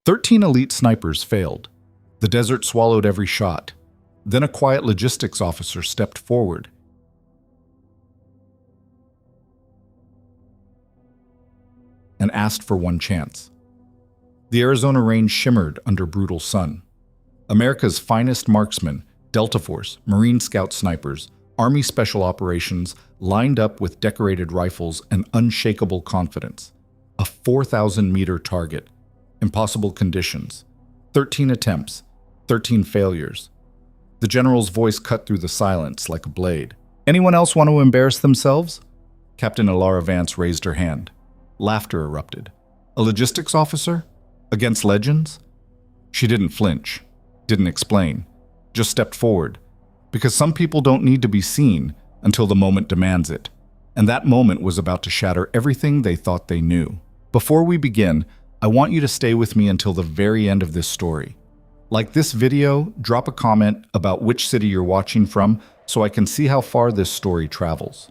13 elite snipers failed. The desert swallowed every shot. Then a quiet logistics officer stepped forward. And asked for one chance. The Arizona range shimmered under brutal sun. America's finest marksmen, Delta Force, Marine Scout snipers, Army Special Operations lined up with decorated rifles and unshakable confidence. A 4,000-meter target. Impossible conditions. 13 attempts. 13 failures. The general's voice cut through the silence like a blade. Anyone else want to embarrass themselves? Captain Alara Vance raised her hand. Laughter erupted. A logistics officer? Against legends? She didn't flinch. Didn't explain. Just stepped forward. Because some people don't need to be seen until the moment demands it. And that moment was about to shatter everything they thought they knew. Before we begin, I want you to stay with me until the very end of this story. Like this video, drop a comment about which city you're watching from so I can see how far this story travels.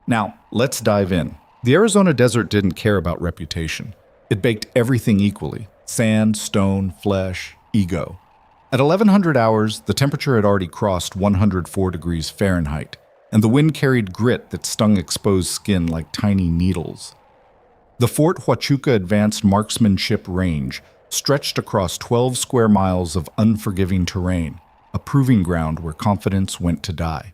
Now, let's dive in. The Arizona desert didn't care about reputation. It baked everything equally: sand, stone, flesh, ego. At 1100 hours, the temperature had already crossed 104 degrees Fahrenheit, and the wind carried grit that stung exposed skin like tiny needles. The Fort Huachuca Advanced Marksmanship Range stretched across 12 square miles of unforgiving terrain, a proving ground where confidence went to die.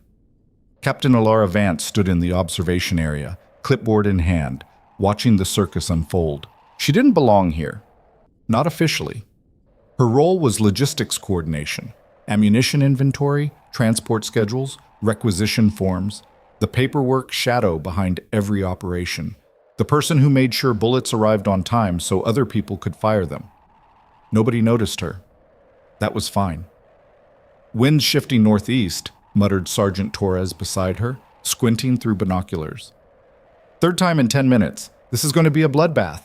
Captain Alara Vance stood in the observation area, clipboard in hand, watching the circus unfold. She didn't belong here. Not officially. Her role was logistics coordination, ammunition inventory, transport schedules, requisition forms, the paperwork shadow behind every operation, the person who made sure bullets arrived on time so other people could fire them. Nobody noticed her. That was fine. Wind shifting northeast, muttered Sergeant Torres beside her, squinting through binoculars. Third time in 10 minutes. This is going to be a bloodbath.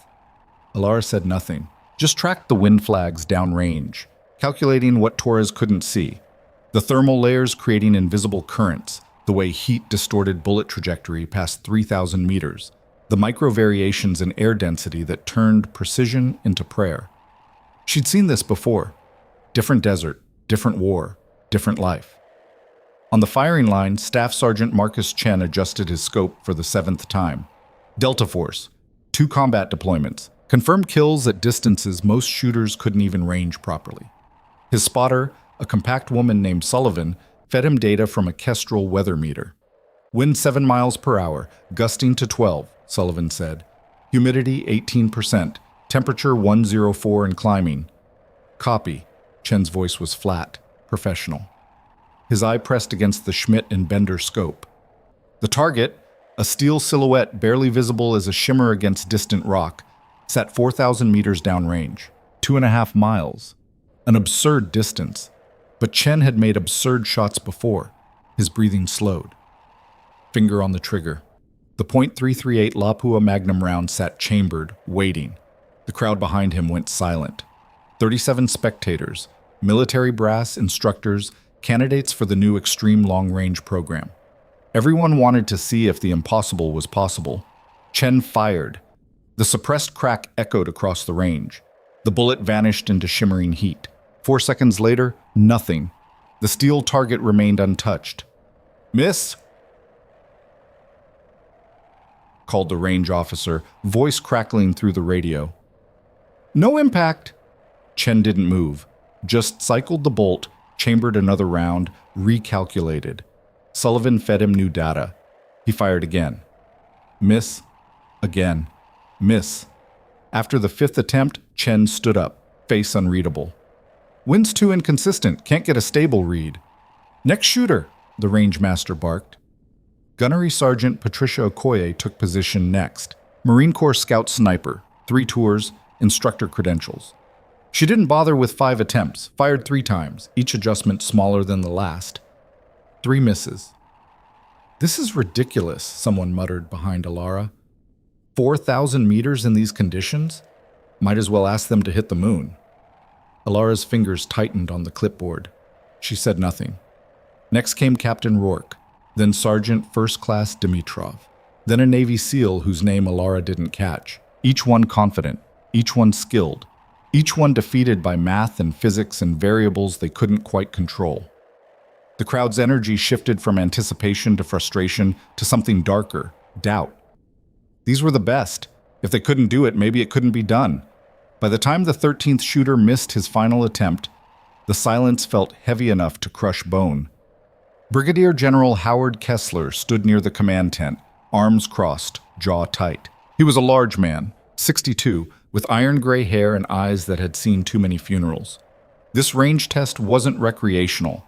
Alara said nothing, just tracked the wind flags downrange, calculating what Torres couldn't see. The thermal layers creating invisible currents, the way heat distorted bullet trajectory past 3,000 meters, the micro variations in air density that turned precision into prayer. She'd seen this before. Different desert, different war, different life. On the firing line, Staff Sergeant Marcus Chen adjusted his scope for the 7th time. Delta Force, 2 combat deployments, confirmed kills at distances most shooters couldn't even range properly. His spotter, a compact woman named Sullivan, fed him data from a Kestrel weather meter. Wind 7 miles per hour, gusting to 12, Sullivan said. Humidity 18%, temperature 104 and climbing. Copy. Chen's voice was flat, professional. His eye pressed against the Schmidt and Bender scope. The target, a steel silhouette barely visible as a shimmer against distant rock, sat 4,000 meters downrange, 2.5 miles. An absurd distance. But Chen had made absurd shots before. His breathing slowed. Finger on the trigger. The .338 Lapua Magnum round sat chambered, waiting. The crowd behind him went silent. 37 spectators, military brass, instructors, candidates for the new Extreme Long Range program. Everyone wanted to see if the impossible was possible. Chen fired. The suppressed crack echoed across the range. The bullet vanished into shimmering heat. 4 seconds later, nothing. The steel target remained untouched. "Miss?" called the range officer, voice crackling through the radio. "No impact." Chen didn't move, just cycled the bolt, chambered another round, recalculated. Sullivan fed him new data. He fired again. Miss. Again. Miss. After the 5th attempt, Chen stood up, face unreadable. "Wind's too inconsistent, can't get a stable read." "Next shooter," the range master barked. Gunnery Sergeant Patricia Okoye took position next. Marine Corps Scout Sniper, 3 tours, instructor credentials. She didn't bother with 5 attempts, fired 3 times, each adjustment smaller than the last. 3 misses. "This is ridiculous," someone muttered behind Alara. 4,000 meters in these conditions? Might as well ask them to hit the moon. Alara's fingers tightened on the clipboard. She said nothing. Next came Captain Rourke, then Sergeant First Class Dimitrov, then a Navy SEAL whose name Alara didn't catch, each one confident, each one skilled, each one defeated by math and physics and variables they couldn't quite control. The crowd's energy shifted from anticipation to frustration to something darker, doubt. These were the best. If they couldn't do it, maybe it couldn't be done. By the time the 13th shooter missed his final attempt, the silence felt heavy enough to crush bone. Brigadier General Howard Kessler stood near the command tent, arms crossed, jaw tight. He was a large man, 62, with iron-gray hair and eyes that had seen too many funerals. This range test wasn't recreational.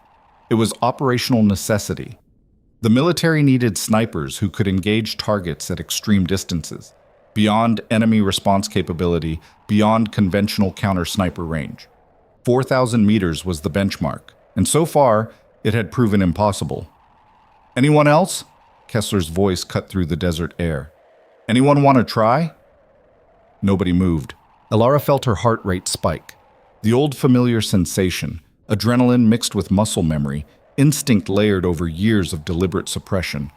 It was operational necessity. The military needed snipers who could engage targets at extreme distances, beyond enemy response capability, beyond conventional counter-sniper range. 4,000 meters was the benchmark, and so far, it had proven impossible. "Anyone else?" Kessler's voice cut through the desert air. "Anyone want to try?" Nobody moved. Alara felt her heart rate spike. The old familiar sensation, adrenaline mixed with muscle memory, instinct layered over years of deliberate suppression.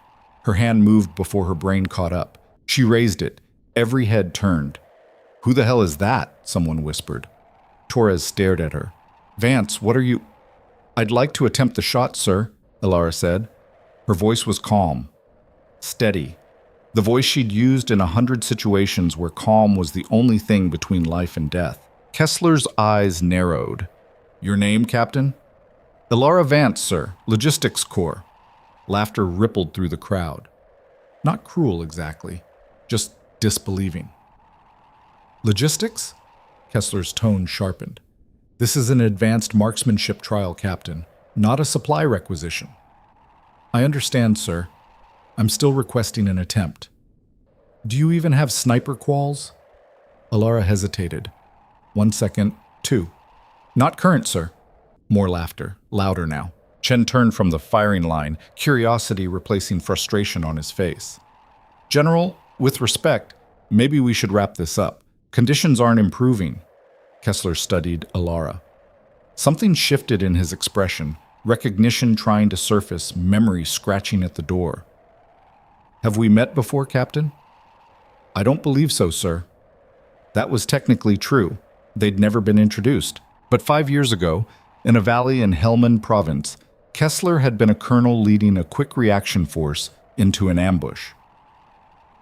Her hand moved before her brain caught up. She raised it. Every head turned. "Who the hell is that?" someone whispered. Torres stared at her. "Vance, what are you—" "I'd like to attempt the shot, sir," Alara said. Her voice was calm, steady. The voice she'd used in 100 situations where calm was the only thing between life and death. Kessler's eyes narrowed. "Your name, Captain?" "Alara Vance, sir. Logistics Corps." Laughter rippled through the crowd. Not cruel, exactly. Just disbelieving. "Logistics?" Kessler's tone sharpened. "This is an advanced marksmanship trial, Captain, not a supply requisition." "I understand, sir. I'm still requesting an attempt." "Do you even have sniper quals?" Alara hesitated. 1 second, 2. "Not current, sir." More laughter, louder now. Chen turned from the firing line, curiosity replacing frustration on his face. "General, with respect, maybe we should wrap this up. Conditions aren't improving." Kessler studied Alara. Something shifted in his expression, recognition trying to surface, memory scratching at the door. "Have we met before, Captain?" "I don't believe so, sir." That was technically true. They'd never been introduced. But 5 years ago, in a valley in Helmand Province, Kessler had been a colonel leading a quick reaction force into an ambush.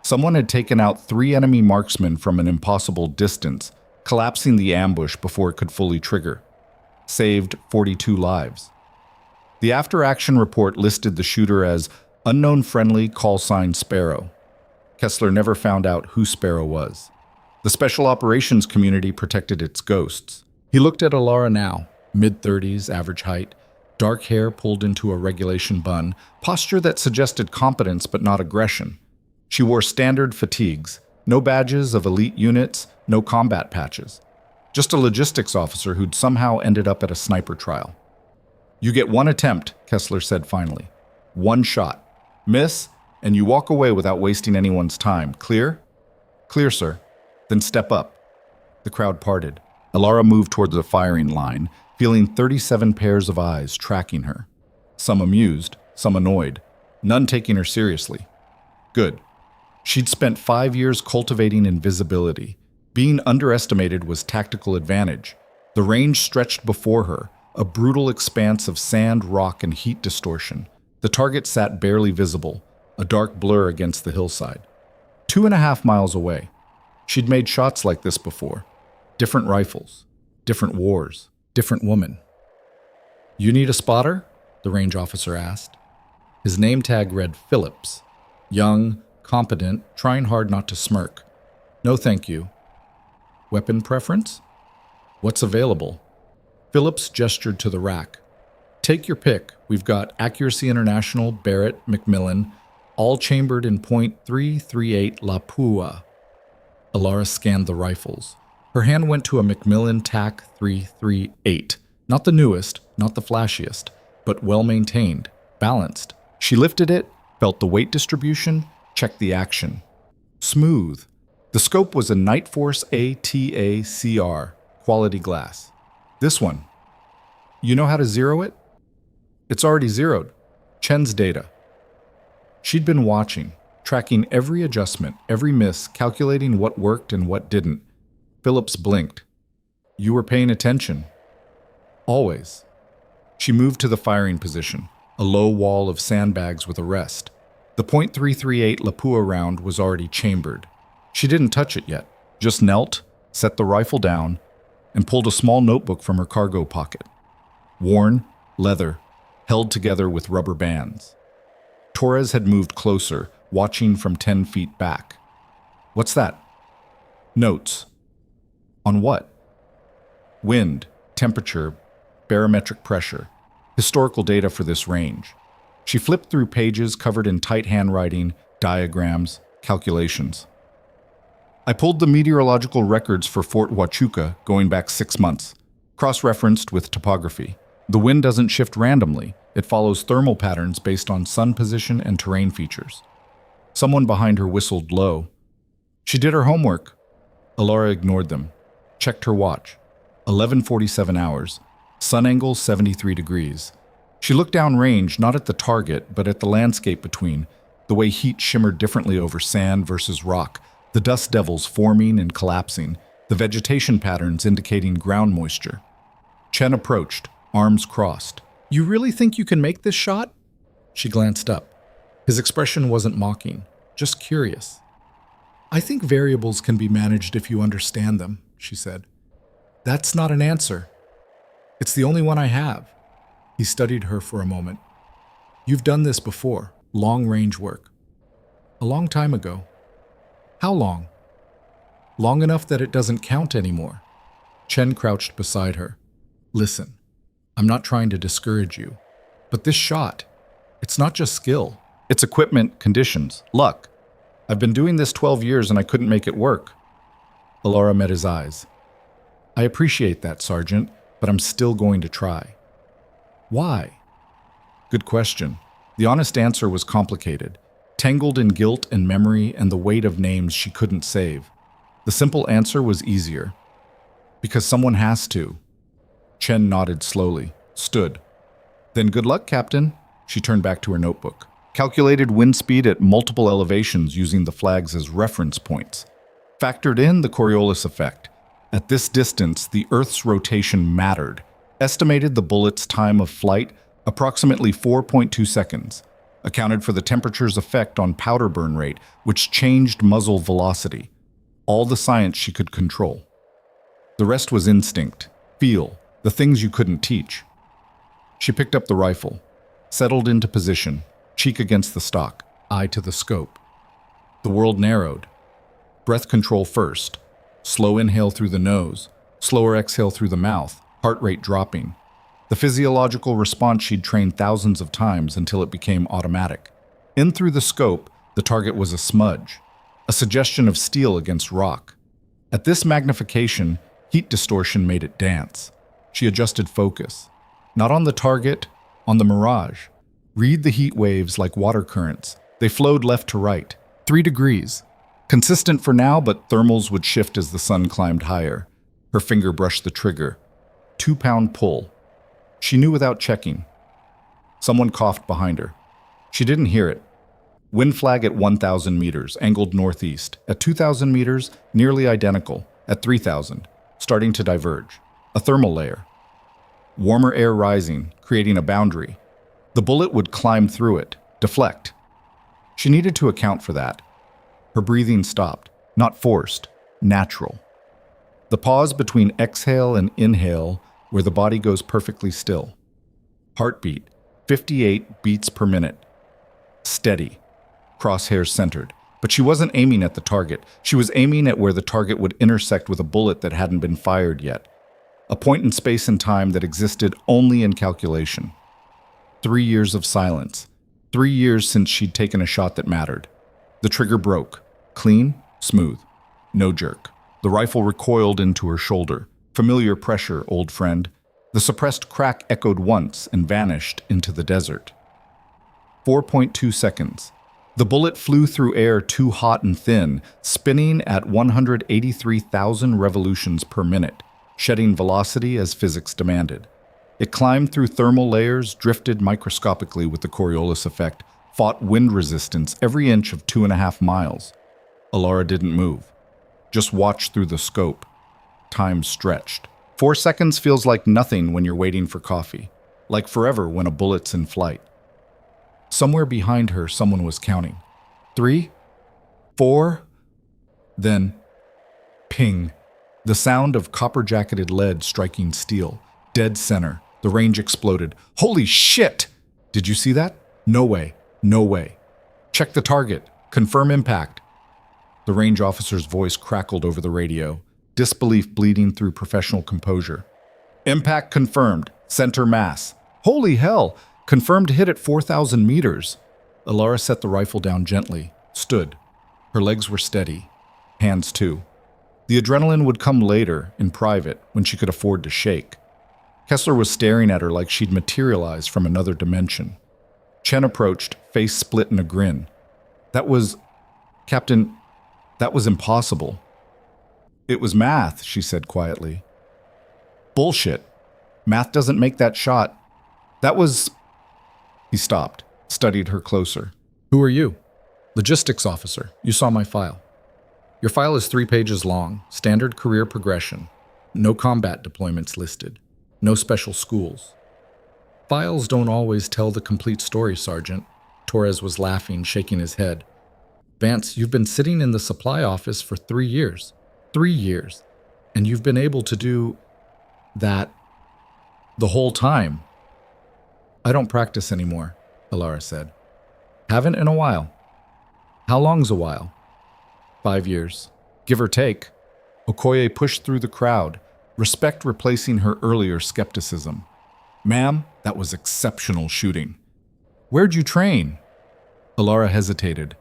Someone had taken out 3 enemy marksmen from an impossible distance, collapsing the ambush before it could fully trigger. Saved 42 lives. The after-action report listed the shooter as unknown friendly callsign Sparrow. Kessler never found out who Sparrow was. The special operations community protected its ghosts. He looked at Alara now, mid-30s, average height, dark hair pulled into a regulation bun, posture that suggested competence but not aggression. She wore standard fatigues, no badges of elite units, no combat patches. Just a logistics officer who'd somehow ended up at a sniper trial. "You get 1 attempt," Kessler said finally. 1 shot. Miss, and you walk away without wasting anyone's time. Clear?" "Clear, sir." "Then step up." The crowd parted. Alara moved toward the firing line, feeling 37 pairs of eyes tracking her. Some amused, some annoyed, none taking her seriously. Good. She'd spent 5 years cultivating invisibility. Being underestimated was tactical advantage. The range stretched before her, a brutal expanse of sand, rock, and heat distortion. The target sat barely visible, a dark blur against the hillside. 2.5 miles away. She'd made shots like this before. Different rifles, different wars, different woman. "You need a spotter?" the range officer asked. His name tag read Phillips. Young, competent, trying hard not to smirk. "No, thank you." "Weapon preference?" "What's available?" Phillips gestured to the rack. "Take your pick. We've got Accuracy International, Barrett, Macmillan, all chambered in .338 La Pua. Alara scanned the rifles. Her hand went to a Macmillan TAC 338. Not the newest, not the flashiest, but well-maintained, balanced. She lifted it, felt the weight distribution, checked the action. Smooth. The scope was a Nightforce ATACR, quality glass. "This one. You know how to zero it?" "It's already zeroed. Chen's data." She'd been watching, tracking every adjustment, every miss, calculating what worked and what didn't. Phillips blinked. You were paying attention. Always. She moved to the firing position, a low wall of sandbags with a rest. The .338 Lapua round was already chambered. She didn't touch it yet, just knelt, set the rifle down, and pulled a small notebook from her cargo pocket. Worn, leather, held together with rubber bands. Torres had moved closer, watching from 10 feet back. What's that? Notes. On what? Wind, temperature, barometric pressure, historical data for this range. She flipped through pages covered in tight handwriting, diagrams, calculations. I pulled the meteorological records for Fort Huachuca going back 6 months, cross-referenced with topography. The wind doesn't shift randomly. It follows thermal patterns based on sun position and terrain features. Someone behind her whistled low. She did her homework. Alara ignored them, checked her watch. 11:47 hours. Sun angle 73 degrees. She looked downrange, not at the target, but at the landscape between, the way heat shimmered differently over sand versus rock, the dust devils forming and collapsing, the vegetation patterns indicating ground moisture. Chen approached, arms crossed. You really think you can make this shot? She glanced up. His expression wasn't mocking, just curious. I think variables can be managed if you understand them, she said. That's not an answer. It's the only one I have. He studied her for a moment. You've done this before, long-range work. A long time ago. How long? Long enough that it doesn't count anymore. Chen crouched beside her. Listen, I'm not trying to discourage you, but this shot, it's not just skill. It's equipment, conditions, luck. I've been doing this 12 years and I couldn't make it work. Alara met his eyes. I appreciate that, Sergeant, but I'm still going to try. Why? Good question. The honest answer was complicated, tangled in guilt and memory and the weight of names she couldn't save. The simple answer was easier. Because someone has to. Chen nodded slowly, stood. Then good luck, Captain. She turned back to her notebook. Calculated wind speed at multiple elevations using the flags as reference points. Factored in the Coriolis effect. At this distance, the Earth's rotation mattered. Estimated the bullet's time of flight, approximately 4.2 seconds. Accounted for the temperature's effect on powder burn rate, which changed muzzle velocity. All the science she could control. The rest was instinct, feel, the things you couldn't teach. She picked up the rifle, settled into position, cheek against the stock, eye to the scope. The world narrowed. Breath control first. Slow inhale through the nose, slower exhale through the mouth, heart rate dropping. The physiological response she'd trained thousands of times until it became automatic. In through the scope, the target was a smudge, a suggestion of steel against rock. At this magnification, heat distortion made it dance. She adjusted focus. Not on the target, on the mirage. Read the heat waves like water currents. They flowed left to right, 3 degrees. Consistent for now, but thermals would shift as the sun climbed higher. Her finger brushed the trigger. 2-pound pull. She knew without checking. Someone coughed behind her. She didn't hear it. Wind flag at 1,000 meters, angled northeast. At 2,000 meters, nearly identical. At 3,000, starting to diverge. A thermal layer. Warmer air rising, creating a boundary. The bullet would climb through it, deflect. She needed to account for that. Her breathing stopped, not forced, natural. The pause between exhale and inhale, where the body goes perfectly still. Heartbeat, 58 beats per minute. Steady, crosshairs centered. But she wasn't aiming at the target. She was aiming at where the target would intersect with a bullet that hadn't been fired yet. A point in space and time that existed only in calculation. 3 years of silence. 3 years since she'd taken a shot that mattered. The trigger broke. Clean, smooth. No jerk. The rifle recoiled into her shoulder. Familiar pressure, old friend. The suppressed crack echoed once and vanished into the desert. 4.2 seconds. The bullet flew through air too hot and thin, spinning at 183,000 revolutions per minute, shedding velocity as physics demanded. It climbed through thermal layers, drifted microscopically with the Coriolis effect, fought wind resistance every inch of 2.5 miles. Alara didn't move. Just watched through the scope. Time stretched. 4 seconds feels like nothing when you're waiting for coffee, like forever when a bullet's in flight. Somewhere behind her, someone was counting. 3, 4, then ping. The sound of copper-jacketed lead striking steel. Dead center. The range exploded. Holy shit! Did you see that? No way. No way. Check the target. Confirm impact. The range officer's voice crackled over the radio, disbelief bleeding through professional composure. Impact confirmed. Center mass. Holy hell! Confirmed hit at 4,000 meters. Alara set the rifle down gently, stood. Her legs were steady. Hands too. The adrenaline would come later, in private, when she could afford to shake. Kessler was staring at her like she'd materialized from another dimension. Chen approached, face split in a grin. Captain, that was impossible. It was math, she said quietly. Bullshit. Math doesn't make that shot. He stopped, studied her closer. Who are you? Logistics officer. You saw my file. Your file is 3 pages long, standard career progression. No combat deployments listed. No special schools. Files don't always tell the complete story, Sergeant. Torres was laughing, shaking his head. Vance, you've been sitting in the supply office for 3 years. 3 years. And you've been able to do that the whole time. I don't practice anymore, Alara said. Haven't in a while. How long's a while? 5 years. Give or take. Okoye pushed through the crowd, respect replacing her earlier skepticism. Ma'am, that was exceptional shooting. Where'd you train? Alara hesitated.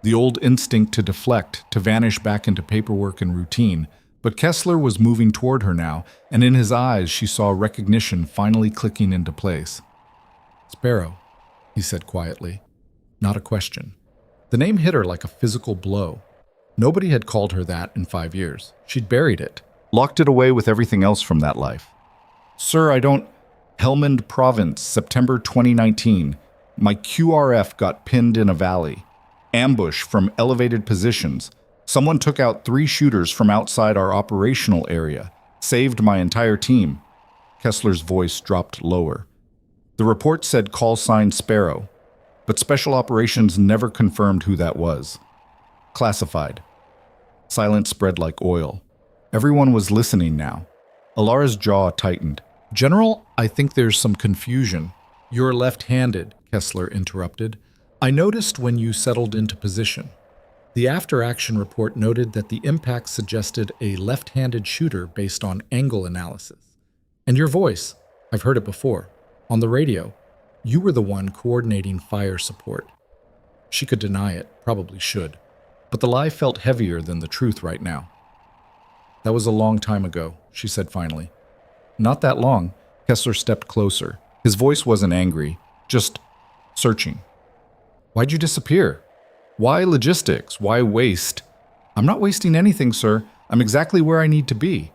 The old instinct to deflect, to vanish back into paperwork and routine, but Kessler was moving toward her now, and in his eyes she saw recognition finally clicking into place. Sparrow, he said quietly. Not a question. The name hit her like a physical blow. Nobody had called her that in 5 years. She'd buried it, locked it away with everything else from that life. Sir, I don't... Helmand Province, September 2019. My QRF got pinned in a valley. Ambush from elevated positions. Someone took out 3 shooters from outside our operational area. Saved my entire team. Kessler's voice dropped lower. The report said call sign Sparrow, but Special Operations never confirmed who that was. Classified. Silence spread like oil. Everyone was listening now. Alara's jaw tightened. General, I think there's some confusion. You're left-handed, Kessler interrupted. I noticed when you settled into position. The after-action report noted that the impact suggested a left-handed shooter based on angle analysis. And your voice, I've heard it before. On the radio, you were the one coordinating fire support. She could deny it, probably should. But the lie felt heavier than the truth right now. That was a long time ago, she said finally. Not that long. Kessler stepped closer. His voice wasn't angry, just searching. Why'd you disappear? Why logistics? Why waste? I'm not wasting anything, sir. I'm exactly where I need to be.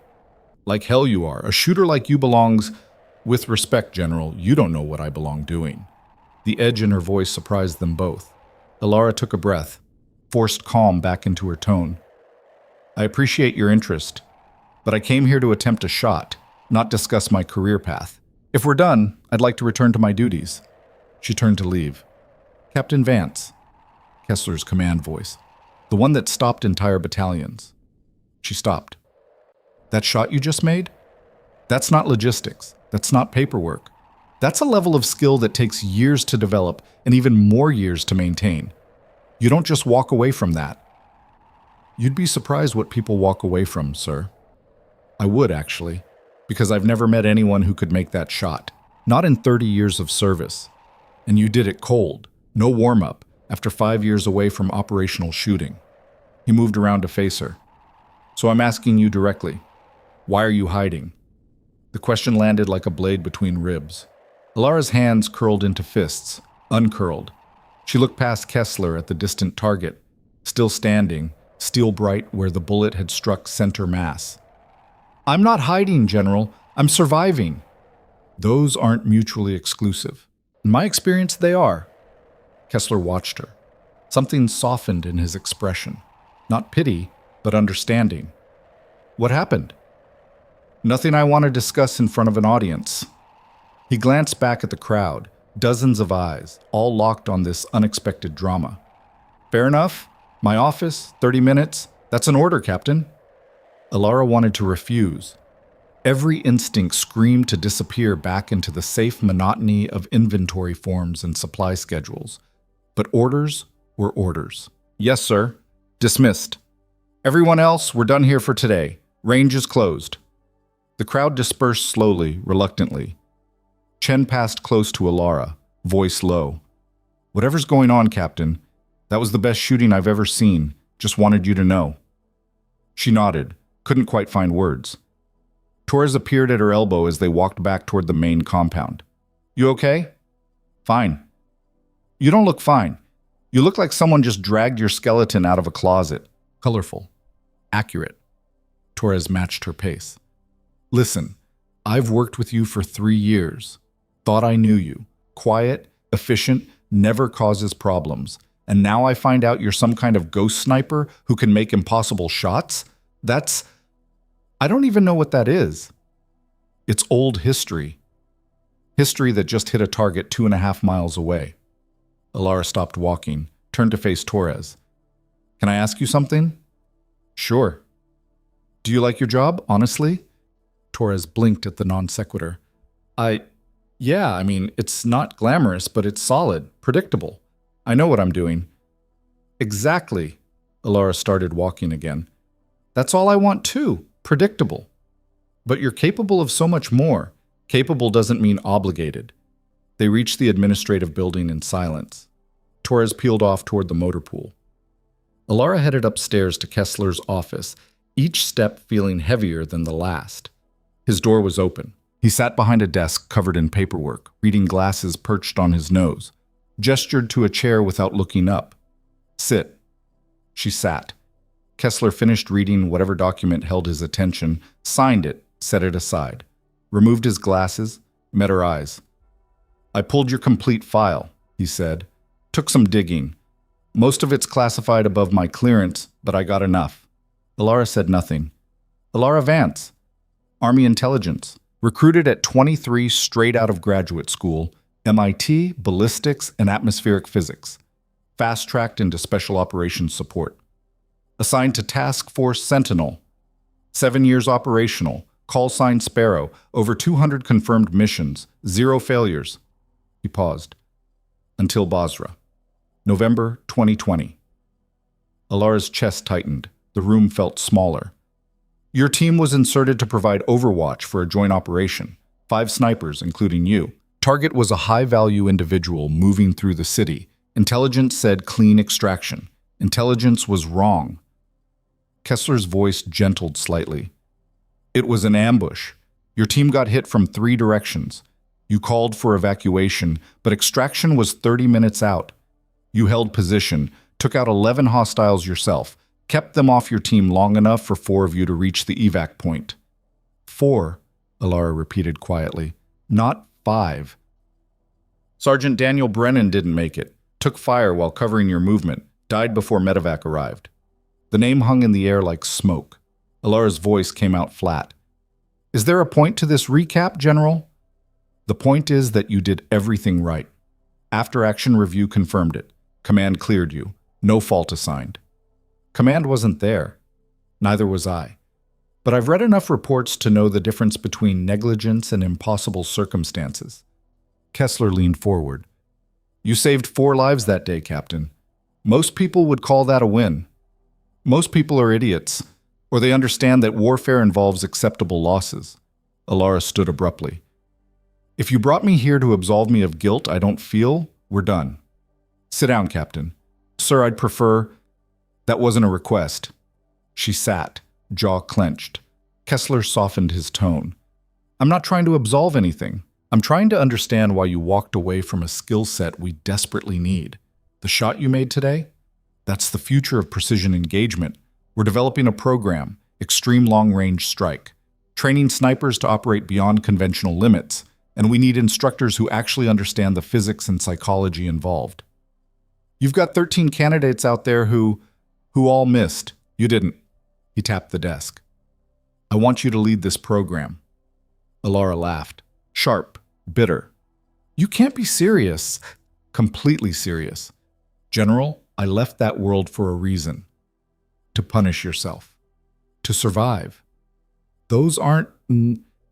Like hell you are. A shooter like you belongs... With respect, General, you don't know what I belong doing. The edge in her voice surprised them both. Alara took a breath, forced calm back into her tone. I appreciate your interest, but I came here to attempt a shot, not discuss my career path. If we're done, I'd like to return to my duties. She turned to leave. Captain Vance, Kessler's command voice, the one that stopped entire battalions. She stopped. That shot you just made? That's not logistics. That's not paperwork. That's a level of skill that takes years to develop and even more years to maintain. You don't just walk away from that. You'd be surprised what people walk away from, sir. I would, actually, because I've never met anyone who could make that shot. Not in 30 years of service. And you did it cold, no warm-up, after 5 years away from operational shooting. He moved around to face her. So I'm asking you directly, why are you hiding? The question landed like a blade between ribs. Alara's hands curled into fists, uncurled. She looked past Kessler at the distant target, still standing, steel bright where the bullet had struck center mass. I'm not hiding, General. I'm surviving. Those aren't mutually exclusive. In my experience, they are. Kessler watched her. Something softened in his expression. Not pity, but understanding. What happened? Nothing I want to discuss in front of an audience. He glanced back at the crowd, dozens of eyes, all locked on this unexpected drama. Fair enough. My office, 30 minutes. That's an order, Captain. Alara wanted to refuse. Every instinct screamed to disappear back into the safe monotony of inventory forms and supply schedules. But orders were orders. Yes, sir. Dismissed. Everyone else, we're done here for today. Range is closed. The crowd dispersed slowly, reluctantly. Chen passed close to Alara, voice low. Whatever's going on, Captain, that was the best shooting I've ever seen. Just wanted you to know. She nodded, couldn't quite find words. Torres appeared at her elbow as they walked back toward the main compound. You okay? Fine. You don't look fine. You look like someone just dragged your skeleton out of a closet. Colorful. Accurate. Torres matched her pace. Listen, I've worked with you for 3 years. Thought I knew you. Quiet, efficient, never causes problems. And now I find out you're some kind of ghost sniper who can make impossible shots? I don't even know what that is. It's old history. History that just hit a target 2.5 miles away. Alara stopped walking, turned to face Torres. Can I ask you something? Sure. Do you like your job, honestly? Torres blinked at the non sequitur. It's not glamorous, but it's solid, predictable. I know what I'm doing. Exactly. Alara started walking again. That's all I want too, predictable. But you're capable of so much more. Capable doesn't mean obligated. They reached the administrative building in silence. Torres peeled off toward the motor pool. Alara headed upstairs to Kessler's office, each step feeling heavier than the last. His door was open. He sat behind a desk covered in paperwork, reading glasses perched on his nose, gestured to a chair without looking up. Sit. She sat. Kessler finished reading whatever document held his attention, signed it, set it aside, removed his glasses, met her eyes. I pulled your complete file, he said. Took some digging. Most of it's classified above my clearance, but I got enough. Alara said nothing. Alara Vance, Army Intelligence, recruited at 23 straight out of graduate school, MIT, ballistics, and atmospheric physics. Fast-tracked into special operations support. Assigned to Task Force Sentinel. 7 years operational, call sign Sparrow, over 200 confirmed missions, 0 failures. He paused. Until Basra. November 2020. Alara's chest tightened. The room felt smaller. Your team was inserted to provide overwatch for a joint operation. 5 snipers, including you. Target was a high-value individual moving through the city. Intelligence said clean extraction. Intelligence was wrong. Kessler's voice gentled slightly. It was an ambush. Your team got hit from 3 directions. You called for evacuation, but extraction was 30 minutes out. You held position, took out 11 hostiles yourself, kept them off your team long enough for 4 of you to reach the evac point. 4, Alara repeated quietly, not 5. Sergeant Daniel Brennan didn't make it, took fire while covering your movement, died before medevac arrived. The name hung in the air like smoke. Alara's voice came out flat. Is there a point to this recap, General? The point is that you did everything right. After-action review confirmed it. Command cleared you. No fault assigned. Command wasn't there. Neither was I. But I've read enough reports to know the difference between negligence and impossible circumstances. Kessler leaned forward. You saved 4 lives that day, Captain. Most people would call that a win. Most people are idiots, or they understand that warfare involves acceptable losses. Alara stood abruptly. If you brought me here to absolve me of guilt I don't feel, we're done. Sit down, Captain. Sir, I'd prefer... That wasn't a request. She sat, jaw clenched. Kessler softened his tone. I'm not trying to absolve anything. I'm trying to understand why you walked away from a skill set we desperately need. The shot you made today? That's the future of precision engagement. We're developing a program, Extreme Long-Range Strike, training snipers to operate beyond conventional limits, and we need instructors who actually understand the physics and psychology involved. You've got 13 candidates out there who all missed. You didn't. He tapped the desk. I want you to lead this program. Alara laughed, sharp, bitter. You can't be serious. Completely serious. General, I left that world for a reason. To punish yourself. To survive. Those aren't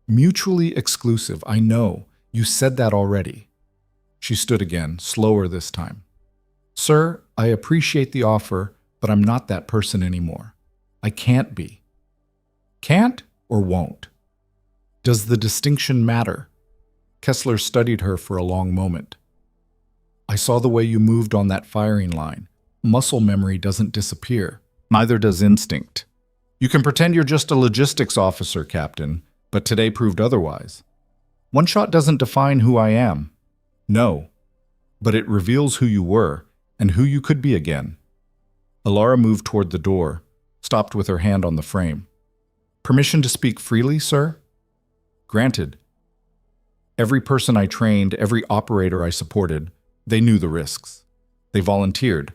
mutually exclusive. I know. You said that already. She stood again, slower this time. Sir, I appreciate the offer, but I'm not that person anymore. I can't be. Can't or won't? Does the distinction matter? Kessler studied her for a long moment. I saw the way you moved on that firing line. Muscle memory doesn't disappear. Neither does instinct. You can pretend you're just a logistics officer, Captain, but today proved otherwise. One shot doesn't define who I am. No, but it reveals who you were and who you could be again. Alara moved toward the door, stopped with her hand on the frame. Permission to speak freely, sir? Granted. Every person I trained, every operator I supported, they knew the risks. They volunteered.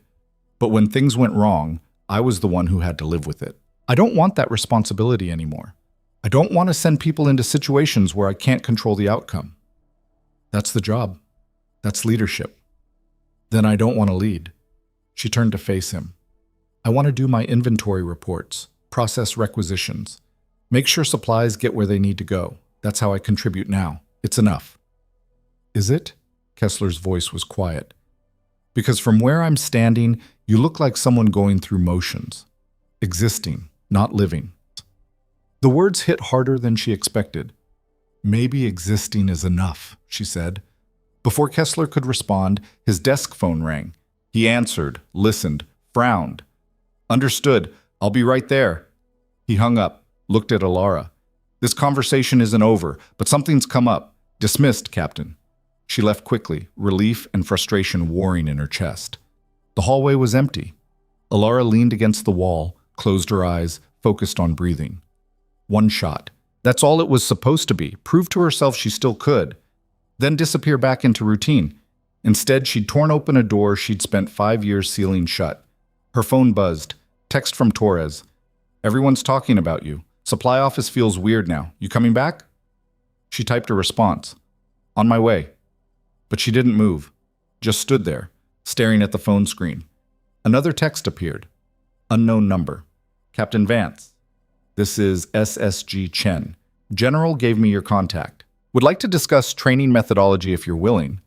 But when things went wrong, I was the one who had to live with it. I don't want that responsibility anymore. I don't want to send people into situations where I can't control the outcome. That's the job. That's leadership. Then I don't want to lead. She turned to face him. I want to do my inventory reports, process requisitions, make sure supplies get where they need to go. That's how I contribute now. It's enough. Is it? Kessler's voice was quiet. Because from where I'm standing, you look like someone going through motions. Existing, not living. The words hit harder than she expected. Maybe existing is enough, she said. Before Kessler could respond, his desk phone rang. He answered, listened, frowned. Understood. I'll be right there. He hung up, looked at Alara. This conversation isn't over, but something's come up. Dismissed, Captain. She left quickly, relief and frustration warring in her chest. The hallway was empty. Alara leaned against the wall, closed her eyes, focused on breathing. One shot. That's all it was supposed to be. Prove to herself she still could. Then disappear back into routine. Instead, she'd torn open a door she'd spent 5 years sealing shut. Her phone buzzed. Text from Torres. Everyone's talking about you. Supply office feels weird now. You coming back? She typed a response. On my way. But she didn't move. Just stood there, staring at the phone screen. Another text appeared. Unknown number. Captain Vance. This is SSG Chen. General gave me your contact. Would like to discuss training methodology if you're willing.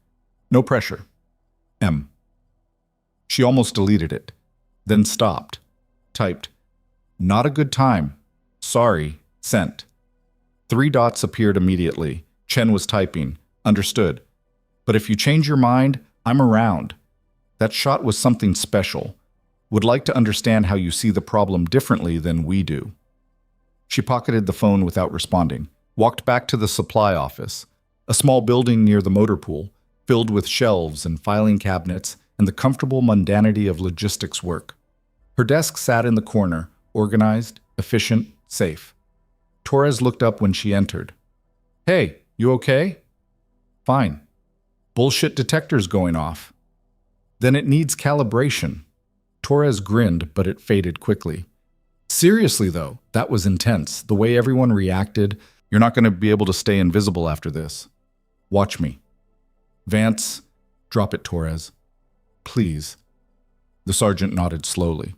No pressure. M. She almost deleted it, then stopped. Typed. Not a good time. Sorry. Sent. 3 dots appeared immediately. Chen was typing. Understood. But if you change your mind, I'm around. That shot was something special. Would like to understand how you see the problem differently than we do. She pocketed the phone without responding, walked back to the supply office, a small building near the motor pool, filled with shelves and filing cabinets and the comfortable mundanity of logistics work. Her desk sat in the corner, organized, efficient, safe. Torres looked up when she entered. Hey, you okay? Fine. Bullshit detector's going off. Then it needs calibration. Torres grinned, but it faded quickly. Seriously, though, that was intense. The way everyone reacted. You're not going to be able to stay invisible after this. Watch me. Vance, drop it, Torres. Please. The sergeant nodded slowly.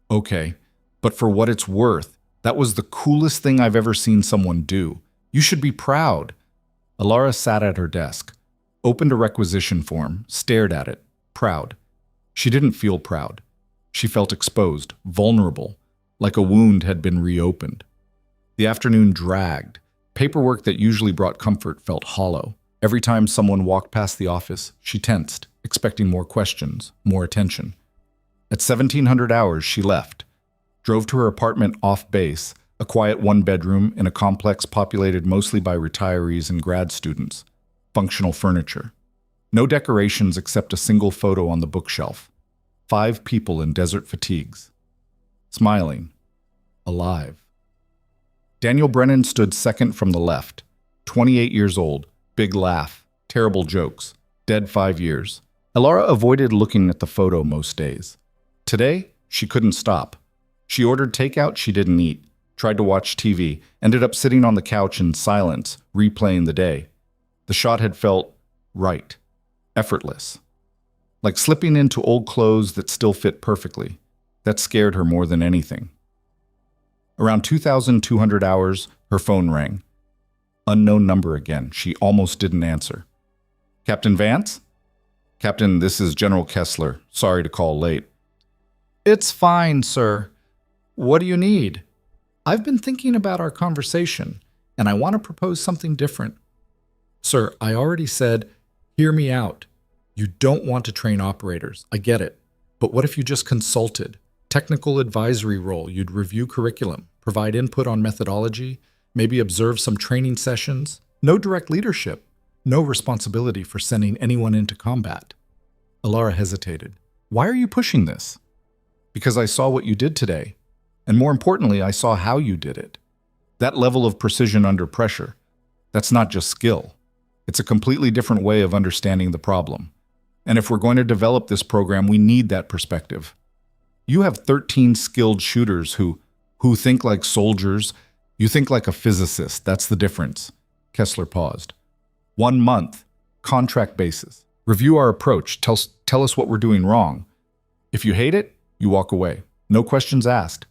Okay, but for what it's worth, that was the coolest thing I've ever seen someone do. You should be proud. Alara sat at her desk, opened a requisition form, stared at it, proud. She didn't feel proud. She felt exposed, vulnerable, like a wound had been reopened. The afternoon dragged. Paperwork that usually brought comfort felt hollow. Every time someone walked past the office, she tensed, expecting more questions, more attention. At 1700 hours, she left, drove to her apartment off base, a quiet one-bedroom in a complex populated mostly by retirees and grad students. Functional furniture. No decorations except a single photo on the bookshelf. 5 people in desert fatigues. Smiling. Alive. Daniel Brennan stood second from the left. 28 years old. Big laugh. Terrible jokes. Dead 5 years. Alara avoided looking at the photo most days. Today, she couldn't stop. She ordered takeout she didn't eat. tried to watch TV, ended up sitting on the couch in silence, replaying the day. The shot had felt right, effortless, like slipping into old clothes that still fit perfectly. That scared her more than anything. Around 2,200 hours, her phone rang. Unknown number again. She almost didn't answer. Captain Vance? Captain, this is General Kessler. Sorry to call late. It's fine, sir. What do you need? I've been thinking about our conversation, and I want to propose something different. Sir, I already said, hear me out. You don't want to train operators. I get it. But what if you just consulted? Technical advisory role. You'd review curriculum, provide input on methodology, maybe observe some training sessions. No direct leadership. No responsibility for sending anyone into combat. Alara hesitated. Why are you pushing this? Because I saw what you did today. And more importantly, I saw how you did it. That level of precision under pressure. That's not just skill. It's a completely different way of understanding the problem. And if we're going to develop this program, we need that perspective. You have 13 skilled shooters who think like soldiers. You think like a physicist. That's the difference. Kessler paused. 1 month, contract basis. Review our approach. Tell us what we're doing wrong. If you hate it, you walk away. No questions asked.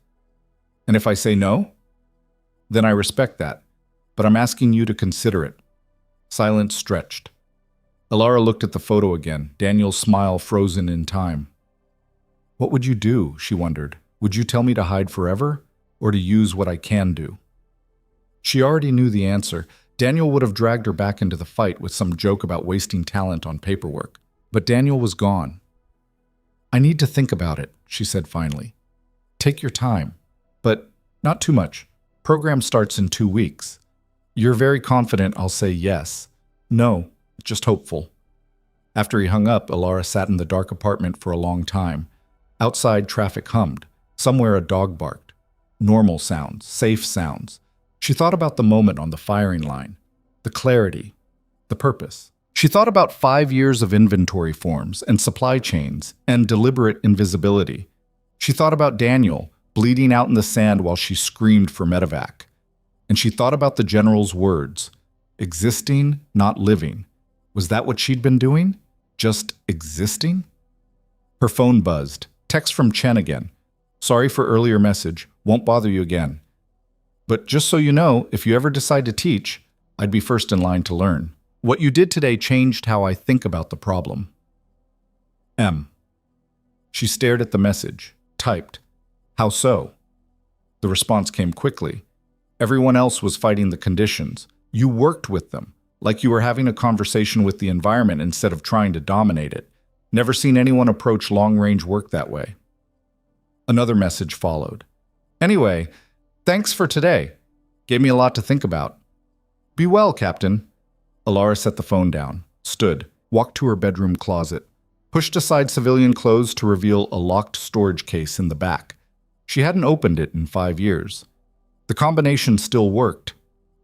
And if I say no, then I respect that. But I'm asking you to consider it. Silence stretched. Alara looked at the photo again, Daniel's smile frozen in time. What would you do, she wondered. Would you tell me to hide forever, or to use what I can do? She already knew the answer. Daniel would have dragged her back into the fight with some joke about wasting talent on paperwork. But Daniel was gone. I need to think about it, she said finally. Take your time, but not too much. Program starts in 2 weeks. You're very confident I'll say yes. No, just hopeful. After he hung up, Alara sat in the dark apartment for a long time. Outside, traffic hummed. Somewhere a dog barked. Normal sounds, safe sounds. She thought about the moment on the firing line, the clarity, the purpose. She thought about 5 years of inventory forms and supply chains and deliberate invisibility. She thought about Daniel bleeding out in the sand while she screamed for medevac. And she thought about the general's words, existing, not living. Was that what she'd been doing? Just existing? Her phone buzzed. Text from Chen again. Sorry for earlier message. Won't bother you again. But just so you know, if you ever decide to teach, I'd be first in line to learn. What you did today changed how I think about the problem. M. She stared at the message, typed, How so? The response came quickly. Everyone else was fighting the conditions. You worked with them, like you were having a conversation with the environment instead of trying to dominate it. Never seen anyone approach long-range work that way. Another message followed. Anyway, thanks for today. Gave me a lot to think about. Be well, Captain. Alara set the phone down, stood, walked to her bedroom closet, pushed aside civilian clothes to reveal a locked storage case in the back. She hadn't opened it in 5 years. The combination still worked.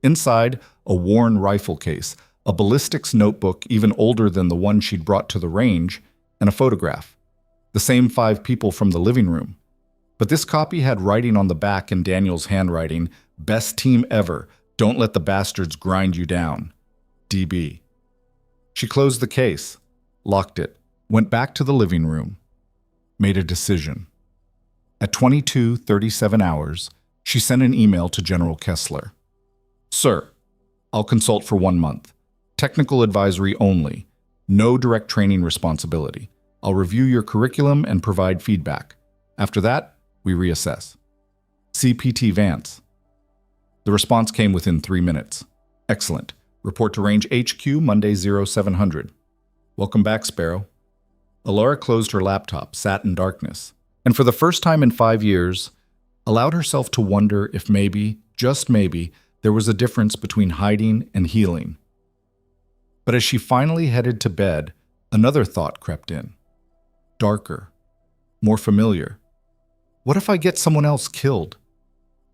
Inside, a worn rifle case, a ballistics notebook even older than the one she'd brought to the range, and a photograph. The same 5 people from the living room. But this copy had writing on the back in Daniel's handwriting, Best team ever. Don't let the bastards grind you down. DB. She closed the case, locked it, went back to the living room, made a decision. At 22:37 hours, she sent an email to General Kessler. Sir, I'll consult for 1 month. Technical advisory only. No direct training responsibility. I'll review your curriculum and provide feedback. After that, we reassess. CPT Vance. The response came within 3 minutes. Excellent. Report to Range HQ Monday 0700. Welcome back, Sparrow. Alara closed her laptop, sat in darkness, and for the first time in 5 years, allowed herself to wonder if maybe, just maybe, there was a difference between hiding and healing. But as she finally headed to bed, another thought crept in. Darker, more familiar. What if I get someone else killed?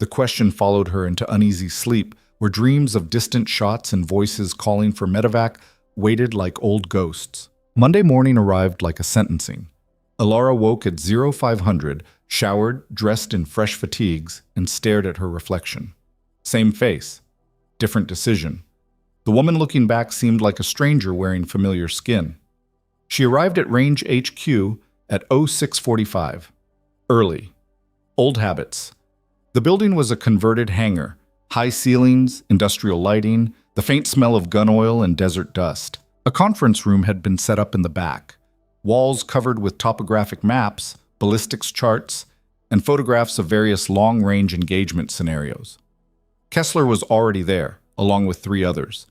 The question followed her into uneasy sleep, where dreams of distant shots and voices calling for medevac waited like old ghosts. Monday morning arrived like a sentencing. Alara woke at 0500, showered, dressed in fresh fatigues, and stared at her reflection. Same face. Different decision. The woman looking back seemed like a stranger wearing familiar skin. She arrived at Range HQ at 0645. Early. Old habits. The building was a converted hangar. High ceilings, industrial lighting, the faint smell of gun oil and desert dust. A conference room had been set up in the back. Walls covered with topographic maps, ballistics charts, and photographs of various long-range engagement scenarios. Kessler was already there, along with 3 others.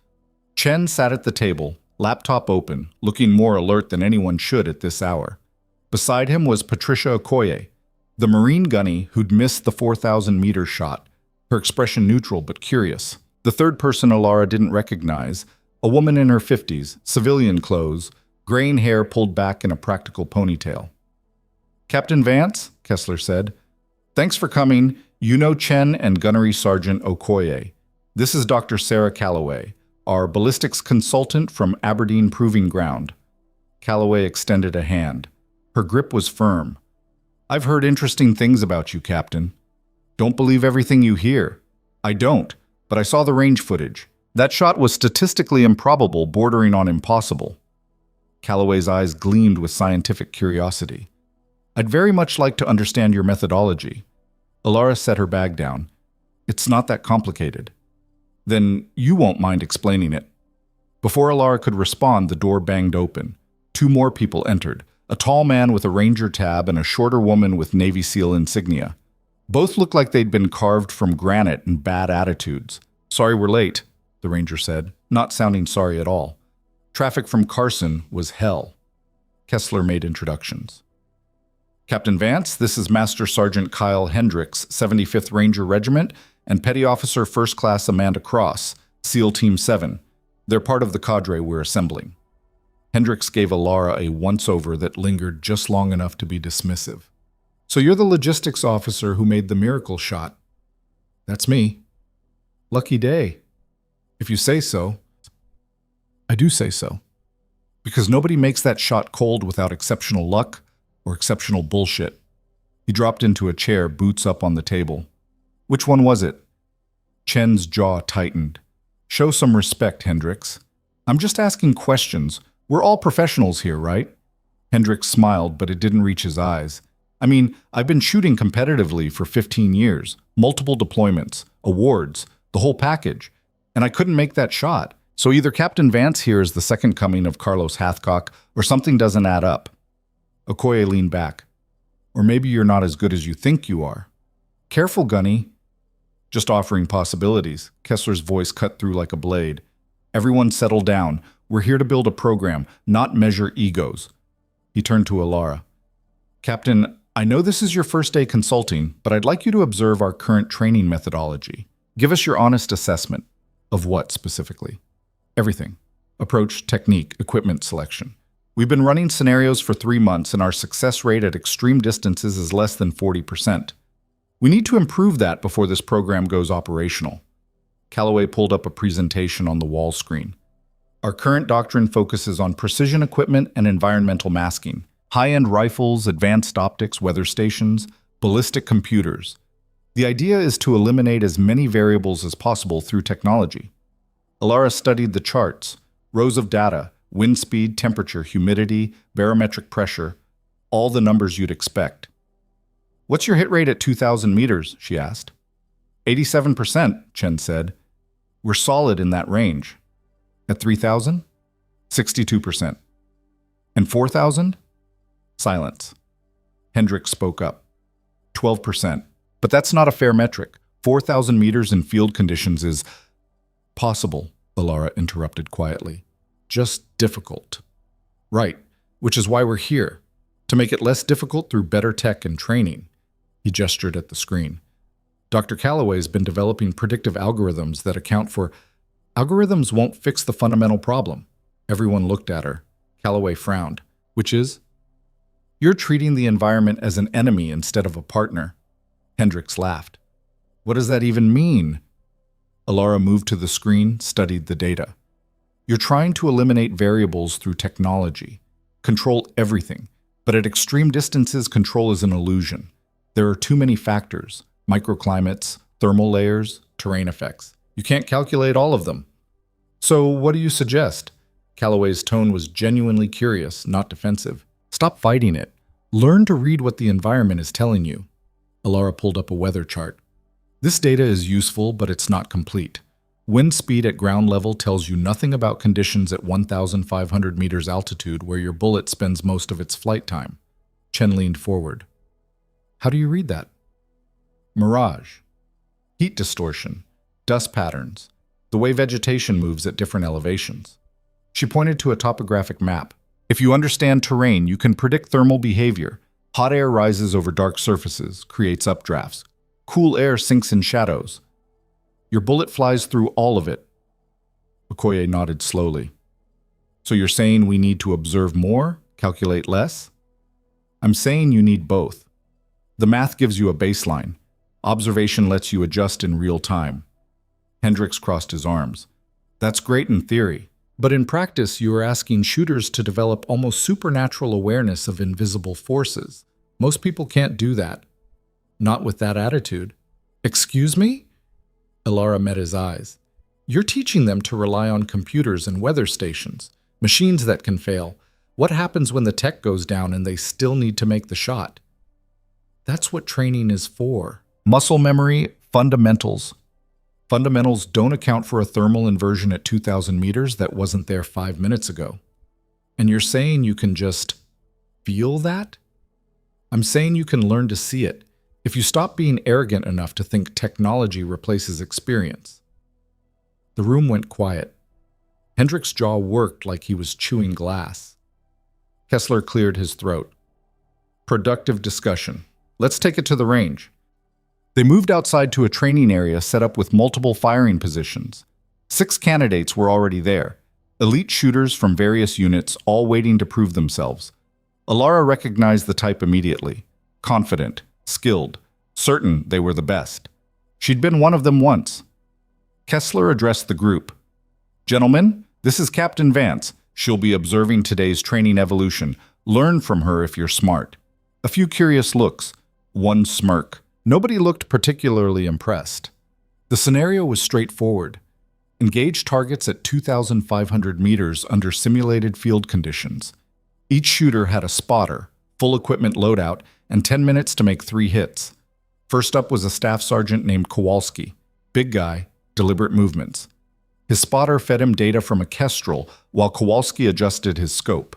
Chen sat at the table, laptop open, looking more alert than anyone should at this hour. Beside him was Patricia Okoye, the Marine gunny who'd missed the 4,000-meter shot, her expression neutral but curious. The third person Alara didn't recognize, a woman in her 50s, civilian clothes, graying hair pulled back in a practical ponytail. "Captain Vance," Kessler said, "thanks for coming. You know Chen and Gunnery Sergeant Okoye. This is Dr. Sarah Calloway, our ballistics consultant from Aberdeen Proving Ground." Calloway extended a hand. Her grip was firm. "I've heard interesting things about you, Captain. Don't believe everything you hear." "I don't, but I saw the range footage. That shot was statistically improbable, bordering on impossible." Calloway's eyes gleamed with scientific curiosity. "I'd very much like to understand your methodology." Alara set her bag down. "It's not that complicated." "Then you won't mind explaining it." Before Alara could respond, the door banged open. 2 more people entered, a tall man with a ranger tab and a shorter woman with Navy SEAL insignia. Both looked like they'd been carved from granite and bad attitudes. "Sorry we're late," the ranger said, not sounding sorry at all. Traffic from Carson was hell. Kessler made introductions. "Captain Vance, this is Master Sergeant Kyle Hendricks, 75th Ranger Regiment, and Petty Officer First Class Amanda Cross, SEAL Team 7. They're part of the cadre we're assembling." Hendricks gave Alara a once-over that lingered just long enough to be dismissive. "So you're the logistics officer who made the miracle shot?" "That's me." "Lucky day." "If you say so." "I do say so. Because nobody makes that shot cold without exceptional luck or exceptional bullshit." He dropped into a chair, boots up on the table. "Which one was it?" Chen's jaw tightened. "Show some respect, Hendricks. I'm just asking questions. We're all professionals here, right?" Hendricks smiled, but it didn't reach his eyes. "I mean, I've been shooting competitively for 15 years, multiple deployments, awards, the whole package, and I couldn't make that shot. So either Captain Vance here is the second coming of Carlos Hathcock, or something doesn't add up." Okoye leaned back. "Or maybe you're not as good as you think you are." "Careful, Gunny." "Just offering possibilities." Kessler's voice cut through like a blade. "Everyone settle down. We're here to build a program, not measure egos." He turned to Alara. "Captain, I know this is your first day consulting, but I'd like you to observe our current training methodology. Give us your honest assessment." "Of what specifically?" "Everything. Approach, technique, equipment selection. We've been running scenarios for 3 months, and our success rate at extreme distances is less than 40%. We need to improve that before this program goes operational." Calloway pulled up a presentation on the wall screen. "Our current doctrine focuses on precision equipment and environmental masking, high-end rifles, advanced optics, weather stations, ballistic computers. The idea is to eliminate as many variables as possible through technology." Alara studied the charts, rows of data, wind speed, temperature, humidity, barometric pressure, all the numbers you'd expect. "What's your hit rate at 2,000 meters?" she asked. 87%, Chen said. "We're solid in that range." "At 3,000? 62%. "And 4,000? Silence. Hendricks spoke up. 12%. "But that's not a fair metric. 4,000 meters in field conditions is possible," Alara interrupted quietly. "Just difficult." "Right, which is why we're here. To make it less difficult through better tech and training." He gestured at the screen. "Dr. Calloway's been developing predictive algorithms that account for—" "Algorithms won't fix the fundamental problem." Everyone looked at her. Calloway frowned. "Which is?" "You're treating the environment as an enemy instead of a partner." Hendricks laughed. "What does that even mean?" Alara moved to the screen, studied the data. "You're trying to eliminate variables through technology. Control everything. But at extreme distances, control is an illusion. There are too many factors: microclimates, thermal layers, terrain effects. You can't calculate all of them. So what do you suggest? Calloway's tone was genuinely curious, not defensive. Stop fighting it. Learn to read what the environment is telling you. Alara pulled up a weather chart. This data is useful, but it's not complete. Wind speed at ground level tells you nothing about conditions at 1,500 meters altitude, where your bullet spends most of its flight time. Chen leaned forward. How do you read that? Mirage. Heat distortion. Dust patterns. The way vegetation moves at different elevations. She pointed to a topographic map. If you understand terrain, you can predict thermal behavior. Hot air rises over dark surfaces, creates updrafts. Cool air sinks in shadows. Your bullet flies through all of it. Okoye nodded slowly. So you're saying we need to observe more, calculate less? I'm saying you need both. The math gives you a baseline. Observation lets you adjust in real time. Hendricks crossed his arms. That's great in theory, but in practice you are asking shooters to develop almost supernatural awareness of invisible forces. Most people can't do that. Not with that attitude. Excuse me? Alara met his eyes. You're teaching them to rely on computers and weather stations, machines that can fail. What happens when the tech goes down and they still need to make the shot? That's what training is for. Muscle memory, fundamentals. Fundamentals don't account for a thermal inversion at 2,000 meters that wasn't there 5 minutes ago. And you're saying you can just feel that? I'm saying you can learn to see it, if you stop being arrogant enough to think technology replaces experience. The room went quiet. Hendricks' jaw worked like he was chewing glass. Kessler cleared his throat. Productive discussion. Let's take it to the range. They moved outside to a training area set up with multiple firing positions. 6 candidates were already there, elite shooters from various units, all waiting to prove themselves. Alara recognized the type immediately. Confident, skilled, certain they were the best. She'd been one of them once. Kessler addressed the group. Gentlemen, this is Captain Vance. She'll be observing today's training evolution. Learn from her if you're smart. A few curious looks. One smirk. Nobody looked particularly impressed. The scenario was straightforward. Engage targets at 2,500 meters under simulated field conditions. Each shooter had a spotter, full equipment loadout, and 10 minutes to make 3 hits. First up was a staff sergeant named Kowalski. Big guy, deliberate movements. His spotter fed him data from a Kestrel while Kowalski adjusted his scope.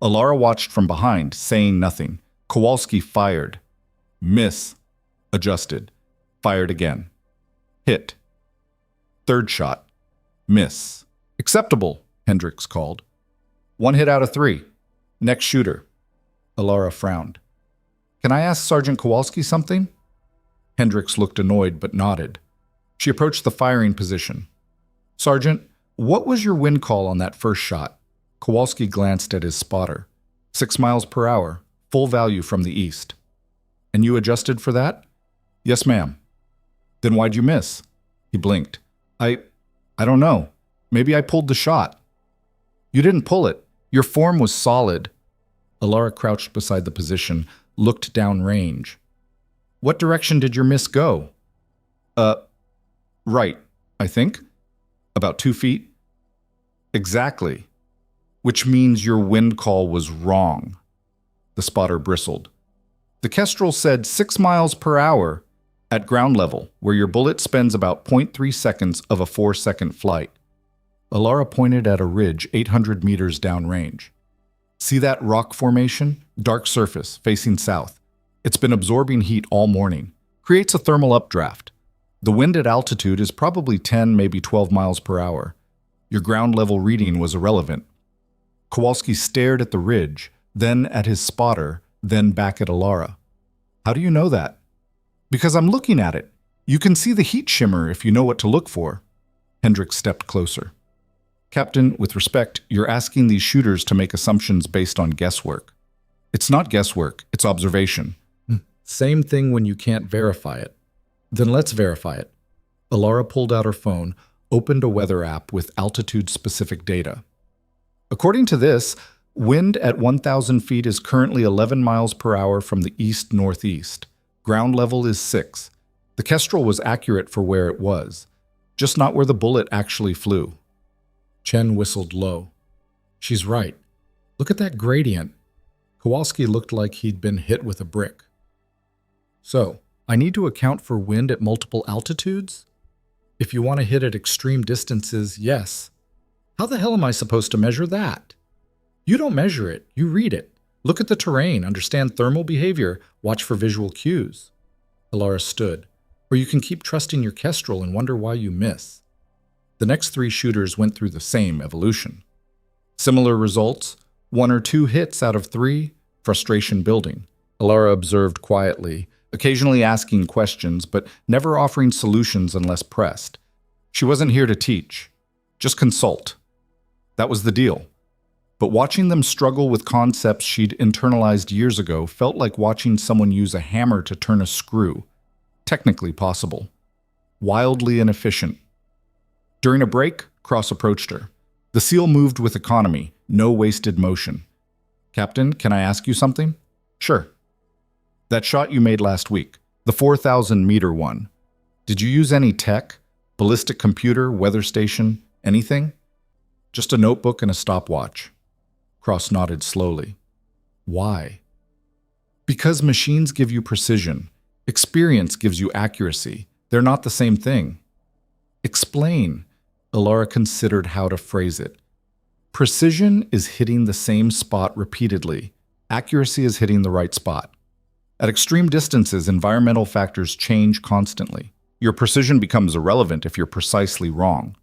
Alara watched from behind, saying nothing. Kowalski fired. Miss. Adjusted. Fired again. Hit. Third shot. Miss. Acceptable, Hendricks called. 1 hit out of 3. Next shooter. Alara frowned. Can I ask Sergeant Kowalski something? Hendricks looked annoyed but nodded. She approached the firing position. Sergeant, what was your wind call on that first shot? Kowalski glanced at his spotter. 6 miles per hour, full value from the east. And you adjusted for that? Yes, ma'am. Then why'd you miss? He blinked. I don't know. Maybe I pulled the shot. You didn't pull it. Your form was solid. Alara crouched beside the position, looked downrange. What direction did your miss go? Right, I think. About 2 feet. Exactly. Which means your wind call was wrong. The spotter bristled. The Kestrel said 6 miles per hour at ground level, where your bullet spends about 0.3 seconds of a 4-second flight. Alara pointed at a ridge 800 meters downrange. See that rock formation? Dark surface, facing south. It's been absorbing heat all morning. Creates a thermal updraft. The wind at altitude is probably 10, maybe 12 miles per hour. Your ground level reading was irrelevant. Kowalski stared at the ridge, then at his spotter, then back at Alara. How do you know that? Because I'm looking at it. You can see the heat shimmer if you know what to look for. Hendricks stepped closer. Captain, with respect, you're asking these shooters to make assumptions based on guesswork. It's not guesswork, it's observation. Same thing when you can't verify it. Then let's verify it. Alara pulled out her phone, opened a weather app with altitude-specific data. According to this, Wind at 1,000 feet is currently 11 miles per hour from the east-northeast. Ground level is 6. The Kestrel was accurate for where it was, just not where the bullet actually flew. Chen whistled low. She's right. Look at that gradient. Kowalski looked like he'd been hit with a brick. So, I need to account for wind at multiple altitudes? If you want to hit at extreme distances, yes. How the hell am I supposed to measure that? You don't measure it, you read it. Look at the terrain, understand thermal behavior, watch for visual cues. Alara stood. Or you can keep trusting your Kestrel and wonder why you miss. The next 3 shooters went through the same evolution. Similar results, 1 or 2 hits out of 3, frustration building. Alara observed quietly, occasionally asking questions, but never offering solutions unless pressed. She wasn't here to teach, just consult. That was the deal. But watching them struggle with concepts she'd internalized years ago felt like watching someone use a hammer to turn a screw. Technically possible. Wildly inefficient. During a break, Cross approached her. The SEAL moved with economy, no wasted motion. Captain, can I ask you something? Sure. That shot you made last week, the 4,000-meter one. Did you use any tech? Ballistic computer, weather station, anything? Just a notebook and a stopwatch. Cross nodded slowly. Why? Because machines give you precision. Experience gives you accuracy. They're not the same thing. Explain. Alara considered how to phrase it. Precision is hitting the same spot repeatedly. Accuracy is hitting the right spot. At extreme distances, environmental factors change constantly. Your precision becomes irrelevant if you're precisely wrong.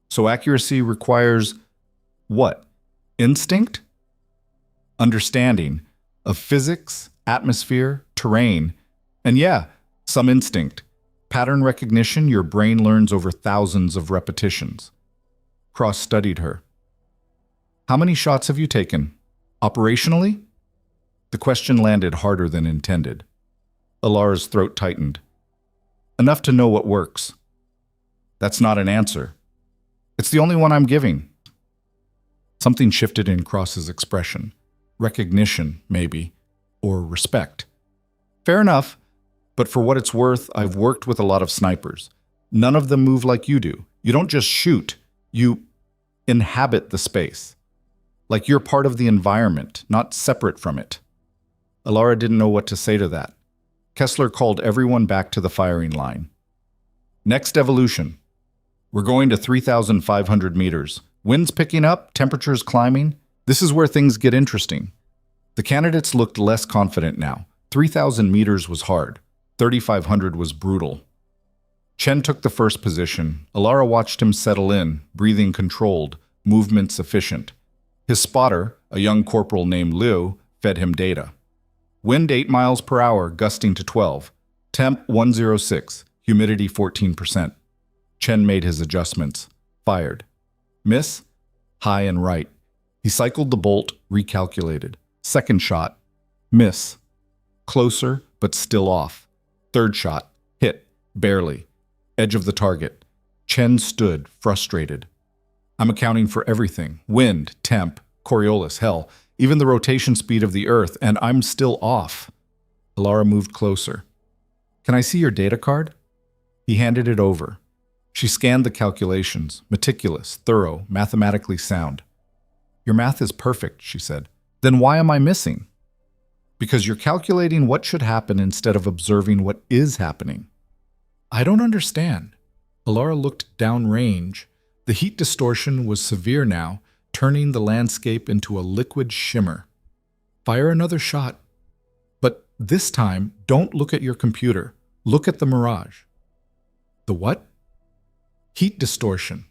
So accuracy requires what? Instinct? Understanding of physics, atmosphere, terrain, and yeah, some instinct. Pattern recognition your brain learns over thousands of repetitions. Cross studied her. How many shots have you taken? Operationally? The question landed harder than intended. Alara's throat tightened. Enough to know what works. That's not an answer. It's the only one I'm giving. Something shifted in Cross's expression. Recognition, maybe, or respect. Fair enough, but for what it's worth, I've worked with a lot of snipers. None of them move like you do. You don't just shoot, you inhabit the space. Like you're part of the environment, not separate from it. Alara didn't know what to say to that. Kessler called everyone back to the firing line. Next evolution. We're going to 3,500 meters. Winds picking up, temperatures climbing. This is where things get interesting. The candidates looked less confident now. 3,000 meters was hard. 3,500 was brutal. Chen took the first position. Alara watched him settle in, breathing controlled, movements efficient. His spotter, a young corporal named Liu, fed him data. Wind 8 miles per hour, gusting to 12. Temp 106, humidity 14%. Chen made his adjustments. Fired. Miss? High and right. He cycled the bolt, recalculated. Second shot. Miss. Closer, but still off. Third shot. Hit. Barely. Edge of the target. Chen stood, frustrated. I'm accounting for everything. Wind, temp, Coriolis, hell, even the rotation speed of the Earth, and I'm still off. Alara moved closer. Can I see your data card? He handed it over. She scanned the calculations, meticulous, thorough, mathematically sound. Your math is perfect, she said. Then why am I missing? Because you're calculating what should happen instead of observing what is happening. I don't understand. Alara looked downrange. The heat distortion was severe now, turning the landscape into a liquid shimmer. Fire another shot. But this time, don't look at your computer. Look at the mirage. The what? Heat distortion.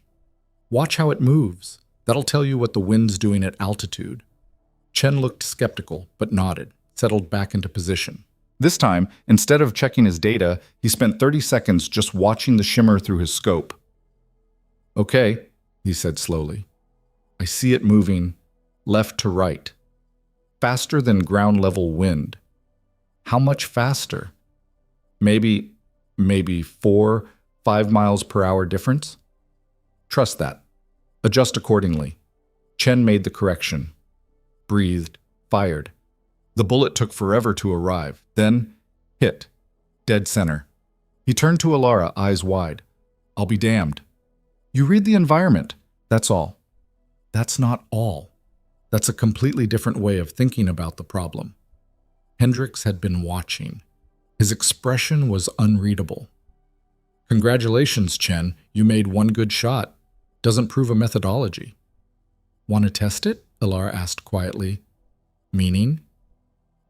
Watch how it moves. That'll tell you what the wind's doing at altitude. Chen looked skeptical, but nodded, settled back into position. This time, instead of checking his data, he spent 30 seconds just watching the shimmer through his scope. Okay, he said slowly. I see it moving left to right. Faster than ground-level wind. How much faster? Maybe 4, 5 miles per hour difference? Trust that. Adjust accordingly. Chen made the correction. breathed, fired. The bullet took forever to arrive, then hit. Dead center. He turned to Alara, eyes wide. I'll be damned. You read the environment. That's all. That's not all. That's a completely different way of thinking about the problem. Hendricks had been watching. His expression was unreadable. Congratulations, Chen. You made one good shot. Doesn't prove a methodology. Want to test it? Alara asked quietly. Meaning?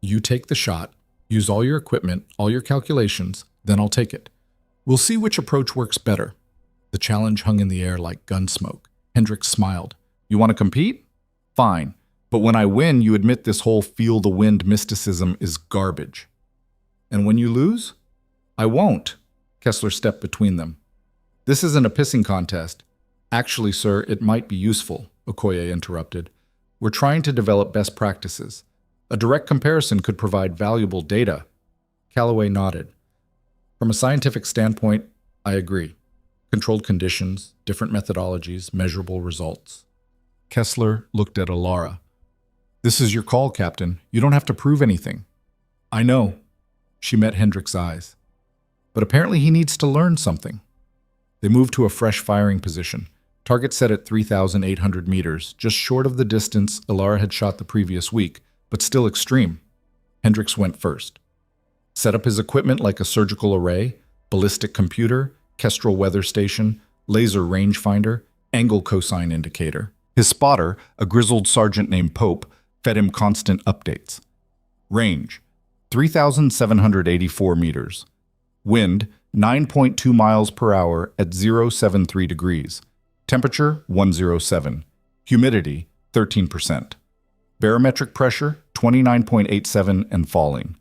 You take the shot, use all your equipment, all your calculations, then I'll take it. We'll see which approach works better. The challenge hung in the air like gun smoke. Hendricks smiled. You want to compete? Fine. But when I win, you admit this whole feel the wind mysticism is garbage. And when you lose? I won't. Kessler stepped between them. This isn't a pissing contest. Actually, sir, it might be useful, Okoye interrupted. We're trying to develop best practices. A direct comparison could provide valuable data. Calloway nodded. From a scientific standpoint, I agree. Controlled conditions, different methodologies, measurable results. Kessler looked at Alara. This is your call, Captain. You don't have to prove anything. I know. She met Hendricks' eyes. But apparently he needs to learn something. They moved to a fresh firing position. Target set at 3,800 meters, just short of the distance Alara had shot the previous week, but still extreme. Hendricks went first. Set up his equipment like a surgical array, ballistic computer, Kestrel weather station, laser rangefinder, angle cosine indicator. His spotter, a grizzled sergeant named Pope, fed him constant updates. Range, 3,784 meters. Wind, 9.2 miles per hour at 073 degrees. Temperature, 107. Humidity, 13%. Barometric pressure, 29.87 and falling.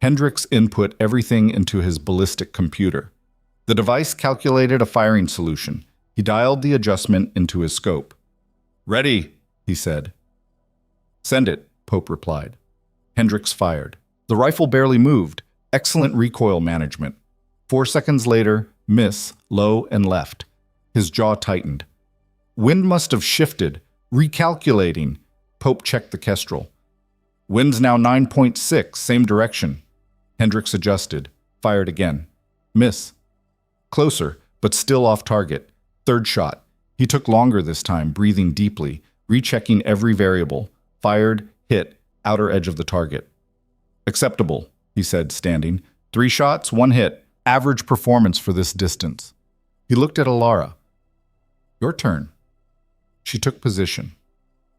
Hendricks input everything into his ballistic computer. The device calculated a firing solution. He dialed the adjustment into his scope. Ready, he said. Send it, Pope replied. Hendricks fired. The rifle barely moved. Excellent recoil management. 4 seconds later, miss, low and left. His jaw tightened. Wind must have shifted. Recalculating. Pope checked the Kestrel. Wind's now 9.6, same direction. Hendricks adjusted. Fired again. Miss. Closer, but still off target. Third shot. He took longer this time, breathing deeply, rechecking every variable. Fired, hit, outer edge of the target. Acceptable, he said, standing. 3 shots, 1 hit. Average performance for this distance. He looked at Alara. Your turn. She took position.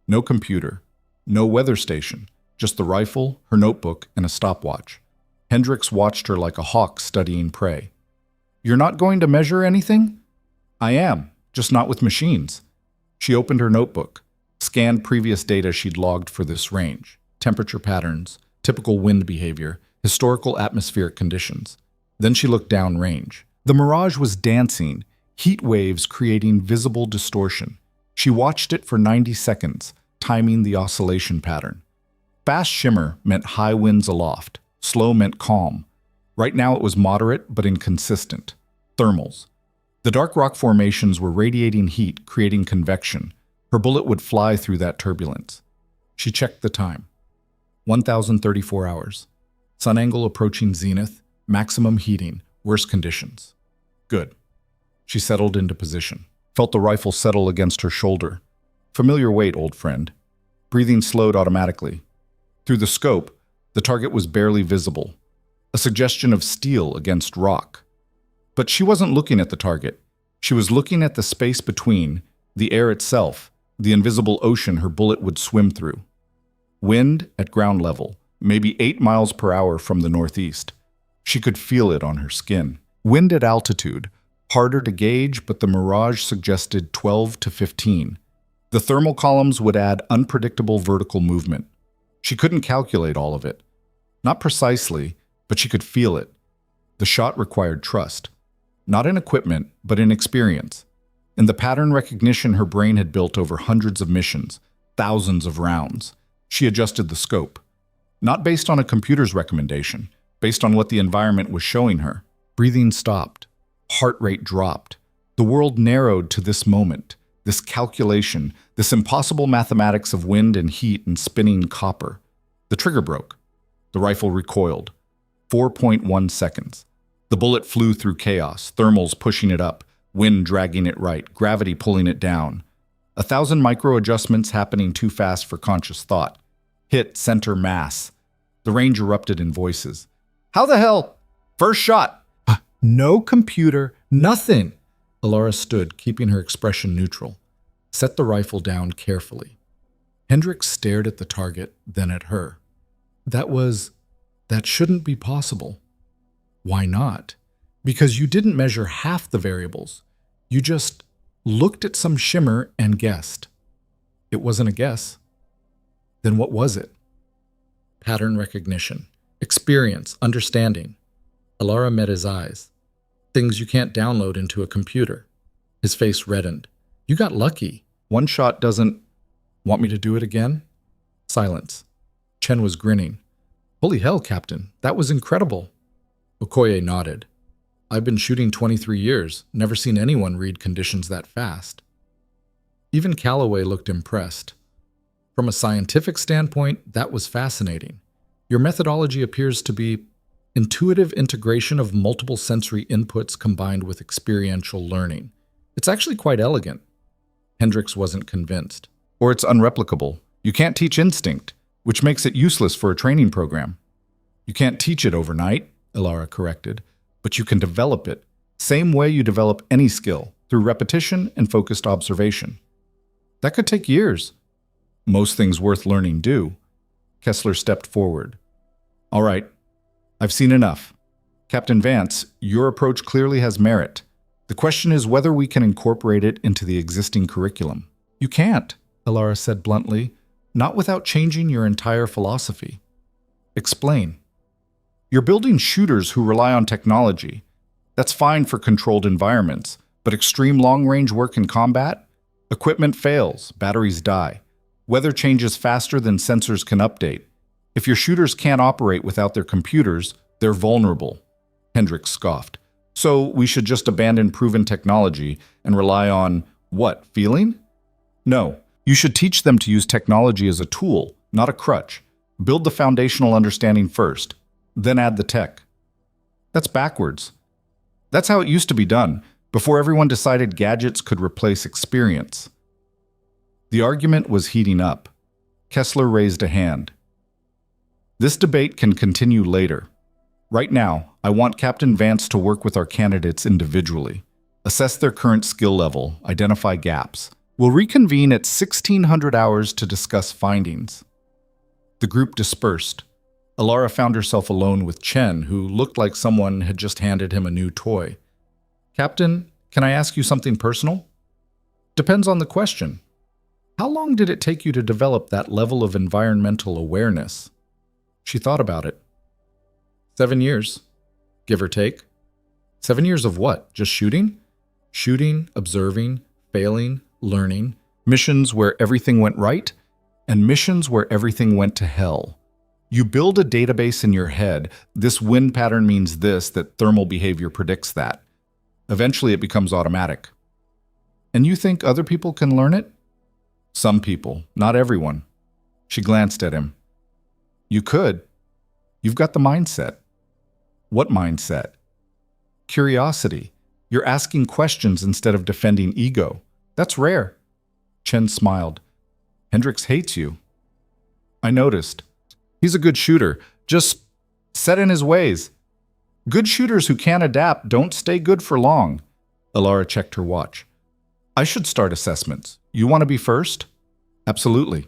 No computer. No weather station. Just the rifle, her notebook, and a stopwatch. Hendricks watched her like a hawk studying prey. You're not going to measure anything? I am, just not with machines. She opened her notebook, scanned previous data she'd logged for this range, temperature patterns, typical wind behavior, historical atmospheric conditions. Then she looked downrange. The mirage was dancing, heat waves creating visible distortion. She watched it for 90 seconds, timing the oscillation pattern. Fast shimmer meant high winds aloft. Slow meant calm. Right now it was moderate but inconsistent. Thermals. The dark rock formations were radiating heat, creating convection. Her bullet would fly through that turbulence. She checked the time. 1,034 hours. Sun angle approaching zenith, maximum heating, worst conditions. Good. She settled into position. Felt the rifle settle against her shoulder. Familiar weight, old friend. Breathing slowed automatically. Through the scope, the target was barely visible. A suggestion of steel against rock. But she wasn't looking at the target. She was looking at the space between, the air itself, the invisible ocean her bullet would swim through. Wind at ground level, maybe 8 miles per hour from the northeast. She could feel it on her skin. Wind at altitude, harder to gauge, but the mirage suggested 12 to 15. The thermal columns would add unpredictable vertical movement. She couldn't calculate all of it. Not precisely, but she could feel it. The shot required trust. Not in equipment, but in experience. In the pattern recognition her brain had built over hundreds of missions, thousands of rounds. She adjusted the scope. Not based on a computer's recommendation, based on what the environment was showing her. Breathing stopped. Heart rate dropped. The world narrowed to this moment. this calculation, this impossible mathematics of wind and heat and spinning copper. The trigger broke. The rifle recoiled. 4.1 seconds. The bullet flew through chaos, thermals pushing it up, wind dragging it right, gravity pulling it down. 1,000 micro-adjustments happening too fast for conscious thought. Hit center mass. The range erupted in voices. How the hell? First shot. No computer, nothing. Alara stood, keeping her expression neutral. Set the rifle down carefully. Hendricks stared at the target, then at her. That shouldn't be possible. Why not? Because you didn't measure half the variables. You just looked at some shimmer and guessed. It wasn't a guess. Then what was it? Pattern recognition, experience, understanding. Alara met his eyes. Things you can't download into a computer. His face reddened. You got lucky. One shot doesn't... Want me to do it again? Silence. Chen was grinning. Holy hell, Captain. That was incredible. Okoye nodded. I've been shooting 23 years. Never seen anyone read conditions that fast. Even Calloway looked impressed. From a scientific standpoint, that was fascinating. Your methodology appears to be intuitive integration of multiple sensory inputs combined with experiential learning. It's actually quite elegant. Hendricks wasn't convinced. Or it's unreplicable. You can't teach instinct, which makes it useless for a training program. You can't teach it overnight, Alara corrected, but you can develop it, same way you develop any skill, through repetition and focused observation. That could take years. Most things worth learning do. Kessler stepped forward. All right, I've seen enough. Captain Vance, your approach clearly has merit. The question is whether we can incorporate it into the existing curriculum. You can't, Alara said bluntly, not without changing your entire philosophy. Explain. You're building shooters who rely on technology. That's fine for controlled environments, but extreme long-range work in combat? Equipment fails, batteries die. Weather changes faster than sensors can update. If your shooters can't operate without their computers, they're vulnerable. Hendricks scoffed. So we should just abandon proven technology and rely on, what, feeling? No, you should teach them to use technology as a tool, not a crutch. Build the foundational understanding first, then add the tech. That's backwards. That's how it used to be done, before everyone decided gadgets could replace experience. The argument was heating up. Kessler raised a hand. This debate can continue later. Right now, I want Captain Vance to work with our candidates individually, assess their current skill level, identify gaps. We'll reconvene at 1600 hours to discuss findings. The group dispersed. Alara found herself alone with Chen, who looked like someone had just handed him a new toy. Captain, can I ask you something personal? Depends on the question. How long did it take you to develop that level of environmental awareness? She thought about it. 7 years, give or take. 7 years of what? Just shooting? Shooting, observing, failing, learning. Missions where everything went right, and missions where everything went to hell. You build a database in your head. This wind pattern means this, that thermal behavior predicts that. Eventually it becomes automatic. And you think other people can learn it? Some people, not everyone. She glanced at him. You could. You've got the mindset. What mindset? Curiosity. You're asking questions instead of defending ego. That's rare. Chen smiled. Hendricks hates you. I noticed. He's a good shooter, just set in his ways. Good shooters who can't adapt don't stay good for long. Alara checked her watch. I should start assessments. You want to be first? Absolutely.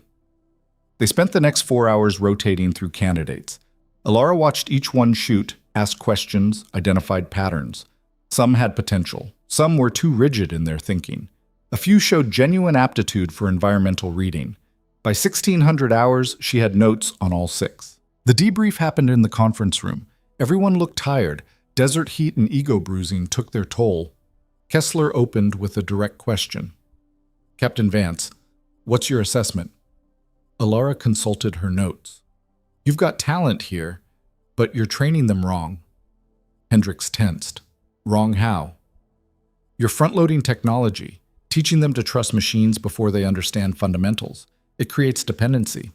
They spent the next 4 hours rotating through candidates. Alara watched each one shoot, asked questions, identified patterns. Some had potential. Some were too rigid in their thinking. A few showed genuine aptitude for environmental reading. By 1600 hours, she had notes on all 6. The debrief happened in the conference room. Everyone looked tired. Desert heat and ego bruising took their toll. Kessler opened with a direct question. Captain Vance, what's your assessment? Alara consulted her notes. You've got talent here, but you're training them wrong. Hendricks tensed. Wrong how? You're front-loading technology. teaching them to trust machines before they understand fundamentals. It creates dependency.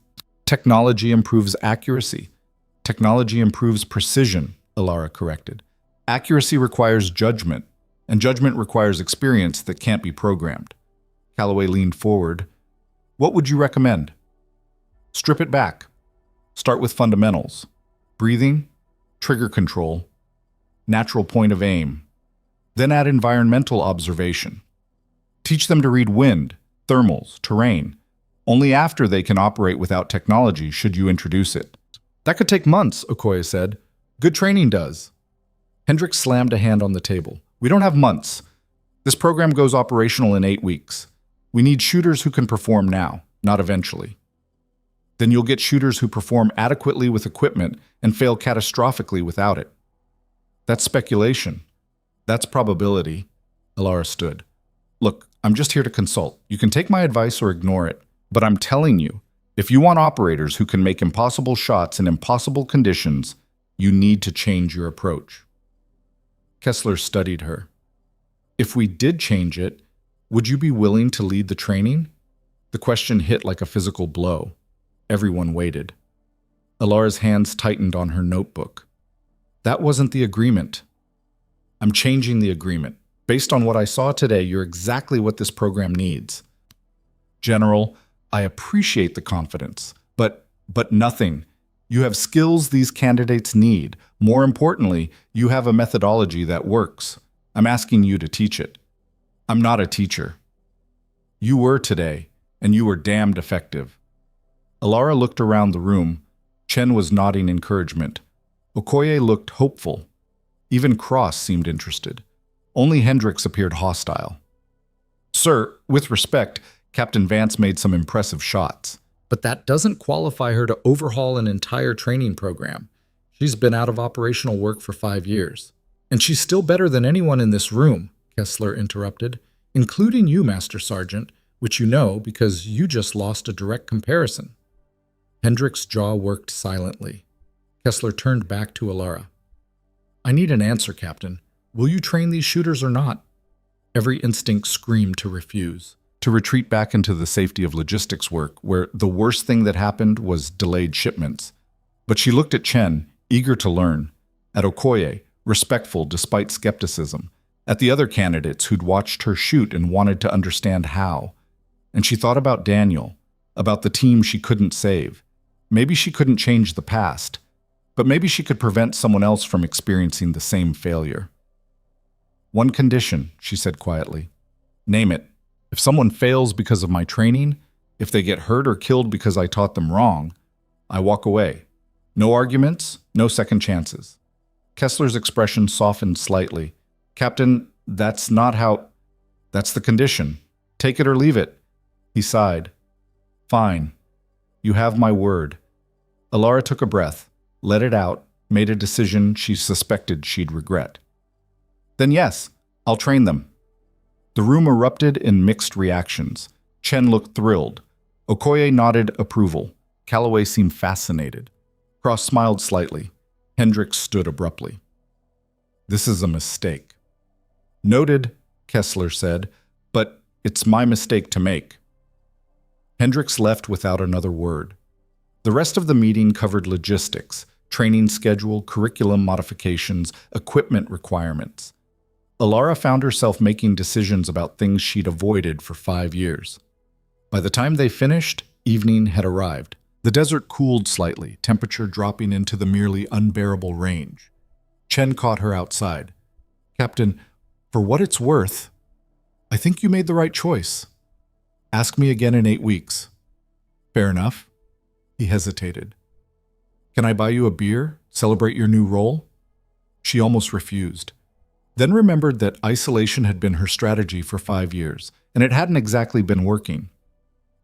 Technology improves accuracy. Technology improves precision, Alara corrected. Accuracy requires judgment, and judgment requires experience that can't be programmed. Calloway leaned forward. What would you recommend? Strip it back. Start with fundamentals. Breathing, trigger control, natural point of aim. Then add environmental observation. Teach them to read wind, thermals, terrain. Only after they can operate without technology should you introduce it. That could take months, Okoye said. Good training does. Hendricks slammed a hand on the table. We don't have months. This program goes operational in 8 weeks. We need shooters who can perform now, not eventually. Then you'll get shooters who perform adequately with equipment and fail catastrophically without it. That's speculation. That's probability. Alara stood. Look, I'm just here to consult. You can take my advice or ignore it, but I'm telling you, if you want operators who can make impossible shots in impossible conditions, you need to change your approach. Kessler studied her. If we did change it, would you be willing to lead the training? The question hit like a physical blow. Everyone waited. Alara's hands tightened on her notebook. That wasn't the agreement. I'm changing the agreement. Based on what I saw today, you're exactly what this program needs. General, I appreciate the confidence, but nothing. You have skills these candidates need. More importantly, you have a methodology that works. I'm asking you to teach it. I'm not a teacher. You were today, and you were damned effective. Alara looked around the room. Chen was nodding encouragement. Okoye looked hopeful. Even Cross seemed interested. Only Hendricks appeared hostile. Sir, with respect, Captain Vance made some impressive shots. But that doesn't qualify her to overhaul an entire training program. She's been out of operational work for 5 years. And she's still better than anyone in this room, Kessler interrupted, including you, Master Sergeant, which you know because you just lost a direct comparison. Hendricks' jaw worked silently. Kessler turned back to Alara. I need an answer, Captain. Will you train these shooters or not? Every instinct screamed to refuse, to retreat back into the safety of logistics work, where the worst thing that happened was delayed shipments. But she looked at Chen, eager to learn, at Okoye, respectful despite skepticism, at the other candidates who'd watched her shoot and wanted to understand how. And she thought about Daniel, about the team she couldn't save. Maybe she couldn't change the past, but maybe she could prevent someone else from experiencing the same failure. One condition, she said quietly. Name it. If someone fails because of my training, if they get hurt or killed because I taught them wrong, I walk away. No arguments, no second chances. Kessler's expression softened slightly. Captain, that's not how... That's the condition. Take it or leave it. He sighed. Fine. You have my word. Alara took a breath, let it out, made a decision she suspected she'd regret. Then yes, I'll train them. The room erupted in mixed reactions. Chen looked thrilled. Okoye nodded approval. Calloway seemed fascinated. Cross smiled slightly. Hendricks stood abruptly. This is a mistake. Noted, Kessler said, but it's my mistake to make. Hendricks left without another word. The rest of the meeting covered logistics, training schedule, curriculum modifications, equipment requirements. Alara found herself making decisions about things she'd avoided for 5 years. By the time they finished, evening had arrived. The desert cooled slightly, temperature dropping into the merely unbearable range. Chen caught her outside. Captain, for what it's worth, I think you made the right choice. Ask me again in 8 weeks. Fair enough. He hesitated. Can I buy you a beer? Celebrate your new role? She almost refused. Then remembered that isolation had been her strategy for 5 years, and it hadn't exactly been working.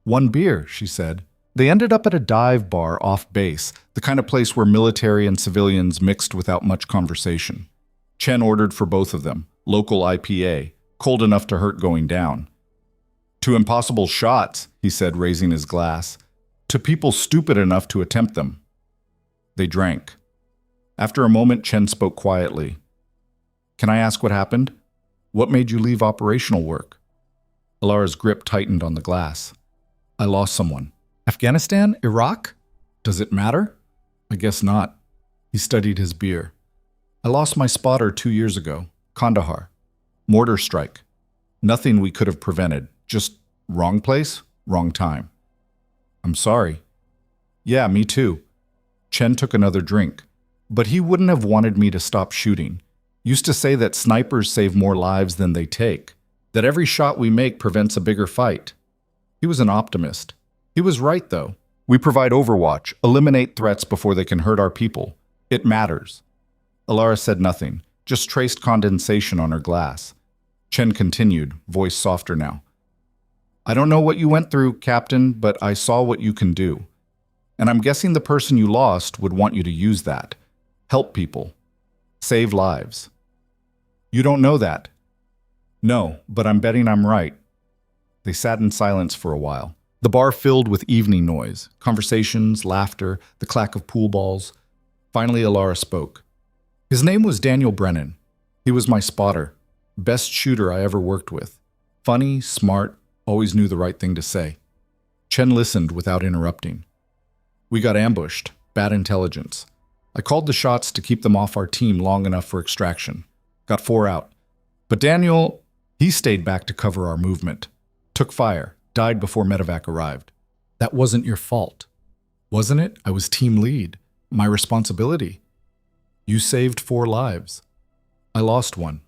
1 beer, she said. They ended up at a dive bar off base, the kind of place where military and civilians mixed without much conversation. Chen ordered for both of them, local IPA, cold enough to hurt going down. To impossible shots, he said, raising his glass. To people stupid enough to attempt them. They drank. After a moment, Chen spoke quietly. Can I ask what happened? What made you leave operational work? Alara's grip tightened on the glass. I lost someone. Afghanistan? Iraq? Does it matter? I guess not. He studied his beer. I lost my spotter 2 years ago. Kandahar. Mortar strike. Nothing we could have prevented. Just wrong place, wrong time. I'm sorry. Yeah, me too. Chen took another drink. But he wouldn't have wanted me to stop shooting. Used to say that snipers save more lives than they take. That every shot we make prevents a bigger fight. He was an optimist. He was right, though. We provide overwatch, eliminate threats before they can hurt our people. It matters. Alara said nothing, just traced condensation on her glass. Chen continued, voice softer now. I don't know what you went through, Captain, but I saw what you can do. And I'm guessing the person you lost would want you to use that. Help people. Save lives. You don't know that. No, but I'm betting I'm right. They sat in silence for a while. The bar filled with evening noise, conversations, laughter, the clack of pool balls. Finally, Alara spoke. His name was Daniel Brennan. He was my spotter, best shooter I ever worked with. Funny, smart, always knew the right thing to say. Chen listened without interrupting. We got ambushed, bad intelligence. I called the shots to keep them off our team long enough for extraction. Got 4 out. But Daniel, he stayed back to cover our movement. Took fire, died before medevac arrived. That wasn't your fault. Wasn't it? I was team lead. My responsibility. You saved 4 lives. I lost 1.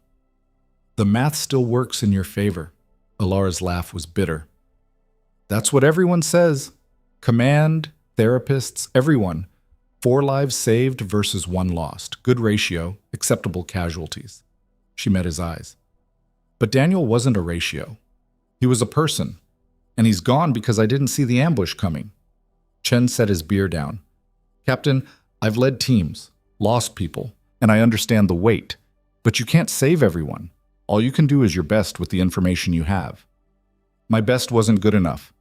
The math still works in your favor. Alara's laugh was bitter. That's what everyone says. Command, therapists, everyone. 4 lives saved versus 1 lost. Good ratio, acceptable casualties. She met his eyes. But Daniel wasn't a ratio. He was a person. And he's gone because I didn't see the ambush coming. Chen set his beer down. Captain, I've led teams, lost people, and I understand the weight. But you can't save everyone. All you can do is your best with the information you have. My best wasn't good enough.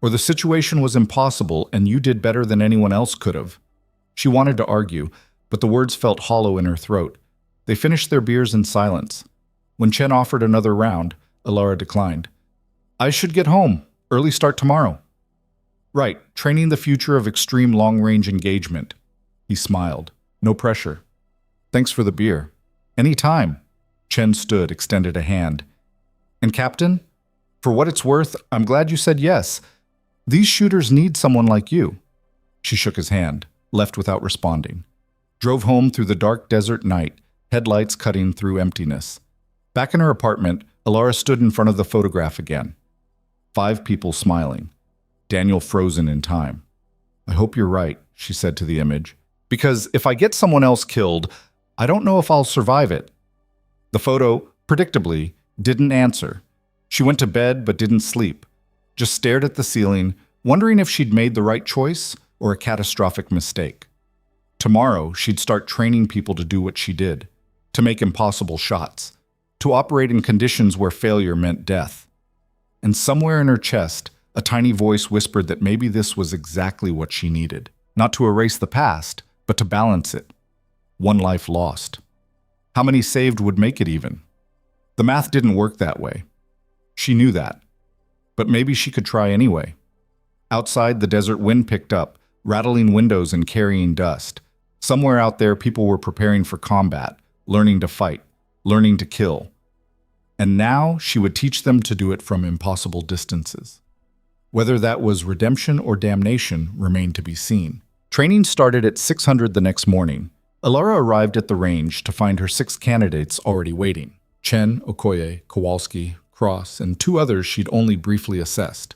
Or the situation was impossible and you did better than anyone else could have. She wanted to argue, but the words felt hollow in her throat. They finished their beers in silence. When Chen offered another round, Alara declined. I should get home. Early start tomorrow. Right, training the future of extreme long-range engagement. He smiled. No pressure. Thanks for the beer. Any time. Chen stood, extended a hand. And Captain, for what it's worth, I'm glad you said yes. These shooters need someone like you. She shook his hand, left without responding. Drove home through the dark desert night, headlights cutting through emptiness. Back in her apartment, Alara stood in front of the photograph again. 5 people smiling. Daniel frozen in time. I hope you're right, she said to the image. Because if I get someone else killed, I don't know if I'll survive it. The photo, predictably, didn't answer. She went to bed but didn't sleep. Just stared at the ceiling, wondering if she'd made the right choice or a catastrophic mistake. Tomorrow, she'd start training people to do what she did, to make impossible shots, to operate in conditions where failure meant death. And somewhere in her chest, a tiny voice whispered that maybe this was exactly what she needed. Not to erase the past, but to balance it. 1 life lost. How many saved would make it even? The math didn't work that way. She knew that. But maybe she could try anyway. Outside, the desert wind picked up, rattling windows and carrying dust. Somewhere out there, people were preparing for combat, learning to fight, learning to kill. And now she would teach them to do it from impossible distances. Whether that was redemption or damnation remained to be seen. Training started at 600 the next morning. Alara arrived at the range to find her 6 candidates already waiting. Chen, Okoye, Kowalski, Cross, and 2 others she'd only briefly assessed.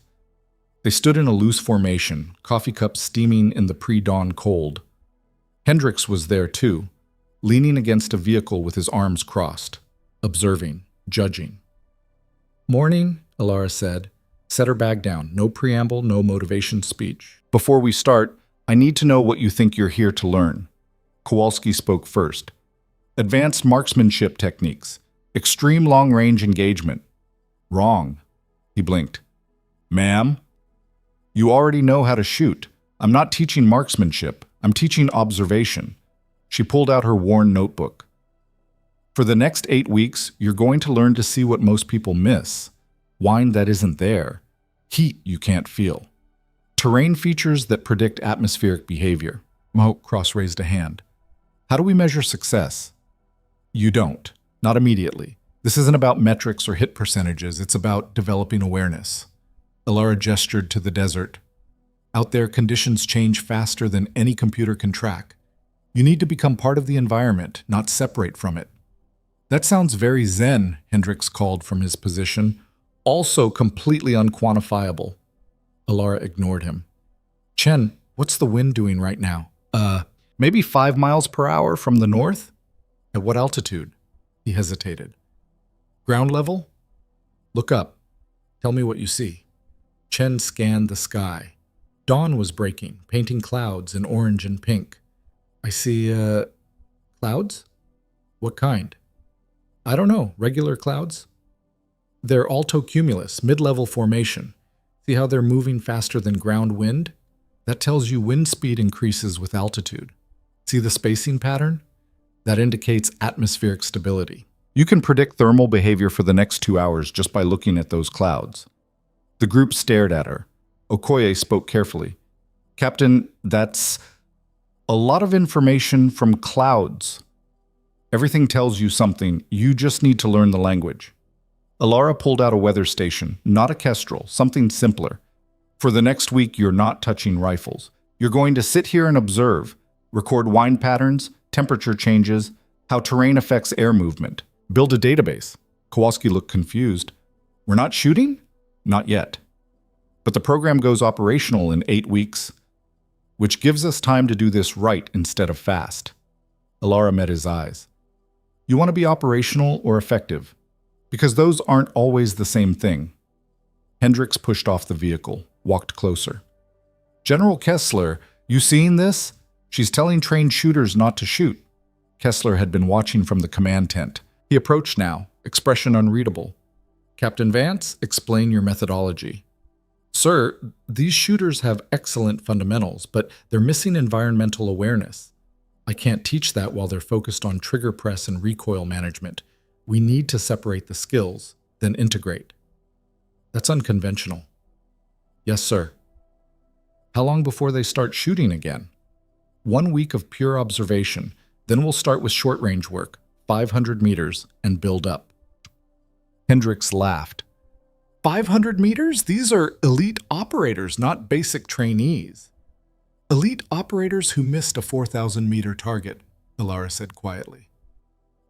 They stood in a loose formation, coffee cups steaming in the pre-dawn cold. Hendricks was there too, leaning against a vehicle with his arms crossed, observing, judging. Morning, Alara said. Set her bag down. No preamble, no motivation speech. Before we start, I need to know what you think you're here to learn. Kowalski spoke first. Advanced marksmanship techniques. Extreme long-range engagement. Wrong. He blinked. Ma'am? You already know how to shoot. I'm not teaching marksmanship. I'm teaching observation. She pulled out her worn notebook. For the next 8 weeks, you're going to learn to see what most people miss. wine that isn't there, heat you can't feel, terrain features that predict atmospheric behavior. Mohoke Cross raised a hand. How do we measure success? You don't. Not immediately. This isn't about metrics or hit percentages. It's about developing awareness. Elara gestured to the desert. Out there, conditions change faster than any computer can track. You need to become part of the environment, not separate from it. That sounds very zen, Hendricks called from his position. Also completely unquantifiable. Elara ignored him. Chen, what's the wind doing right now? Maybe 5 miles per hour from the north? At what altitude? He hesitated. Ground level? Look up. Tell me what you see. Chen scanned the sky. Dawn was breaking, painting clouds in orange and pink. I see, clouds? What kind? I don't know, regular clouds? They're altocumulus, mid-level formation. See how they're moving faster than ground wind? That tells you wind speed increases with altitude. See the spacing pattern? That indicates atmospheric stability. You can predict thermal behavior for the next 2 hours just by looking at those clouds. The group stared at her. Okoye spoke carefully. Captain, that's a lot of information from clouds. Everything tells you something. You just need to learn the language. Elara pulled out a weather station, not a kestrel, something simpler. For the next week, you're not touching rifles. You're going to sit here and observe, record wind patterns, temperature changes, how terrain affects air movement. Build a database. Kowalski looked confused. We're not shooting? Not yet. But the program goes operational in 8 weeks, which gives us time to do this right instead of fast. Elara met his eyes. You want to be operational or effective? Because those aren't always the same thing. Hendricks pushed off the vehicle, walked closer. General Kessler, you seeing this? She's telling trained shooters not to shoot. Kessler had been watching from the command tent. He approached now, expression unreadable. Captain Vance, explain your methodology. Sir, these shooters have excellent fundamentals, but they're missing environmental awareness. I can't teach that while they're focused on trigger press and recoil management. We need to separate the skills, then integrate. That's unconventional. Yes, sir. How long before they start shooting again? 1 week of pure observation. Then we'll start with short-range work, 500 meters, and build up. Hendricks laughed. 500 meters? These are elite operators, not basic trainees. Elite operators who missed a 4,000-meter target, Elara said quietly.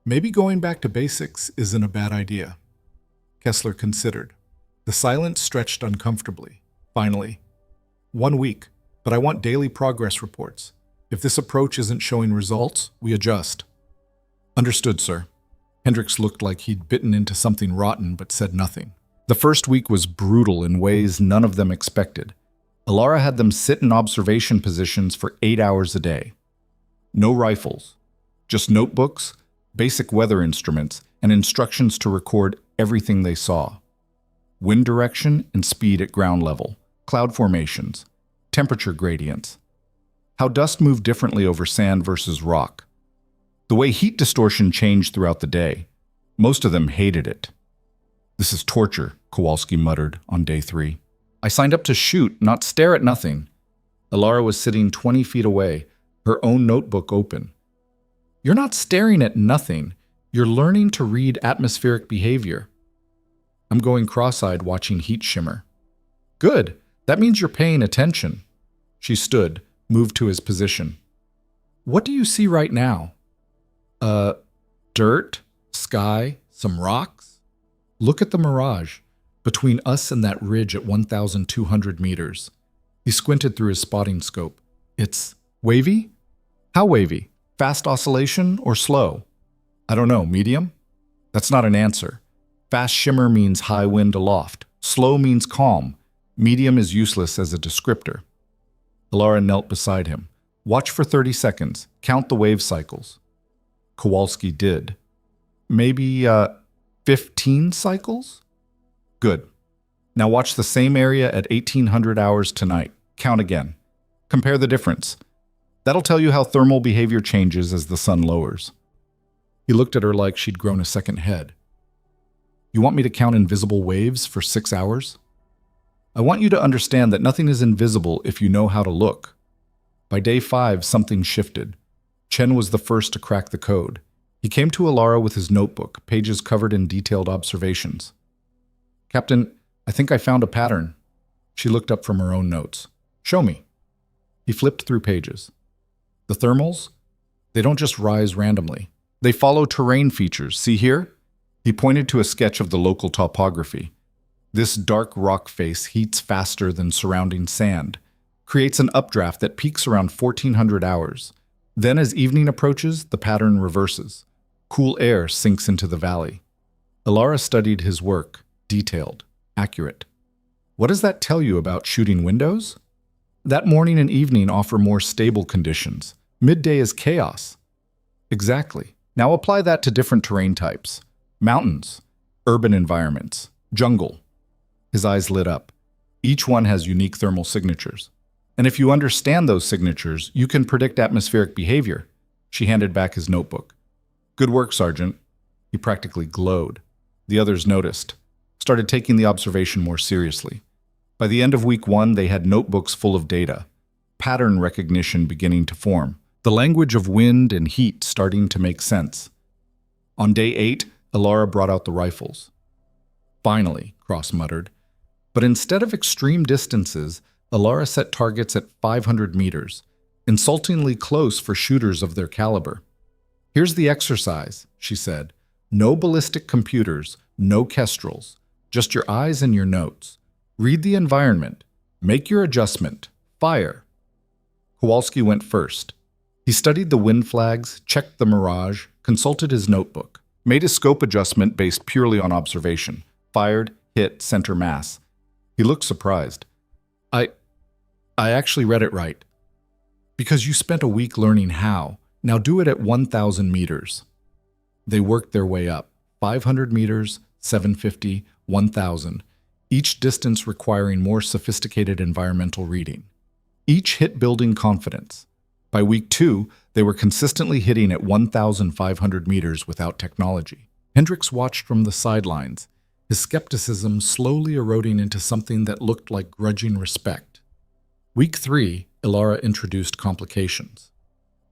Maybe going back to basics isn't a bad idea. Kessler considered. The silence stretched uncomfortably. Finally, 1 week, but I want daily progress reports. If this approach isn't showing results, we adjust. Understood, sir. Hendricks looked like he'd bitten into something rotten but said nothing. The first week was brutal in ways none of them expected. Elara had them sit in observation positions for 8 hours a day. No rifles, just notebooks, basic weather instruments, and instructions to record everything they saw. Wind direction and speed at ground level, cloud formations, temperature gradients, how dust moved differently over sand versus rock, the way heat distortion changed throughout the day. Most of them hated it. This is torture, Kowalski muttered on day 3. I signed up to shoot, not stare at nothing. Elara was sitting 20 feet away, her own notebook open. You're not staring at nothing. You're learning to read atmospheric behavior. I'm going cross-eyed watching heat shimmer. Good. That means you're paying attention. She stood, moved to his position. What do you see right now? Dirt, sky, some rocks? Look at the mirage, between us and that ridge at 1,200 meters. He squinted through his spotting scope. It's wavy? How wavy? Fast oscillation or slow? I don't know, medium? That's not an answer. Fast shimmer means high wind aloft. Slow means calm. Medium is useless as a descriptor. Elara knelt beside him. Watch for 30 seconds. Count the wave cycles. Kowalski did. Maybe, 15 cycles? Good. Now watch the same area at 1,800 hours tonight. Count again. Compare the difference. That'll tell you how thermal behavior changes as the sun lowers. He looked at her like she'd grown a second head. You want me to count invisible waves for 6 hours? I want you to understand that nothing is invisible if you know how to look. By day 5, something shifted. Chen was the first to crack the code. He came to Alara with his notebook, pages covered in detailed observations. Captain, I think I found a pattern. She looked up from her own notes. Show me. He flipped through pages. The thermals? They don't just rise randomly. They follow terrain features. See here? He pointed to a sketch of the local topography. This dark rock face heats faster than surrounding sand, creates an updraft that peaks around 1400 hours. Then as evening approaches, the pattern reverses. Cool air sinks into the valley. Alara studied his work, detailed, accurate. What does that tell you about shooting windows? That morning and evening offer more stable conditions. Midday is chaos. Exactly. Now apply that to different terrain types. Mountains, urban environments, jungle. His eyes lit up. Each one has unique thermal signatures. And if you understand those signatures, you can predict atmospheric behavior. She handed back his notebook. Good work, Sergeant. He practically glowed. The others noticed, started taking the observation more seriously. By the end of week 1, they had notebooks full of data, pattern recognition beginning to form, the language of wind and heat starting to make sense. On day 8, Alara brought out the rifles. Finally, Cross muttered. But instead of extreme distances, Alara set targets at 500 meters, insultingly close for shooters of their caliber. Here's the exercise, she said. No ballistic computers, no kestrels, just your eyes and your notes. Read the environment. Make your adjustment. Fire. Kowalski went first. He studied the wind flags, checked the mirage, consulted his notebook, made a scope adjustment based purely on observation, fired, hit, center mass. He looked surprised. I actually read it right. Because you spent a week learning how. Now do it at 1,000 meters. They worked their way up. 500 meters, 750, 1,000. Each distance requiring more sophisticated environmental reading. Each hit building confidence. By week 2, they were consistently hitting at 1,500 meters without technology. Hendricks watched from the sidelines, his skepticism slowly eroding into something that looked like grudging respect. Week 3, Alara introduced complications.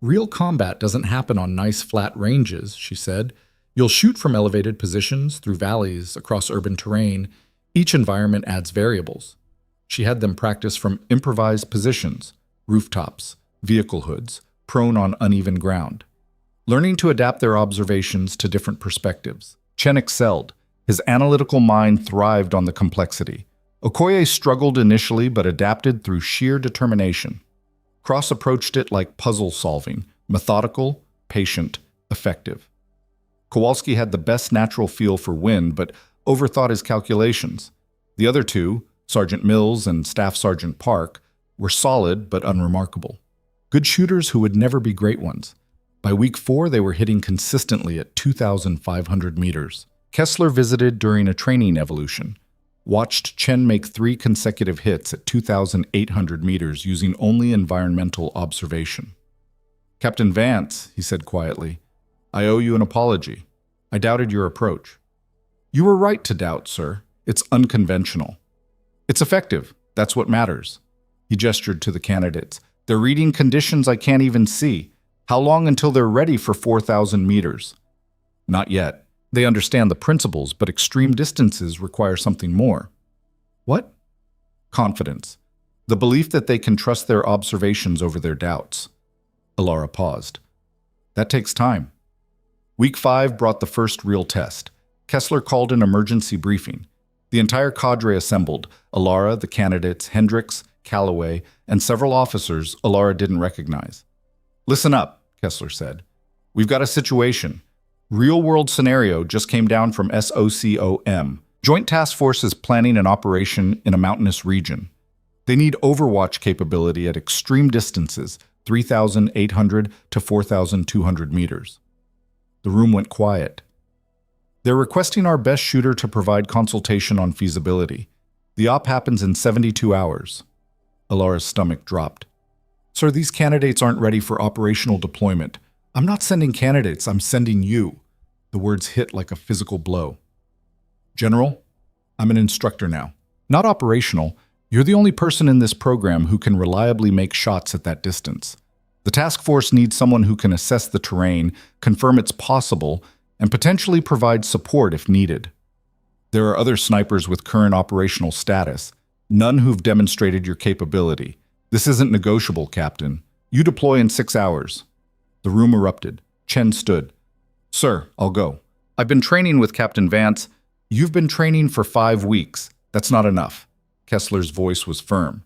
Real combat doesn't happen on nice flat ranges, she said. You'll shoot from elevated positions, through valleys, across urban terrain. Each environment adds variables. She had them practice from improvised positions, rooftops, vehicle hoods, prone on uneven ground, learning to adapt their observations to different perspectives. Chen excelled. His analytical mind thrived on the complexity. Okoye struggled initially but adapted through sheer determination. Cross approached it like puzzle solving, methodical, patient, effective. Kowalski had the best natural feel for wind but overthought his calculations. The other two, Sergeant Mills and Staff Sergeant Park, were solid but unremarkable. Good shooters who would never be great ones. By week 4, they were hitting consistently at 2,500 meters. Kessler visited during a training evolution, watched Chen make 3 consecutive hits at 2,800 meters using only environmental observation. Captain Vance, he said quietly, I owe you an apology. I doubted your approach. You were right to doubt, sir. It's unconventional. It's effective. That's what matters. He gestured to the candidates. They're reading conditions I can't even see. How long until they're ready for 4,000 meters? Not yet. They understand the principles, but extreme distances require something more. What? Confidence. The belief that they can trust their observations over their doubts. Alara paused. That takes time. Week 5 brought the first real test. Kessler called an emergency briefing. The entire cadre assembled, Alara, the candidates, Hendricks, Calloway, and several officers Alara didn't recognize. Listen up, Kessler said. We've got a situation. Real-world scenario just came down from SOCOM. Joint Task Force is planning an operation in a mountainous region. They need overwatch capability at extreme distances, 3,800 to 4,200 meters. The room went quiet. They're requesting our best shooter to provide consultation on feasibility. The op happens in 72 hours. Alara's stomach dropped. Sir, these candidates aren't ready for operational deployment. I'm not sending candidates, I'm sending you. The words hit like a physical blow. General, I'm an instructor now. Not operational. You're the only person in this program who can reliably make shots at that distance. The task force needs someone who can assess the terrain, confirm it's possible, and potentially provide support if needed. There are other snipers with current operational status, none who've demonstrated your capability. This isn't negotiable, Captain. You deploy in 6 hours. The room erupted. Chen stood. Sir, I'll go. I've been training with Captain Vance. You've been training for 5 weeks. That's not enough. Kessler's voice was firm.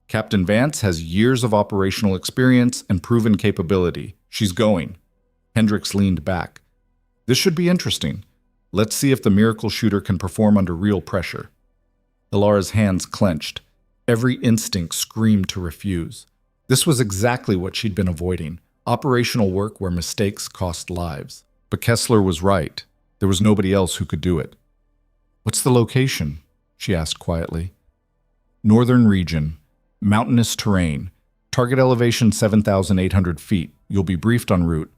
Captain Vance has years of operational experience and proven capability. She's going. Hendricks leaned back. This should be interesting. Let's see if the miracle shooter can perform under real pressure. Ilara's hands clenched. Every instinct screamed to refuse. This was exactly what she'd been avoiding. Operational work where mistakes cost lives. But Kessler was right. There was nobody else who could do it. What's the location? She asked quietly. Northern region. Mountainous terrain. Target elevation 7,800 feet. You'll be briefed en route.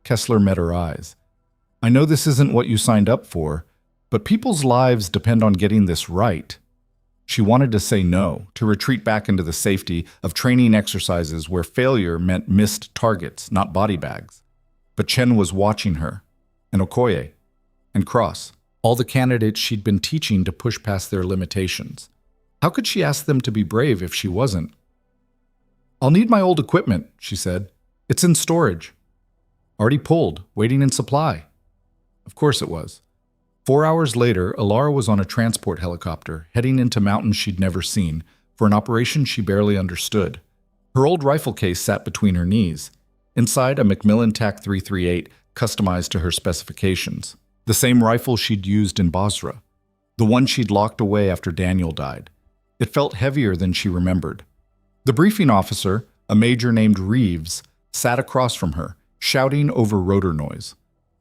Kessler met her eyes. I know this isn't what you signed up for, but people's lives depend on getting this right. She wanted to say no, to retreat back into the safety of training exercises where failure meant missed targets, not body bags. But Chen was watching her, and Okoye, and Cross, all the candidates she'd been teaching to push past their limitations. How could she ask them to be brave if she wasn't? I'll need my old equipment, she said. It's in storage. Already pulled, waiting in supply. Of course it was. 4 hours later, Ilara was on a transport helicopter, heading into mountains she'd never seen, for an operation she barely understood. Her old rifle case sat between her knees. Inside, a Macmillan TAC 338, customized to her specifications. The same rifle she'd used in Basra. The one she'd locked away after Daniel died. It felt heavier than she remembered. The briefing officer, a major named Reeves, sat across from her, shouting over rotor noise.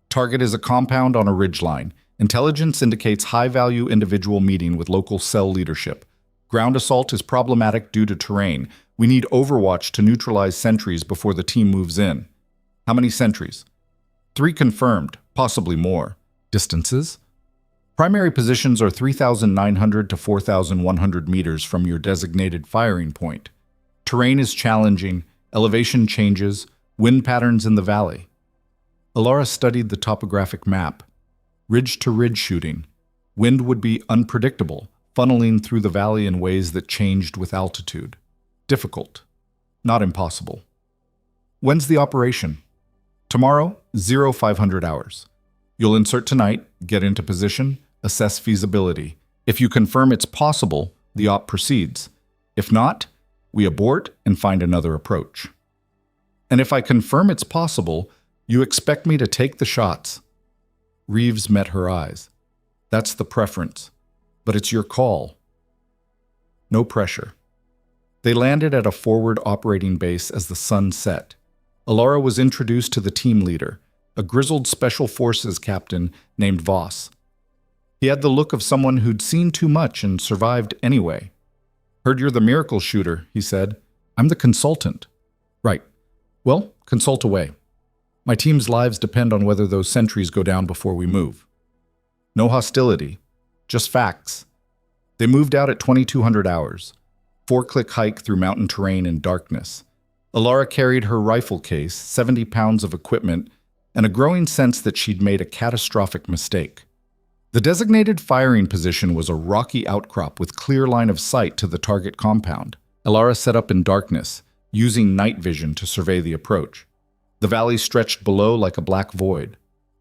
Target is a compound on a ridgeline. Intelligence indicates high-value individual meeting with local cell leadership. Ground assault is problematic due to terrain. We need overwatch to neutralize sentries before the team moves in. How many sentries? 3 confirmed, possibly more. Distances? Primary positions are 3,900 to 4,100 meters from your designated firing point. Terrain is challenging, elevation changes, wind patterns in the valley. Ilara studied the topographic map. Ridge-to-ridge shooting. Wind would be unpredictable, funneling through the valley in ways that changed with altitude. Difficult. Not impossible. When's the operation? Tomorrow, 0500 hours. You'll insert tonight, get into position, assess feasibility. If you confirm it's possible, the op proceeds. If not, we abort and find another approach. And if I confirm it's possible, you expect me to take the shots. Reeves met her eyes. That's the preference, but it's your call. No pressure. They landed at a forward operating base as the sun set. Ilara was introduced to the team leader, a grizzled special forces captain named Voss. He had the look of someone who'd seen too much and survived anyway. Heard you're the miracle shooter, he said. I'm the consultant. Right. Well, consult away. My team's lives depend on whether those sentries go down before we move. No hostility, just facts. They moved out at 2200 hours. 4-click hike through mountain terrain in darkness. Ilara carried her rifle case, 70 pounds of equipment, and a growing sense that she'd made a catastrophic mistake. The designated firing position was a rocky outcrop with clear line of sight to the target compound. Ilara set up in darkness, using night vision to survey the approach. The valley stretched below like a black void.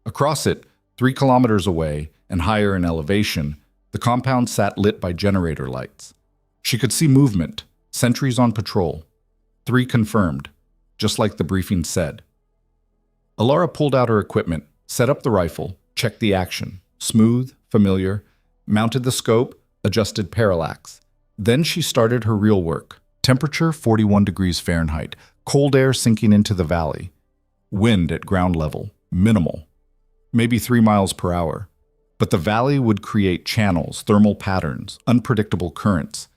Across it, 3 kilometers away and higher in elevation, the compound sat lit by generator lights. She could see movement, sentries on patrol. 3 confirmed, just like the briefing said. Ilara pulled out her equipment, set up the rifle, checked the action. Smooth, familiar, mounted the scope, adjusted parallax. Then she started her real work. Temperature 41 degrees Fahrenheit, cold air sinking into the valley. Wind at ground level, minimal, maybe 3 miles per hour. But the valley would create channels, thermal patterns, unpredictable currents.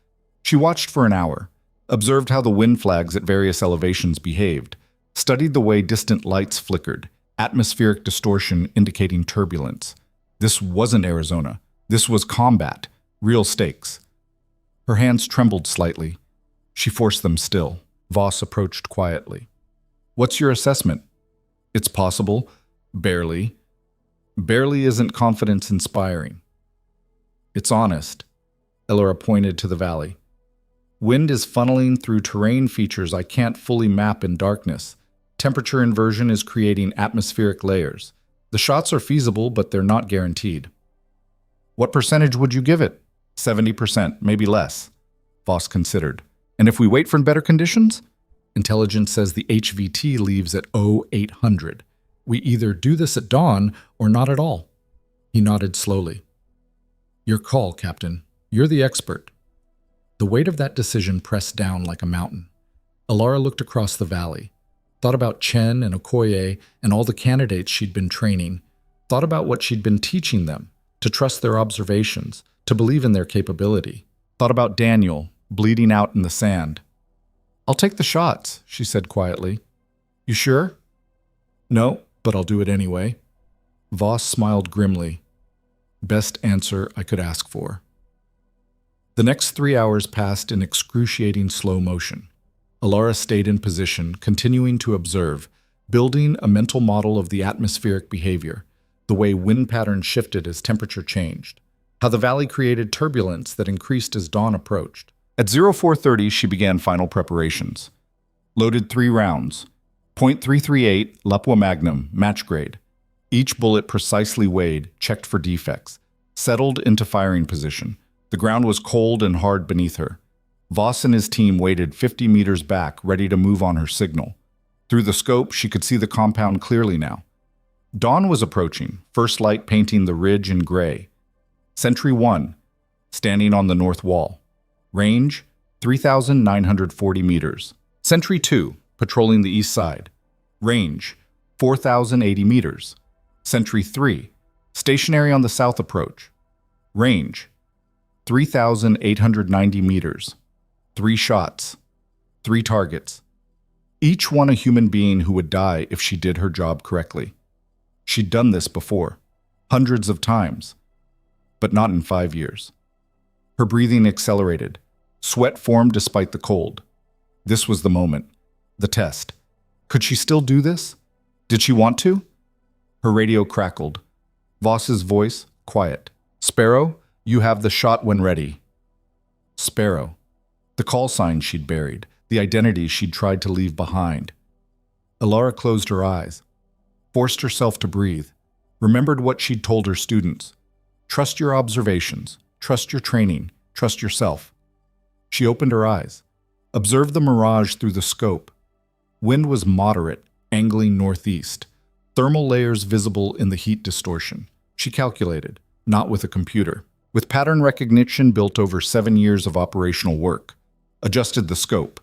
She watched for an hour, observed how the wind flags at various elevations behaved, studied the way distant lights flickered, atmospheric distortion indicating turbulence. This wasn't Arizona. This was combat, real stakes. Her hands trembled slightly. She forced them still. Voss approached quietly. "What's your assessment?" "It's possible. Barely. Barely isn't confidence-inspiring." "It's honest." Elora pointed to the valley. "Wind is funneling through terrain features I can't fully map in darkness. Temperature inversion is creating atmospheric layers. The shots are feasible, but they're not guaranteed." "What percentage would you give it?" 70%, maybe less. Voss considered. "And if we wait for better conditions?" "Intelligence says the HVT leaves at 0800. We either do this at dawn or not at all." He nodded slowly. "Your call, Captain. You're the expert." The weight of that decision pressed down like a mountain. Alara looked across the valley, thought about Chen and Okoye and all the candidates she'd been training, thought about what she'd been teaching them, to trust their observations, to believe in their capability, thought about Daniel, bleeding out in the sand. "I'll take the shots," she said quietly. "You sure?" "No, but I'll do it anyway." Voss smiled grimly. Best answer I could ask for. The next 3 hours passed in excruciating slow motion. Alara stayed in position, continuing to observe, building a mental model of the atmospheric behavior, the way wind patterns shifted as temperature changed, how the valley created turbulence that increased as dawn approached. At 0430, she began final preparations. Loaded 3 rounds, .338 Lapua Magnum, match grade. Each bullet precisely weighed, checked for defects, settled into firing position. The ground was cold and hard beneath her. Voss and his team waited 50 meters back, ready to move on her signal. Through the scope, she could see the compound clearly now. Dawn was approaching, first light painting the ridge in gray. Sentry 1, standing on the north wall. Range, 3,940 meters. Sentry 2, patrolling the east side. Range, 4,080 meters. Sentry 3, stationary on the south approach. Range, 3,890 meters. 3 shots. 3 targets. Each one a human being who would die if she did her job correctly. She'd done this before, hundreds of times, but not in 5 years. Her breathing accelerated. Sweat formed despite the cold. This was the moment, the test. Could she still do this? Did she want to? Her radio crackled. Voss's voice, quiet. "Sparrow, you have the shot when ready." Sparrow. The call sign she'd buried, the identity she'd tried to leave behind. Alara closed her eyes, forced herself to breathe, remembered what she'd told her students. Trust your observations, trust your training, trust yourself. She opened her eyes, observed the mirage through the scope. Wind was moderate, angling northeast, thermal layers visible in the heat distortion. She calculated, not with a computer, with pattern recognition built over 7 years of operational work. Adjusted the scope,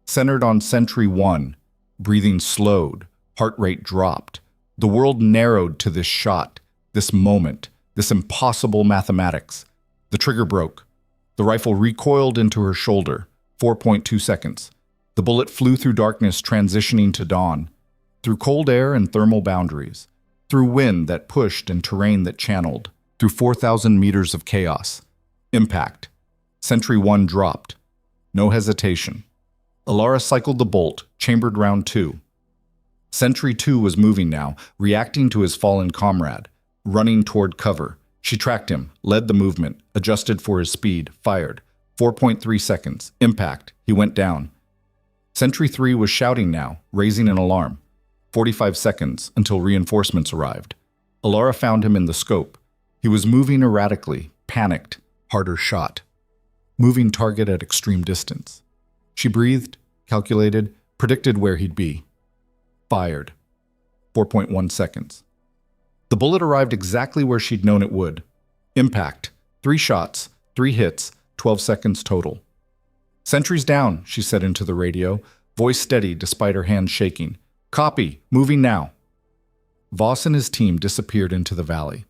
centered on Sentry 1, breathing slowed, heart rate dropped. The world narrowed to this shot, this moment, this impossible mathematics. The trigger broke. The rifle recoiled into her shoulder, 4.2 seconds. The bullet flew through darkness, transitioning to dawn, through cold air and thermal boundaries, through wind that pushed and terrain that channeled, through 4,000 meters of chaos. Impact. Sentry 1 dropped. No hesitation. Alara cycled the bolt, chambered round 2. Sentry 2 was moving now, reacting to his fallen comrade, running toward cover. She tracked him, led the movement, adjusted for his speed, fired. 4.3 seconds. Impact. He went down. Sentry 3 was shouting now, raising an alarm. 45 seconds until reinforcements arrived. Alara found him in the scope. He was moving erratically, panicked, harder shot. Moving target at extreme distance. She breathed, calculated, predicted where he'd be. Fired. 4.1 seconds. The bullet arrived exactly where she'd known it would. Impact. 3 shots, 3 hits, 12 seconds total. "Sentry's down," she said into the radio, voice steady despite her hands shaking. "Copy. Moving now." Voss and his team disappeared into the valley.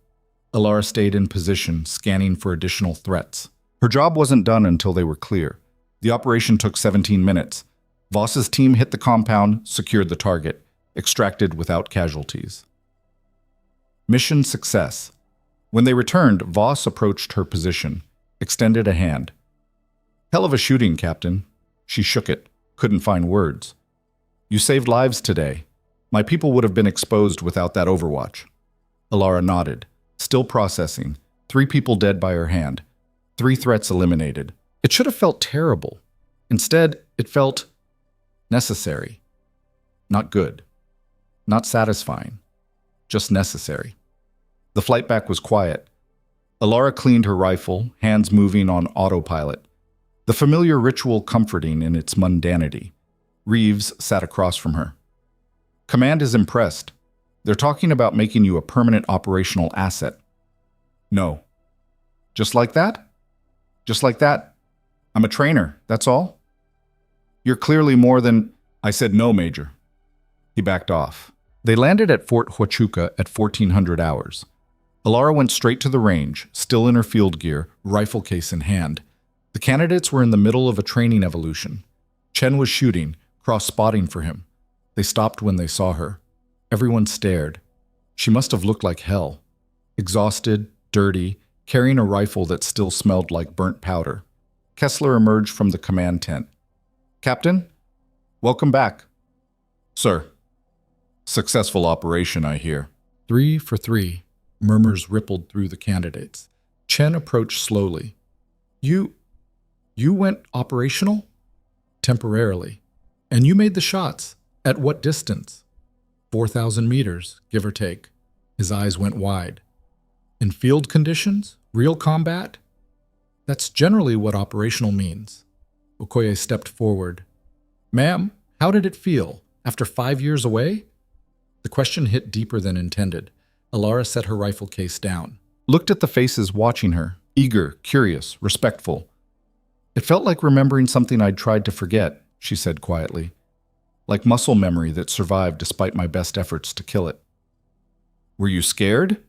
Alara stayed in position, scanning for additional threats. Her job wasn't done until they were clear. The operation took 17 minutes. Voss's team hit the compound, secured the target, extracted without casualties. Mission success. When they returned, Voss approached her position, extended a hand. "Hell of a shooting, Captain." She shook it, couldn't find words. "You saved lives today. My people would have been exposed without that overwatch." Alara nodded, still processing. 3 people dead by her hand. 3 threats eliminated. It should have felt terrible. Instead, it felt necessary. Not good. Not satisfying. Just necessary. The flight back was quiet. Alara cleaned her rifle, hands moving on autopilot. The familiar ritual comforting in its mundanity. Reeves sat across from her. "Command is impressed. They're talking about making you a permanent operational asset." "No." "Just like that?" "Just like that. I'm a trainer, that's all." "You're clearly more than—" "I said no, Major." He backed off. They landed at Fort Huachuca at 1400 hours. Alara went straight to the range, still in her field gear, rifle case in hand. The candidates were in the middle of a training evolution. Chen was shooting, cross-spotting for him. They stopped when they saw her. Everyone stared. She must have looked like hell. Exhausted, dirty, carrying a rifle that still smelled like burnt powder. Kessler emerged from the command tent. "Captain, welcome back." "Sir." "Successful operation, I hear." 3 for 3. Murmurs rippled through the candidates. Chen approached slowly. You went operational?" "Temporarily. And you made the shots. At what distance?" 4,000 meters, give or take." His eyes went wide. "In field conditions? Real combat?" "That's generally what operational means." Okoye stepped forward. "Ma'am, how did it feel? After 5 years away?" The question hit deeper than intended. Alara set her rifle case down. Looked at the faces watching her, eager, curious, respectful. "It felt like remembering something I'd tried to forget," she said quietly. "Like muscle memory that survived despite my best efforts to kill it." "Were you scared?"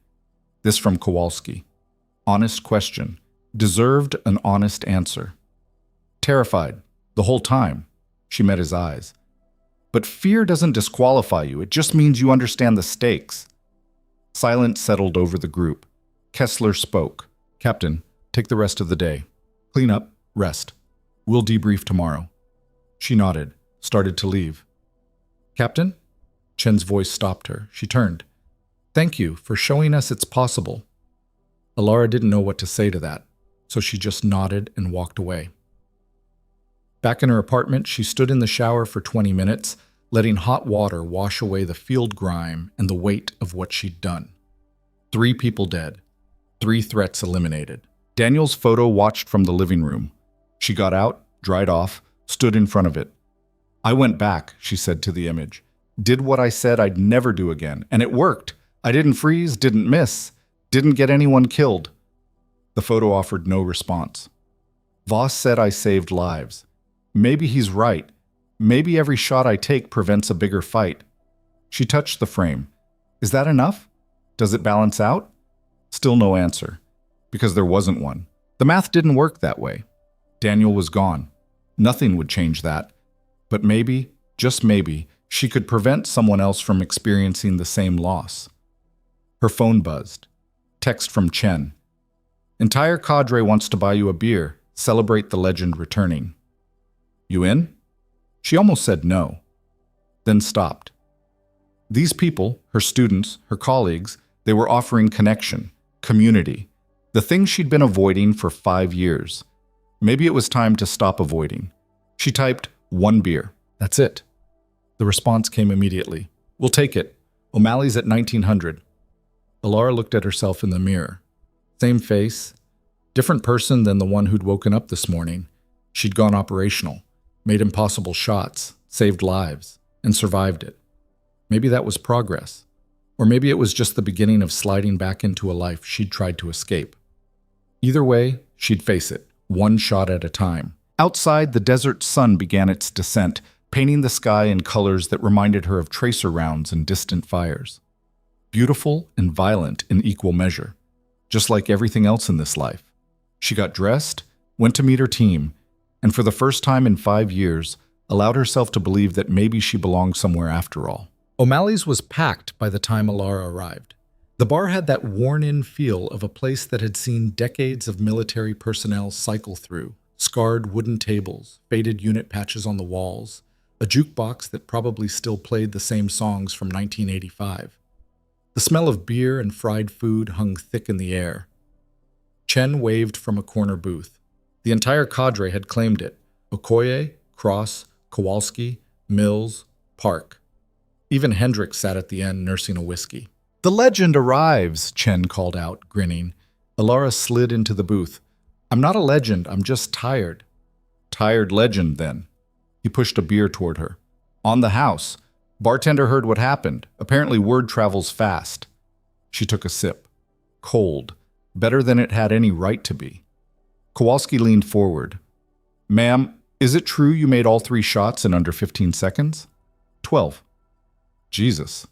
This from Kowalski. Honest question. Deserved an honest answer. "Terrified. The whole time." She met his eyes. "But fear doesn't disqualify you. It just means you understand the stakes." Silence settled over the group. Kessler spoke. "Captain, take the rest of the day. Clean up, rest. We'll debrief tomorrow." She nodded, started to leave. "Captain?" Chen's voice stopped her. She turned. "Thank you for showing us it's possible." Alara didn't know what to say to that, so she just nodded and walked away. Back in her apartment, she stood in the shower for 20 minutes, letting hot water wash away the field grime and the weight of what she'd done. 3 people dead. 3 threats eliminated. Daniel's photo watched from the living room. She got out, dried off, stood in front of it. "I went back," she said to the image. "Did what I said I'd never do again, and it worked. I didn't freeze, didn't miss, didn't get anyone killed." The photo offered no response. Voss said I saved lives. Maybe he's right. Maybe every shot I take prevents a bigger fight. She touched the frame. Is that enough? Does it balance out? Still no answer, because there wasn't one. The math didn't work that way. Daniel was gone. Nothing would change that. But maybe, just maybe, she could prevent someone else from experiencing the same loss. Her phone buzzed. Text from Chen. "Entire cadre wants to buy you a beer. Celebrate the legend returning." "You in?" She almost said no, then stopped. These people, her students, her colleagues, they were offering connection, community, the thing she'd been avoiding for 5 years. Maybe it was time to stop avoiding. She typed, "1 beer. That's it." The response came immediately. "We'll take it. O'Malley's at 1900. Alara looked at herself in the mirror. Same face, different person than the one who'd woken up this morning. She'd gone operational, made impossible shots, saved lives, and survived it. Maybe that was progress. Or maybe it was just the beginning of sliding back into a life she'd tried to escape. Either way, she'd face it, 1 shot at a time. Outside, the desert sun began its descent, painting the sky in colors that reminded her of tracer rounds and distant fires. Beautiful and violent in equal measure, just like everything else in this life. She got dressed, went to meet her team, and for the first time in 5 years, allowed herself to believe that maybe she belonged somewhere after all. O'Malley's was packed by the time Alara arrived. The bar had that worn-in feel of a place that had seen decades of military personnel cycle through, scarred wooden tables, faded unit patches on the walls, a jukebox that probably still played the same songs from 1985. The smell of beer and fried food hung thick in the air. Chen waved from a corner booth. The entire cadre had claimed it: Okoye, Cross, Kowalski, Mills, Park. Even Hendricks sat at the end nursing a whiskey. "The legend arrives," Chen called out, grinning. Alara slid into the booth. "I'm not a legend, I'm just tired." "Tired legend, then." He pushed a beer toward her. "On the house. Bartender heard what happened. Apparently word travels fast." She took a sip. Cold. Better than it had any right to be. Kowalski leaned forward. "Ma'am, is it true you made all 3 shots in under 15 seconds?" 12. Jesus.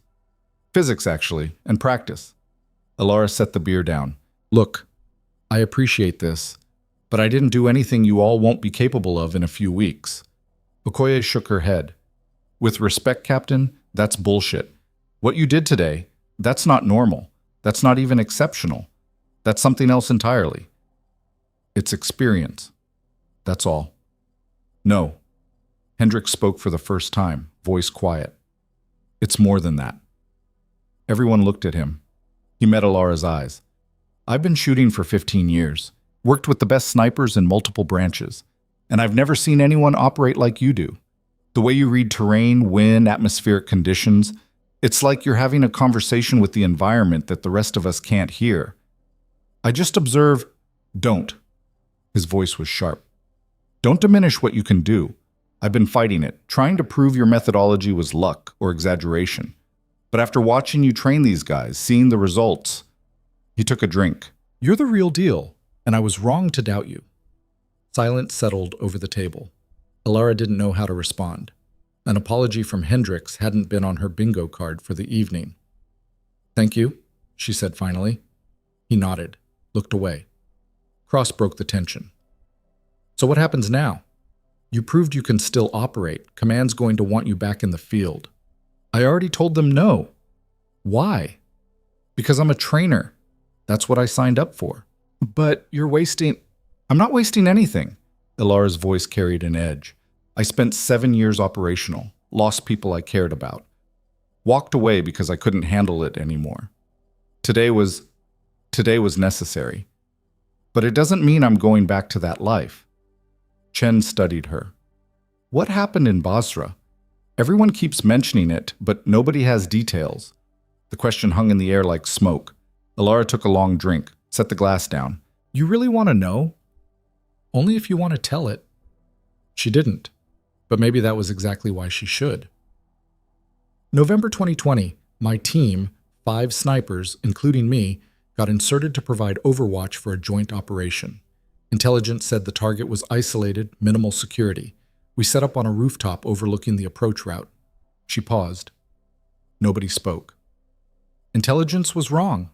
Physics, actually, and practice. Alara set the beer down. "Look, I appreciate this, but I didn't do anything you all won't be capable of in a few weeks." Okoye shook her head. "With respect, Captain, that's bullshit. What you did today, that's not normal. That's not even exceptional. That's something else entirely. It's experience. That's all." "No." Hendricks spoke for the first time, voice quiet. "It's more than that." Everyone looked at him. He met Alara's eyes. "I've been shooting for 15 years, worked with the best snipers in multiple branches, and I've never seen anyone operate like you do. The way you read terrain, wind, atmospheric conditions, it's like you're having a conversation with the environment that the rest of us can't hear. I just observe." "Don't." His voice was sharp. "Don't diminish what you can do. I've been fighting it, trying to prove your methodology was luck or exaggeration. But after watching you train these guys, seeing the results..." He took a drink. "You're the real deal, and I was wrong to doubt you." Silence settled over the table. Alara didn't know how to respond. An apology from Hendricks hadn't been on her bingo card for the evening. "Thank you," she said finally. He nodded, looked away. Cross broke the tension. "So what happens now? You proved you can still operate. Command's going to want you back in the field." "I already told them no." "Why?" "Because I'm a trainer. That's what I signed up for." "But you're wasting..." "I'm not wasting anything." Alara's voice carried an edge. "I spent 7 years operational, lost people I cared about. Walked away because I couldn't handle it anymore. Today was necessary. But it doesn't mean I'm going back to that life." Chen studied her. "What happened in Basra? Everyone keeps mentioning it, but nobody has details." The question hung in the air like smoke. Alara took a long drink, set the glass down. "You really want to know?" "Only if you want to tell it." She didn't, but maybe that was exactly why she should. November 2020, my team, 5 snipers, including me, got inserted to provide overwatch for a joint operation. Intelligence said the target was isolated, minimal security. We set up on a rooftop overlooking the approach route. She paused. Nobody spoke. Intelligence was wrong.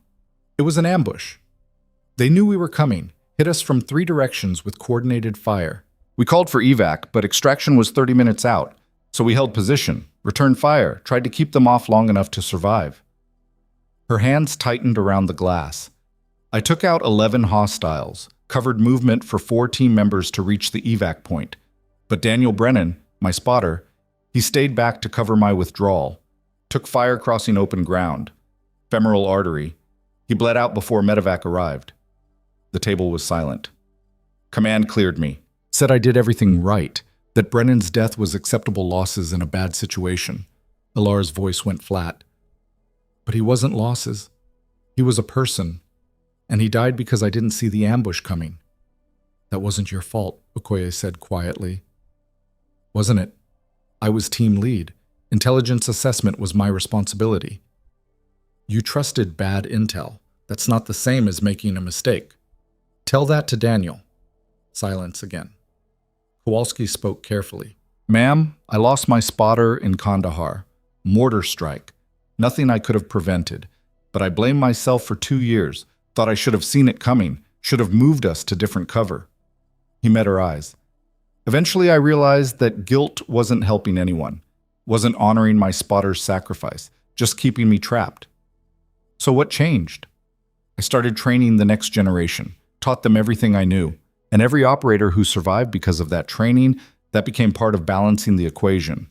It was an ambush. They knew we were coming, hit us from 3 directions with coordinated fire. We called for evac, but extraction was 30 minutes out, so we held position, returned fire, tried to keep them off long enough to survive. Her hands tightened around the glass. I took out 11 hostiles, covered movement for 4 team members to reach the evac point. But Daniel Brennan, my spotter, he stayed back to cover my withdrawal. Took fire crossing open ground. Femoral artery. He bled out before medevac arrived. The table was silent. Command cleared me. Said I did everything right. That Brennan's death was acceptable losses in a bad situation. Alara's voice went flat. But he wasn't losses. He was a person. And he died because I didn't see the ambush coming. That wasn't your fault, Okoye said quietly. Wasn't it? I was team lead. Intelligence assessment was my responsibility. You trusted bad intel. That's not the same as making a mistake. Tell that to Daniel. Silence again. Kowalski spoke carefully. Ma'am, I lost my spotter in Kandahar. Mortar strike. Nothing I could have prevented. But I blame myself for 2 years. Thought I should have seen it coming. Should have moved us to different cover. He met her eyes. Eventually I realized that guilt wasn't helping anyone. Wasn't honoring my spotter's sacrifice. Just keeping me trapped. So what changed? I started training the next generation, taught them everything I knew. And every operator who survived because of that training, that became part of balancing the equation.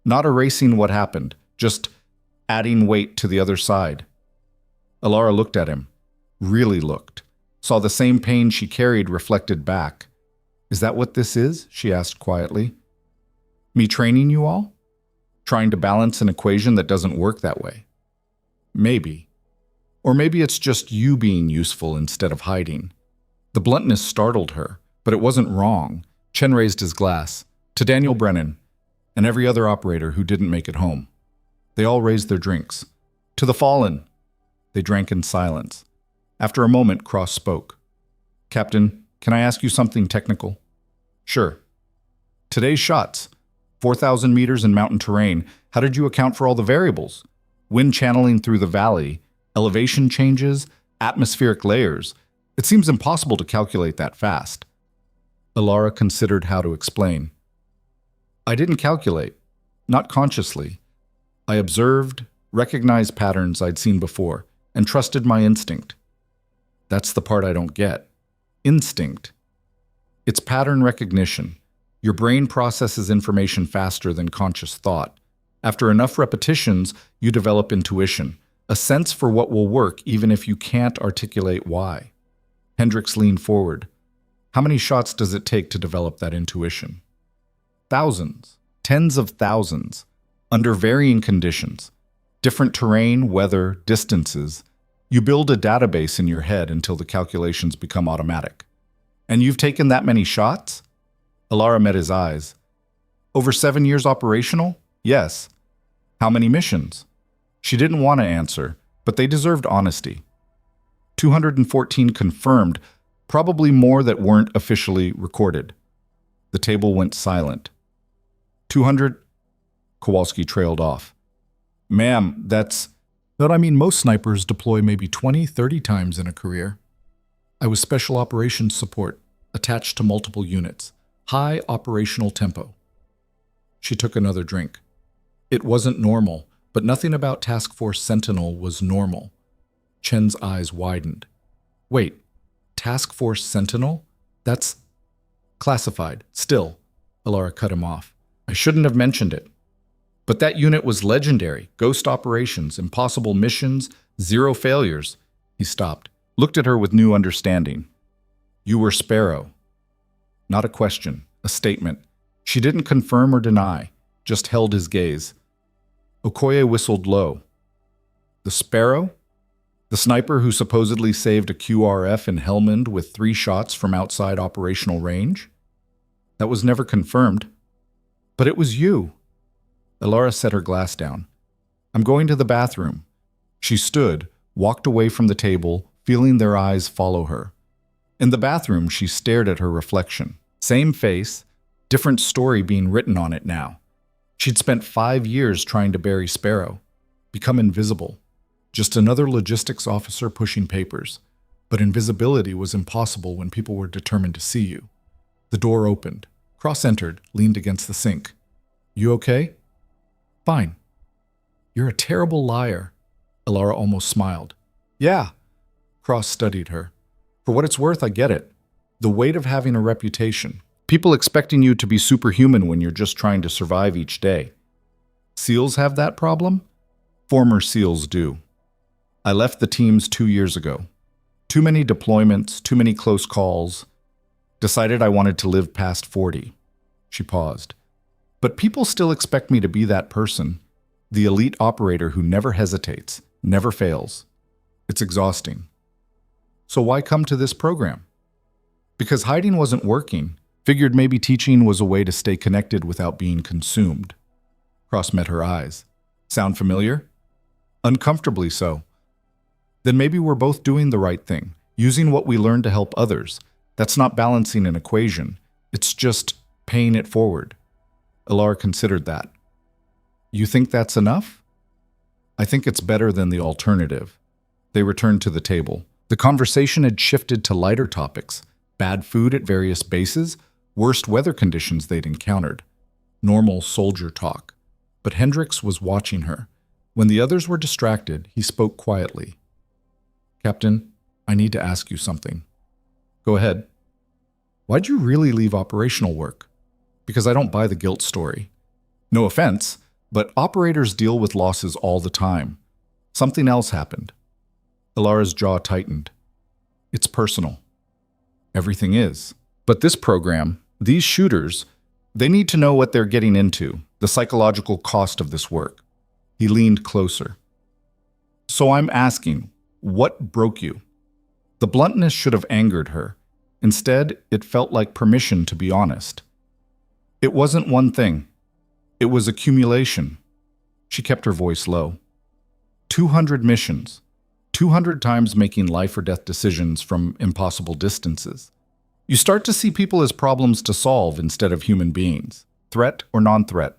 Not erasing what happened, just adding weight to the other side. Alara looked at him, really looked, saw the same pain she carried reflected back. Is that what this is? She asked quietly. Me training you all? Trying to balance an equation that doesn't work that way? Maybe. Or maybe it's just you being useful instead of hiding. The bluntness startled her, but it wasn't wrong. Chen raised his glass. To Daniel Brennan, and every other operator who didn't make it home. They all raised their drinks. To the fallen. They drank in silence. After a moment, Cross spoke. Captain, can I ask you something technical? Sure. Today's shots. 4,000 meters in mountain terrain. How did you account for all the variables? Wind channeling through the valley, elevation changes, atmospheric layers. It seems impossible to calculate that fast. Alara considered how to explain. I didn't calculate, not consciously. I observed, recognized patterns I'd seen before, and trusted my instinct. That's the part I don't get. Instinct. It's pattern recognition. Your brain processes information faster than conscious thought. After enough repetitions, you develop intuition, a sense for what will work even if you can't articulate why. Hendricks leaned forward. How many shots does it take to develop that intuition? Thousands, tens of thousands, under varying conditions, different terrain, weather, distances. You build a database in your head until the calculations become automatic. And you've taken that many shots? Alara met his eyes. Over 7 years operational? Yes. How many missions? She didn't want to answer, but they deserved honesty. 214 confirmed, probably more that weren't officially recorded. The table went silent. 200? Kowalski trailed off. Ma'am, that's... But I mean, most snipers deploy maybe 20, 30 times in a career. I was special operations support, attached to multiple units. High operational tempo. She took another drink. It wasn't normal, but nothing about Task Force Sentinel was normal. Chen's eyes widened. Wait, Task Force Sentinel? That's classified. Still, Alara cut him off. I shouldn't have mentioned it. But that unit was legendary. Ghost operations, impossible missions, 0 failures. He stopped, looked at her with new understanding. You were Sparrow. Not a question, a statement. She didn't confirm or deny, just held his gaze. Okoye whistled low. The Sparrow? The sniper who supposedly saved a QRF in Helmand with 3 shots from outside operational range? That was never confirmed. But it was you. Alara set her glass down. I'm going to the bathroom. She stood, walked away from the table, feeling their eyes follow her. In the bathroom, she stared at her reflection. Same face, different story being written on it now. She'd spent 5 years trying to bury Sparrow, become invisible. Just another logistics officer pushing papers. But invisibility was impossible when people were determined to see you. The door opened. Cross entered, leaned against the sink. You okay? Fine. You're a terrible liar. Alara almost smiled. Yeah. Cross studied her. For what it's worth, I get it. The weight of having a reputation. People expecting you to be superhuman when you're just trying to survive each day. SEALs have that problem? Former SEALs do. I left the teams 2 years ago. Too many deployments, too many close calls. Decided I wanted to live past 40. She paused. But people still expect me to be that person. The elite operator who never hesitates, never fails. It's exhausting. So why come to this program? Because hiding wasn't working. Figured maybe teaching was a way to stay connected without being consumed. Cross met her eyes. Sound familiar? Uncomfortably so. Then maybe we're both doing the right thing, using what we learned to help others. That's not balancing an equation. It's just paying it forward. Alara considered that. You think that's enough? I think it's better than the alternative. They returned to the table. The conversation had shifted to lighter topics. Bad food at various bases, worst weather conditions they'd encountered. Normal soldier talk. But Hendricks was watching her. When the others were distracted, he spoke quietly. Captain, I need to ask you something. Go ahead. Why'd you really leave operational work? Because I don't buy the guilt story. No offense, but operators deal with losses all the time. Something else happened. Ilara's jaw tightened. It's personal. Everything is. But this program, these shooters, they need to know what they're getting into, the psychological cost of this work. He leaned closer. So I'm asking, what broke you? The bluntness should have angered her. Instead, it felt like permission to be honest. It wasn't one thing. It was accumulation. She kept her voice low. 200 missions. 200 times making life or death decisions from impossible distances. You start to see people as problems to solve instead of human beings. Threat or non-threat.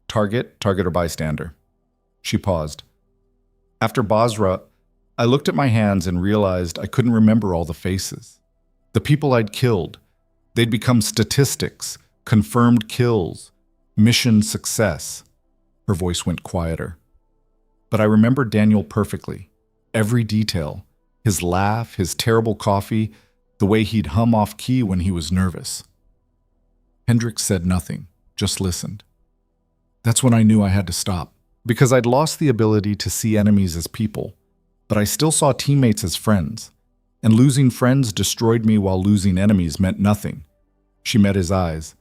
Target or bystander. She paused. After Basra, I looked at my hands and realized I couldn't remember all the faces. The people I'd killed. They'd become statistics, confirmed kills, mission success. Her voice went quieter. But I remembered Daniel perfectly. Every detail. His laugh, his terrible coffee, the way he'd hum off key when he was nervous. Hendricks said nothing, just listened. That's when I knew I had to stop, because I'd lost the ability to see enemies as people, but I still saw teammates as friends, and losing friends destroyed me while losing enemies meant nothing. She met his eyes.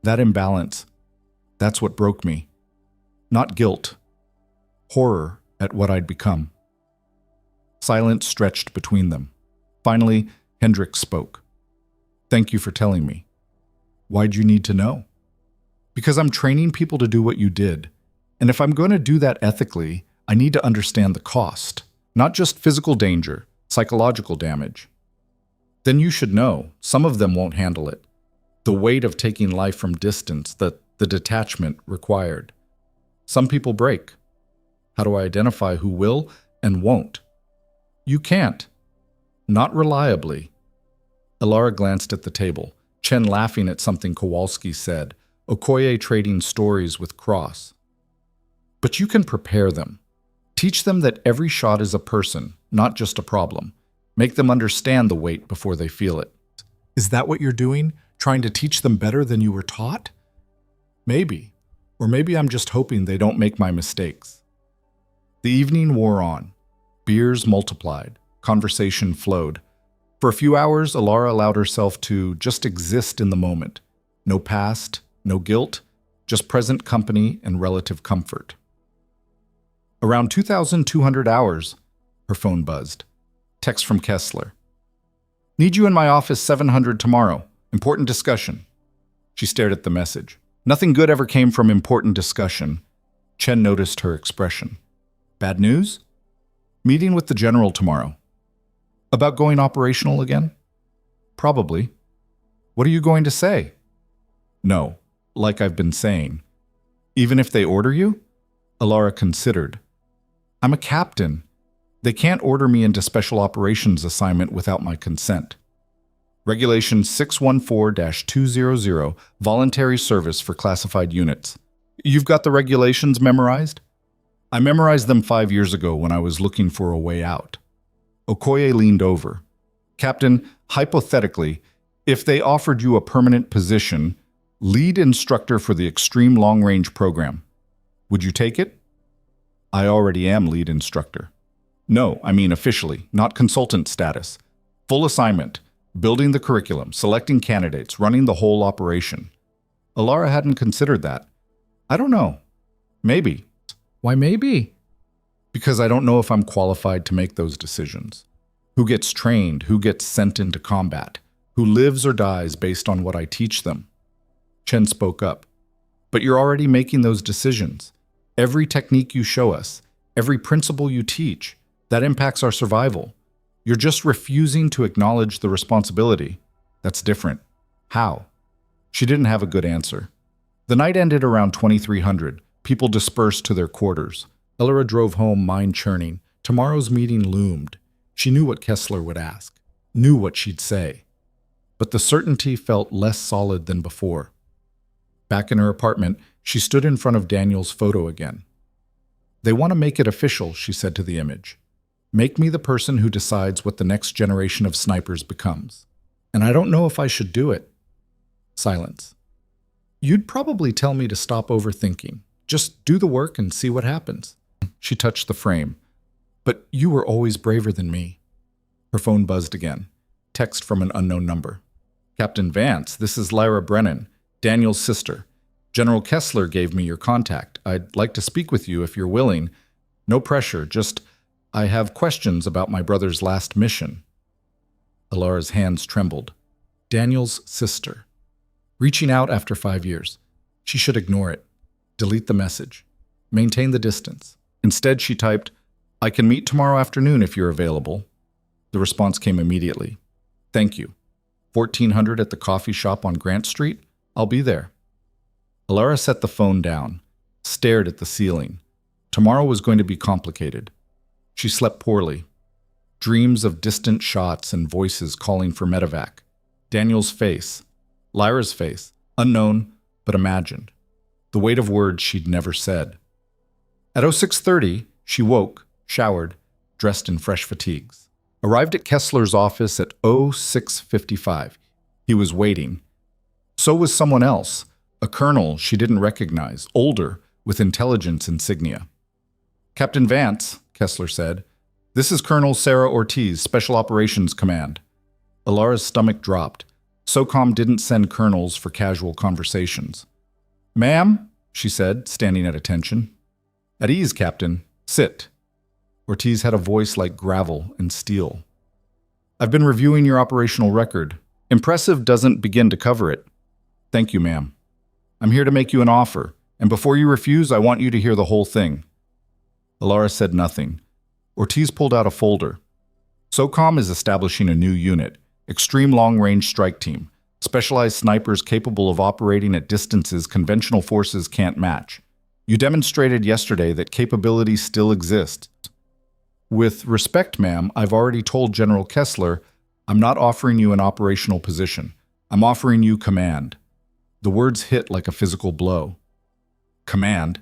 That imbalance, that's what broke me. Not guilt, horror at what I'd become. Silence stretched between them. Finally, Hendricks spoke. Thank you for telling me. Why'd you need to know? Because I'm training people to do what you did. And if I'm going to do that ethically, I need to understand the cost. Not just physical danger, psychological damage. Then you should know, some of them won't handle it. The weight of taking life from distance, the detachment required. Some people break. How do I identify who will and won't? You can't. Not reliably. Ilara glanced at the table, Chen laughing at something Kowalski said, Okoye trading stories with Cross. But you can prepare them. Teach them that every shot is a person, not just a problem. Make them understand the weight before they feel it. Is that what you're doing? Trying to teach them better than you were taught? Maybe. Or maybe I'm just hoping they don't make my mistakes. The evening wore on. Beers multiplied. Conversation flowed. For a few hours, Ilara allowed herself to just exist in the moment. No past, no guilt, just present company and relative comfort. Around 2,200 hours, her phone buzzed. Text from Kessler. Need you in my office 700 tomorrow. Important discussion. She stared at the message. Nothing good ever came from important discussion. Chen noticed her expression. Bad news? Meeting with the general tomorrow. About going operational again? Probably. What are you going to say? No, like I've been saying. Even if they order you? Ilara considered. I'm a captain. They can't order me into special operations assignment without my consent. Regulation 614-200, voluntary service for classified units. You've got the regulations memorized? I memorized them 5 years ago when I was looking for a way out. Okoye leaned over. Captain, hypothetically, if they offered you a permanent position, lead instructor for the Extreme Long Range Program, would you take it? I already am lead instructor. No, I mean officially, not consultant status. Full assignment, building the curriculum, selecting candidates, running the whole operation. Ilara hadn't considered that. I don't know. Maybe. Why maybe? Because I don't know if I'm qualified to make those decisions. Who gets trained, who gets sent into combat, who lives or dies based on what I teach them. Chen spoke up. But you're already making those decisions. Every technique you show us, every principle you teach, that impacts our survival. You're just refusing to acknowledge the responsibility. That's different. How? She didn't have a good answer. The night ended around 2300. People dispersed to their quarters. Ilara drove home, mind churning. Tomorrow's meeting loomed. She knew what Kessler would ask, knew what she'd say. But the certainty felt less solid than before. Back in her apartment, she stood in front of Daniel's photo again. They want to make it official, she said to the image. Make me the person who decides what the next generation of snipers becomes. And I don't know if I should do it. Silence. You'd probably tell me to stop overthinking. Just do the work and see what happens. She touched the frame. But you were always braver than me. Her phone buzzed again. Text from an unknown number. Captain Vance, this is Lyra Brennan, Daniel's sister. General Kessler gave me your contact. I'd like to speak with you if you're willing. No pressure, just I have questions about my brother's last mission. Alara's hands trembled. Daniel's sister. Reaching out after 5 years. She should ignore it. Delete the message. Maintain the distance. Instead, she typed, I can meet tomorrow afternoon if you're available. The response came immediately. Thank you. 1400 at the coffee shop on Grant Street? I'll be there. Alara set the phone down, stared at the ceiling. Tomorrow was going to be complicated. She slept poorly. Dreams of distant shots and voices calling for medevac. Daniel's face. Lyra's face. Unknown, but imagined. The weight of words she'd never said. At 06:30, she woke, showered, dressed in fresh fatigues. Arrived at Kessler's office at 06:55. He was waiting. So was someone else, a colonel she didn't recognize, older, with intelligence insignia. Captain Vance, Kessler said, this is Colonel Sarah Ortiz, Special Operations Command. Alara's stomach dropped. SOCOM didn't send colonels for casual conversations. Ma'am, she said, standing at attention. At ease, Captain. Sit. Ortiz had a voice like gravel and steel. I've been reviewing your operational record. Impressive doesn't begin to cover it. Thank you, ma'am. I'm here to make you an offer, and before you refuse, I want you to hear the whole thing. Alara said nothing. Ortiz pulled out a folder. SOCOM is establishing a new unit, Extreme Long-Range Strike Team, specialized snipers capable of operating at distances conventional forces can't match. You demonstrated yesterday that capability still exists. With respect, ma'am, I've already told General Kessler I'm not offering you an operational position. I'm offering you command. The words hit like a physical blow. Command?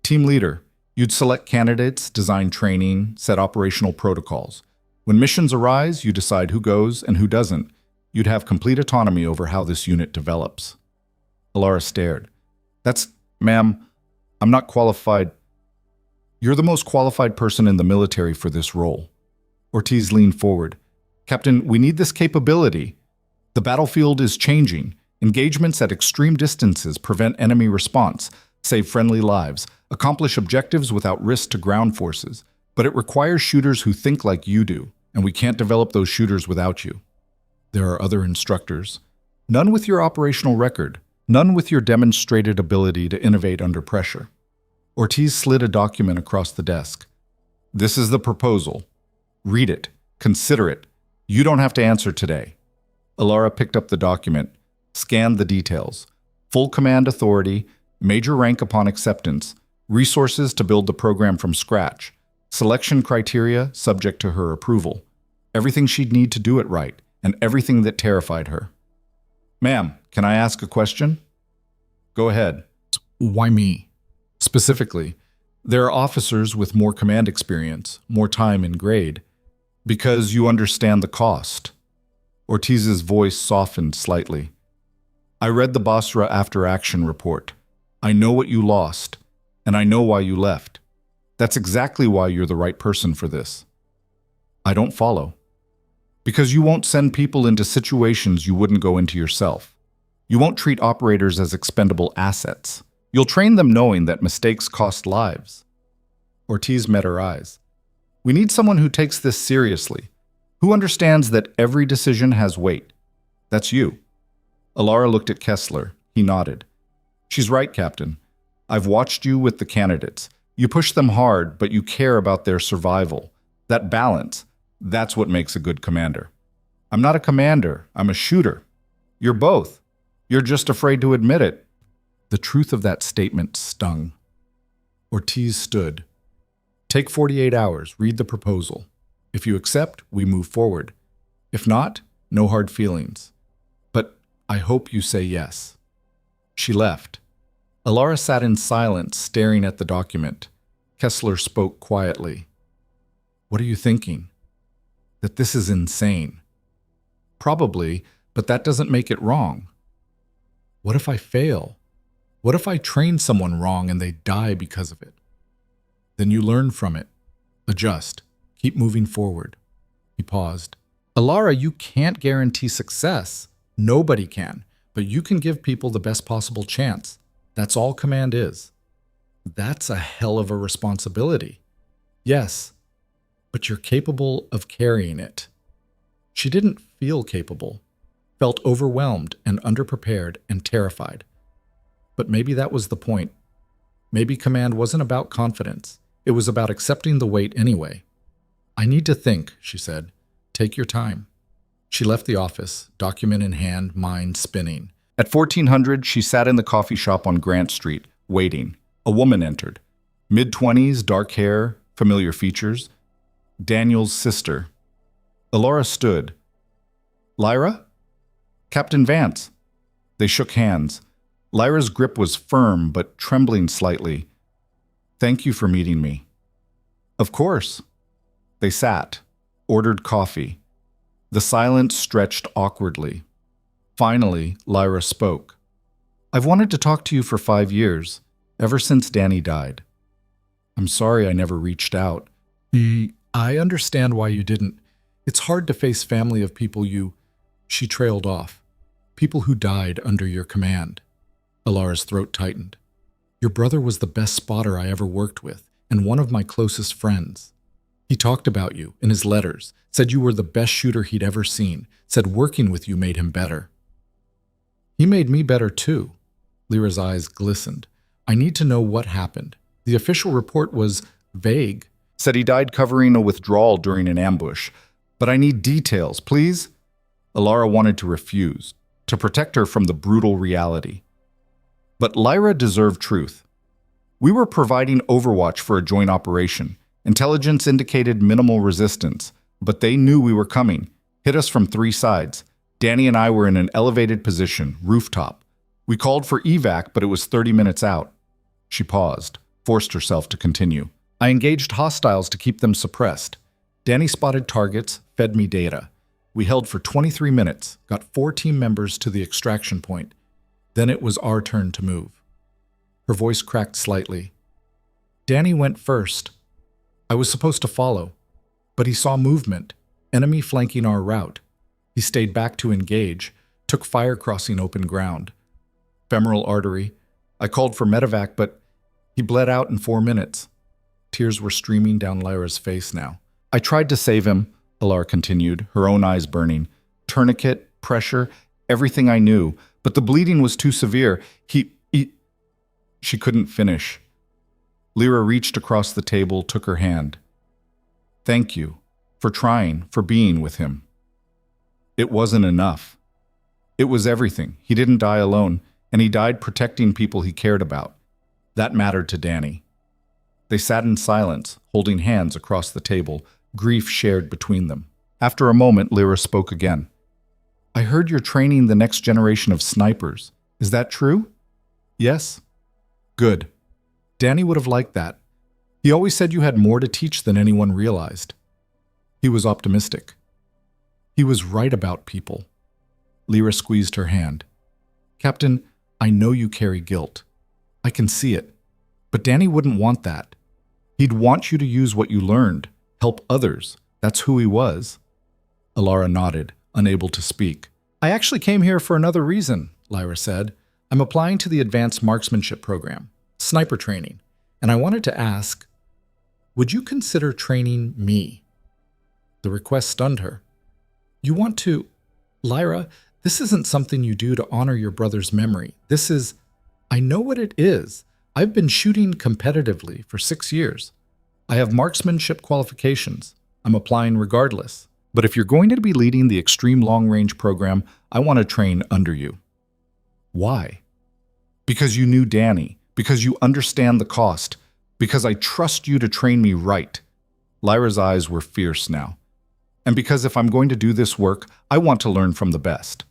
Team leader. You'd select candidates, design training, set operational protocols. When missions arise, you decide who goes and who doesn't. You'd have complete autonomy over how this unit develops. Alara stared. Ma'am, I'm not qualified. You're the most qualified person in the military for this role. Ortiz leaned forward. Captain, we need this capability. The battlefield is changing. Engagements at extreme distances prevent enemy response, save friendly lives, accomplish objectives without risk to ground forces. But it requires shooters who think like you do, and we can't develop those shooters without you. There are other instructors. None with your operational record. None with your demonstrated ability to innovate under pressure. Ortiz slid a document across the desk. This is the proposal. Read it. Consider it. You don't have to answer today. Alara picked up the document, scanned the details. Full command authority, major rank upon acceptance, resources to build the program from scratch, selection criteria subject to her approval, everything she'd need to do it right, and everything that terrified her. Ma'am, can I ask a question? Go ahead. Why me? Specifically, there are officers with more command experience, more time in grade, because you understand the cost. Ortiz's voice softened slightly. I read the Basra after-action report. I know what you lost, and I know why you left. That's exactly why you're the right person for this. I don't follow. Because you won't send people into situations you wouldn't go into yourself. You won't treat operators as expendable assets. You'll train them knowing that mistakes cost lives. Ortiz met her eyes. We need someone who takes this seriously, who understands that every decision has weight. That's you. Alara looked at Kessler. He nodded. She's right, Captain. I've watched you with the candidates. You push them hard, but you care about their survival. That balance, that's what makes a good commander. I'm not a commander. I'm a shooter. You're both. You're just afraid to admit it. The truth of that statement stung. Ortiz stood. Take 48 hours, read the proposal. If you accept, we move forward. If not, no hard feelings. But I hope you say yes. She left. Alara sat in silence, staring at the document. Kessler spoke quietly. What are you thinking? That this is insane. Probably, but that doesn't make it wrong. What if I fail? What if I train someone wrong and they die because of it? Then you learn from it. Adjust. Keep moving forward. He paused. Alara, you can't guarantee success. Nobody can. But you can give people the best possible chance. That's all command is. That's a hell of a responsibility. Yes, but you're capable of carrying it. She didn't feel capable, felt overwhelmed and underprepared and terrified. But maybe that was the point. Maybe command wasn't about confidence. It was about accepting the weight anyway. I need to think, she said. Take your time. She left the office, document in hand, mind spinning. At 1400, she sat in the coffee shop on Grant Street, waiting. A woman entered. Mid-20s, dark hair, familiar features. Daniel's sister. Alara stood. Lyra? Captain Vance. They shook hands. Lyra's grip was firm, but trembling slightly. Thank you for meeting me. Of course. They sat, ordered coffee. The silence stretched awkwardly. Finally, Lyra spoke. I've wanted to talk to you for 5 years, ever since Danny died. I'm sorry I never reached out. I understand why you didn't. It's hard to face family of people She trailed off. People who died under your command. Alara's throat tightened. Your brother was the best spotter I ever worked with, and one of my closest friends. He talked about you in his letters, said you were the best shooter he'd ever seen, said working with you made him better. He made me better too. Lyra's eyes glistened. I need to know what happened. The official report was vague. Said he died covering a withdrawal during an ambush. But I need details, please. Alara wanted to refuse, to protect her from the brutal reality. But Lyra deserved truth. We were providing overwatch for a joint operation. Intelligence indicated minimal resistance, but they knew we were coming, hit us from 3 sides. Danny and I were in an elevated position, rooftop. We called for evac, but it was 30 minutes out. She paused, forced herself to continue. I engaged hostiles to keep them suppressed. Danny spotted targets, fed me data. We held for 23 minutes, got 4 team members to the extraction point. Then it was our turn to move. Her voice cracked slightly. Danny went first. I was supposed to follow, but he saw movement, enemy flanking our route. He stayed back to engage, took fire crossing open ground. Femoral artery. I called for medevac, but he bled out in 4 minutes. Tears were streaming down Lyra's face now. I tried to save him, Alara continued, her own eyes burning. Tourniquet, pressure, everything I knew, but the bleeding was too severe. She couldn't finish. Lyra reached across the table, took her hand. Thank you for trying, for being with him. It wasn't enough. It was everything. He didn't die alone, and he died protecting people he cared about. That mattered to Danny. They sat in silence, holding hands across the table, grief shared between them. After a moment, Lyra spoke again. I heard you're training the next generation of snipers. Is that true? Yes. Good. Danny would have liked that. He always said you had more to teach than anyone realized. He was optimistic. He was right about people. Lyra squeezed her hand. Captain, I know you carry guilt. I can see it. But Danny wouldn't want that. He'd want you to use what you learned, help others. That's who he was. Alara nodded, unable to speak. I actually came here for another reason, Lyra said. I'm applying to the advanced marksmanship program, sniper training, and I wanted to ask, would you consider training me? The request stunned her. You want to... Lyra, this isn't something you do to honor your brother's memory. This is... I know what it is. I've been shooting competitively for 6 years. I have marksmanship qualifications. I'm applying regardless. But if you're going to be leading the extreme long-range program, I want to train under you. Why? Because you knew Danny. Because you understand the cost. Because I trust you to train me right. Lyra's eyes were fierce now. And because if I'm going to do this work, I want to learn from the best.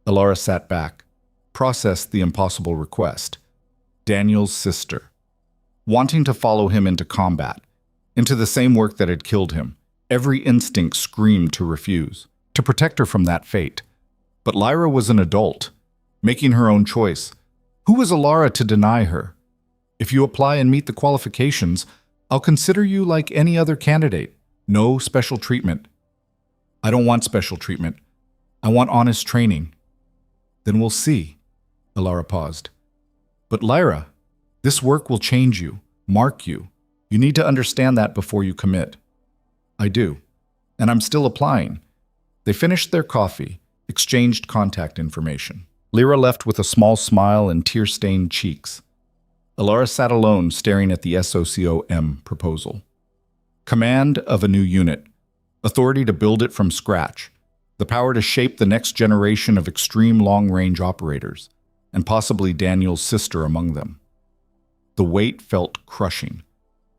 Alara sat back, processed the impossible request. Daniel's sister. Wanting to follow him into combat. into the same work that had killed him. Every instinct screamed to refuse, to protect her from that fate. But Lyra was an adult, making her own choice. Who was Alara to deny her? If you apply and meet the qualifications, I'll consider you like any other candidate. No special treatment. I don't want special treatment. I want honest training. Then we'll see. Alara paused. But Lyra, this work will change you, mark you. You need to understand that before you commit. I do. And I'm still applying. They finished their coffee, exchanged contact information. Lyra left with a small smile and tear-stained cheeks. Alara sat alone, staring at the SOCOM proposal. Command of a new unit. Authority to build it from scratch. The power to shape the next generation of extreme long-range operators, and possibly Daniel's sister among them. The weight felt crushing.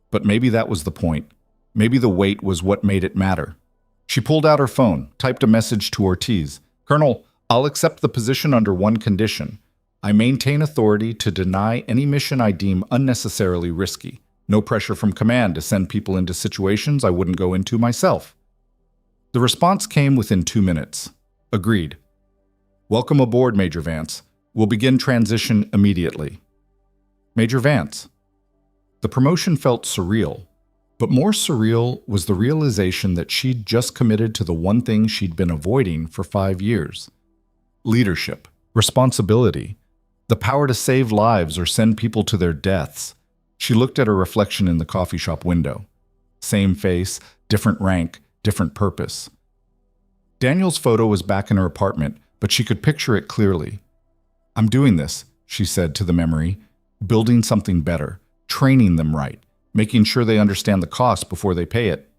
But maybe that was the point. Maybe the weight was what made it matter. She pulled out her phone, typed a message to Ortiz. Colonel, I'll accept the position under one condition. I maintain authority to deny any mission I deem unnecessarily risky. No pressure from command to send people into situations I wouldn't go into myself. The response came within 2 minutes. Agreed. Welcome aboard, Major Vance. We'll begin transition immediately. Major Vance. The promotion felt surreal, but more surreal was the realization that she'd just committed to the one thing she'd been avoiding for 5 years. Leadership, responsibility, the power to save lives or send people to their deaths. She looked at her reflection in the coffee shop window. Same face, different rank, different purpose. Daniel's photo was back in her apartment, but she could picture it clearly. I'm doing this, she said to the memory, building something better, training them right, making sure they understand the cost before they pay it.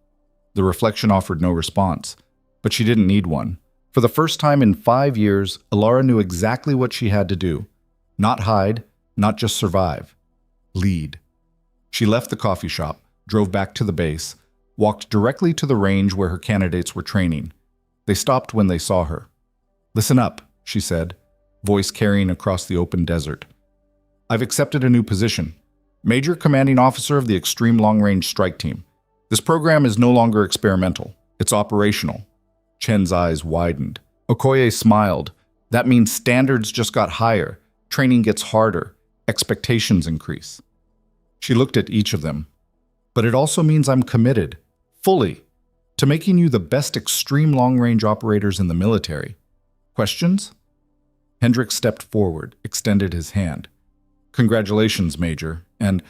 The reflection offered no response, but she didn't need one. For the first time in 5 years, Alara knew exactly what she had to do. Not hide, not just survive. Lead. She left the coffee shop, drove back to the base, walked directly to the range where her candidates were training. They stopped when they saw her. Listen up, she said, voice carrying across the open desert. I've accepted a new position. Major Commanding Officer of the Extreme Long Range Strike Team. This program is no longer experimental. It's operational. Chen's eyes widened. Okoye smiled. That means standards just got higher. Training gets harder. Expectations increase. She looked at each of them. But it also means I'm committed, fully, to making you the best extreme long-range operators in the military. Questions? Hendrik stepped forward, extended his hand. Congratulations, Major, and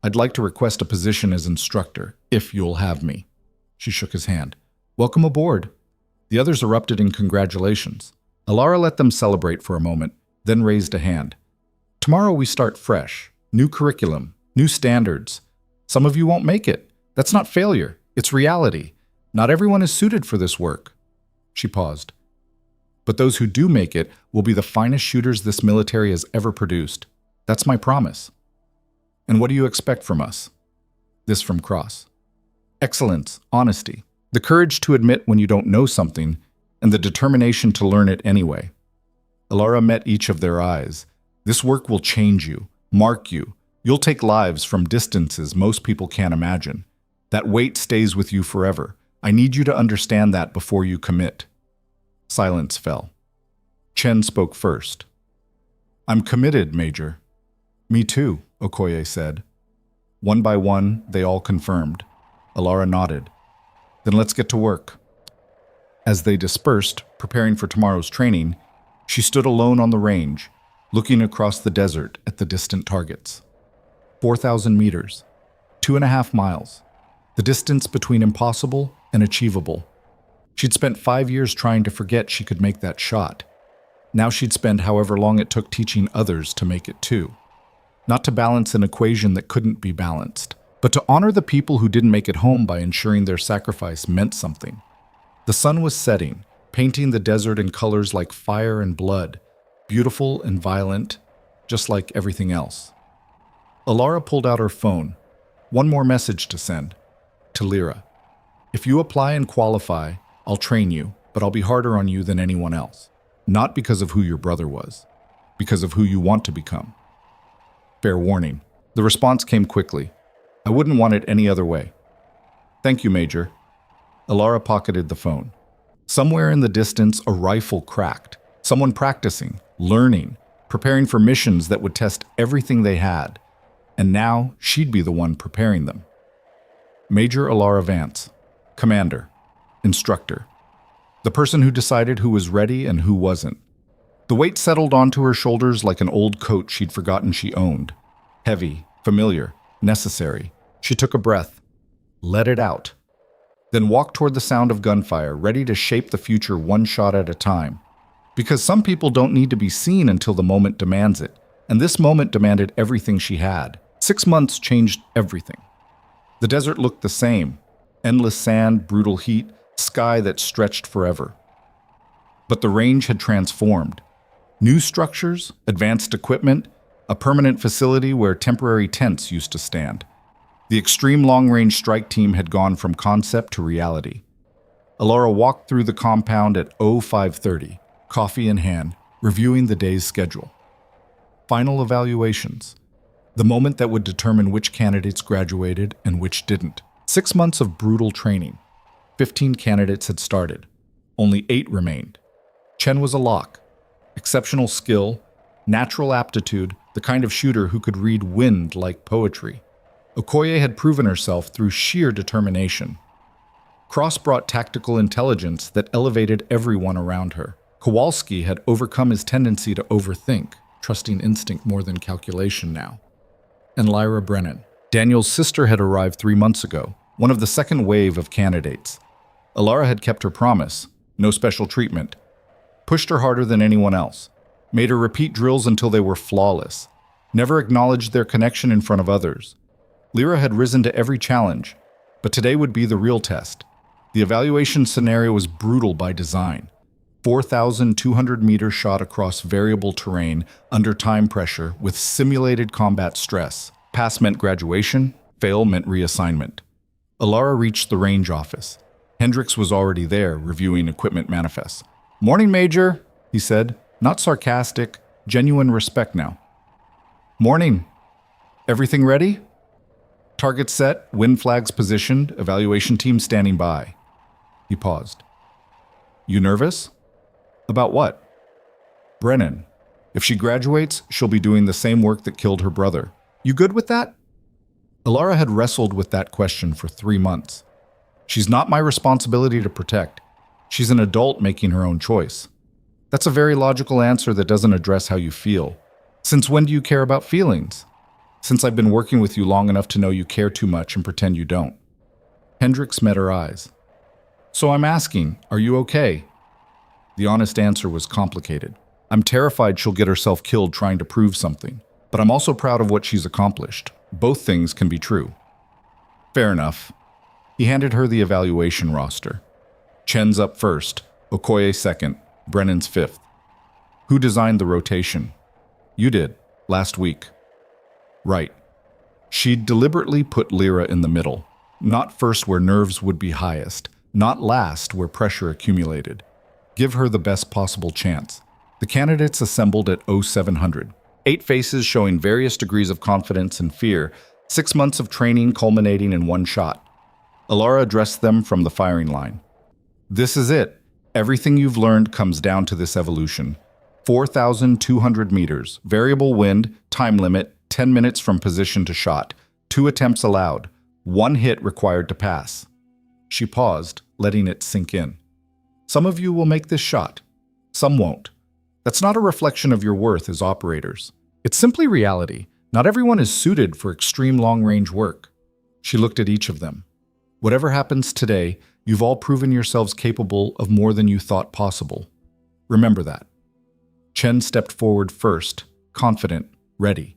I'd like to request a position as instructor, if you'll have me. She shook his hand. Welcome aboard. The others erupted in congratulations. Alara let them celebrate for a moment, then raised a hand. Tomorrow we start fresh. New curriculum, new standards. Some of you won't make it. That's not failure. It's reality. Not everyone is suited for this work. She paused. But those who do make it will be the finest shooters this military has ever produced. That's my promise. And what do you expect from us? This from Cross. Excellence, honesty, the courage to admit when you don't know something, and the determination to learn it anyway. Alara met each of their eyes. This work will change you, mark you. You'll take lives from distances most people can't imagine. That weight stays with you forever. I need you to understand that before you commit. Silence fell. Chen spoke first. I'm committed, Major. Me too, Okoye said. One by one, they all confirmed. Alara nodded. Then let's get to work. As they dispersed, preparing for tomorrow's training, she stood alone on the range, looking across the desert at the distant targets. 4,000 meters, 2.5 miles, the distance between impossible and achievable. She'd spent 5 years trying to forget she could make that shot. Now she'd spend however long it took teaching others to make it too. Not to balance an equation that couldn't be balanced, but to honor the people who didn't make it home by ensuring their sacrifice meant something. The sun was setting, painting the desert in colors like fire and blood, beautiful and violent, just like everything else. Alara pulled out her phone. One more message to send. To Lyra. If you apply and qualify, I'll train you, but I'll be harder on you than anyone else. Not because of who your brother was, because of who you want to become. Fair warning. The response came quickly. I wouldn't want it any other way. Thank you, Major. Alara pocketed the phone. Somewhere in the distance, a rifle cracked. Someone practicing, learning, preparing for missions that would test everything they had. And now she'd be the one preparing them. Major Alara Vance, Commander, Instructor. The person who decided who was ready and who wasn't. The weight settled onto her shoulders like an old coat she'd forgotten she owned. Heavy, familiar, necessary. She took a breath, let it out, then walked toward the sound of gunfire, ready to shape the future one shot at a time. Because some people don't need to be seen until the moment demands it, and this moment demanded everything she had. 6 months changed everything. The desert looked the same. Endless sand, brutal heat, sky that stretched forever. But the range had transformed. New structures, advanced equipment, a permanent facility where temporary tents used to stand. The extreme long-range strike team had gone from concept to reality. Alara walked through the compound at 05:30, coffee in hand, reviewing the day's schedule. Final evaluations. The moment that would determine which candidates graduated and which didn't. 6 months of brutal training. 15 candidates had started. Only 8 remained. Chen was a lock. Exceptional skill, natural aptitude, the kind of shooter who could read wind like poetry. Okoye had proven herself through sheer determination. Cross brought tactical intelligence that elevated everyone around her. Kowalski had overcome his tendency to overthink, trusting instinct more than calculation now. And Lyra Brennan. Daniel's sister had arrived 3 months ago, one of the second wave of candidates. Alara had kept her promise, no special treatment. Pushed her harder than anyone else. Made her repeat drills until they were flawless. Never acknowledged their connection in front of others. Lyra had risen to every challenge, but today would be the real test. The evaluation scenario was brutal by design. 4,200-meter shot across variable terrain under time pressure with simulated combat stress. Pass meant graduation, fail meant reassignment. Alara reached the range office. Hendricks was already there, reviewing equipment manifests. "Morning, Major," he said, not sarcastic, genuine respect now. "Morning. Everything ready?" Target set, wind flags positioned, evaluation team standing by. He paused. "You nervous?" "About what?" "Brennan. If she graduates, she'll be doing the same work that killed her brother. You good with that?" Alara had wrestled with that question for 3 months. She's not my responsibility to protect. She's an adult making her own choice. That's a very logical answer that doesn't address how you feel. Since when do you care about feelings? Since I've been working with you long enough to know you care too much and pretend you don't. Hendricks met her eyes. "So I'm asking, are you okay?" The honest answer was complicated. "I'm terrified she'll get herself killed trying to prove something, but I'm also proud of what she's accomplished. Both things can be true." "Fair enough." He handed her the evaluation roster. Chen's up first, Okoye second, Brennan's fifth. "Who designed the rotation?" "You did, last week." "Right." She'd deliberately put Lyra in the middle, not first where nerves would be highest, not last where pressure accumulated. Give her the best possible chance. The candidates assembled at 0700. 8 faces showing various degrees of confidence and fear, 6 months of training culminating in one shot. Alara addressed them from the firing line. "This is it. Everything you've learned comes down to this evolution. 4,200 meters, variable wind, time limit, 10 minutes from position to shot, 2 attempts allowed, 1 hit required to pass." She paused, letting it sink in. "Some of you will make this shot. Some won't. That's not a reflection of your worth as operators. It's simply reality. Not everyone is suited for extreme long-range work." She looked at each of them. "Whatever happens today, you've all proven yourselves capable of more than you thought possible. Remember that." Chen stepped forward first, confident, ready.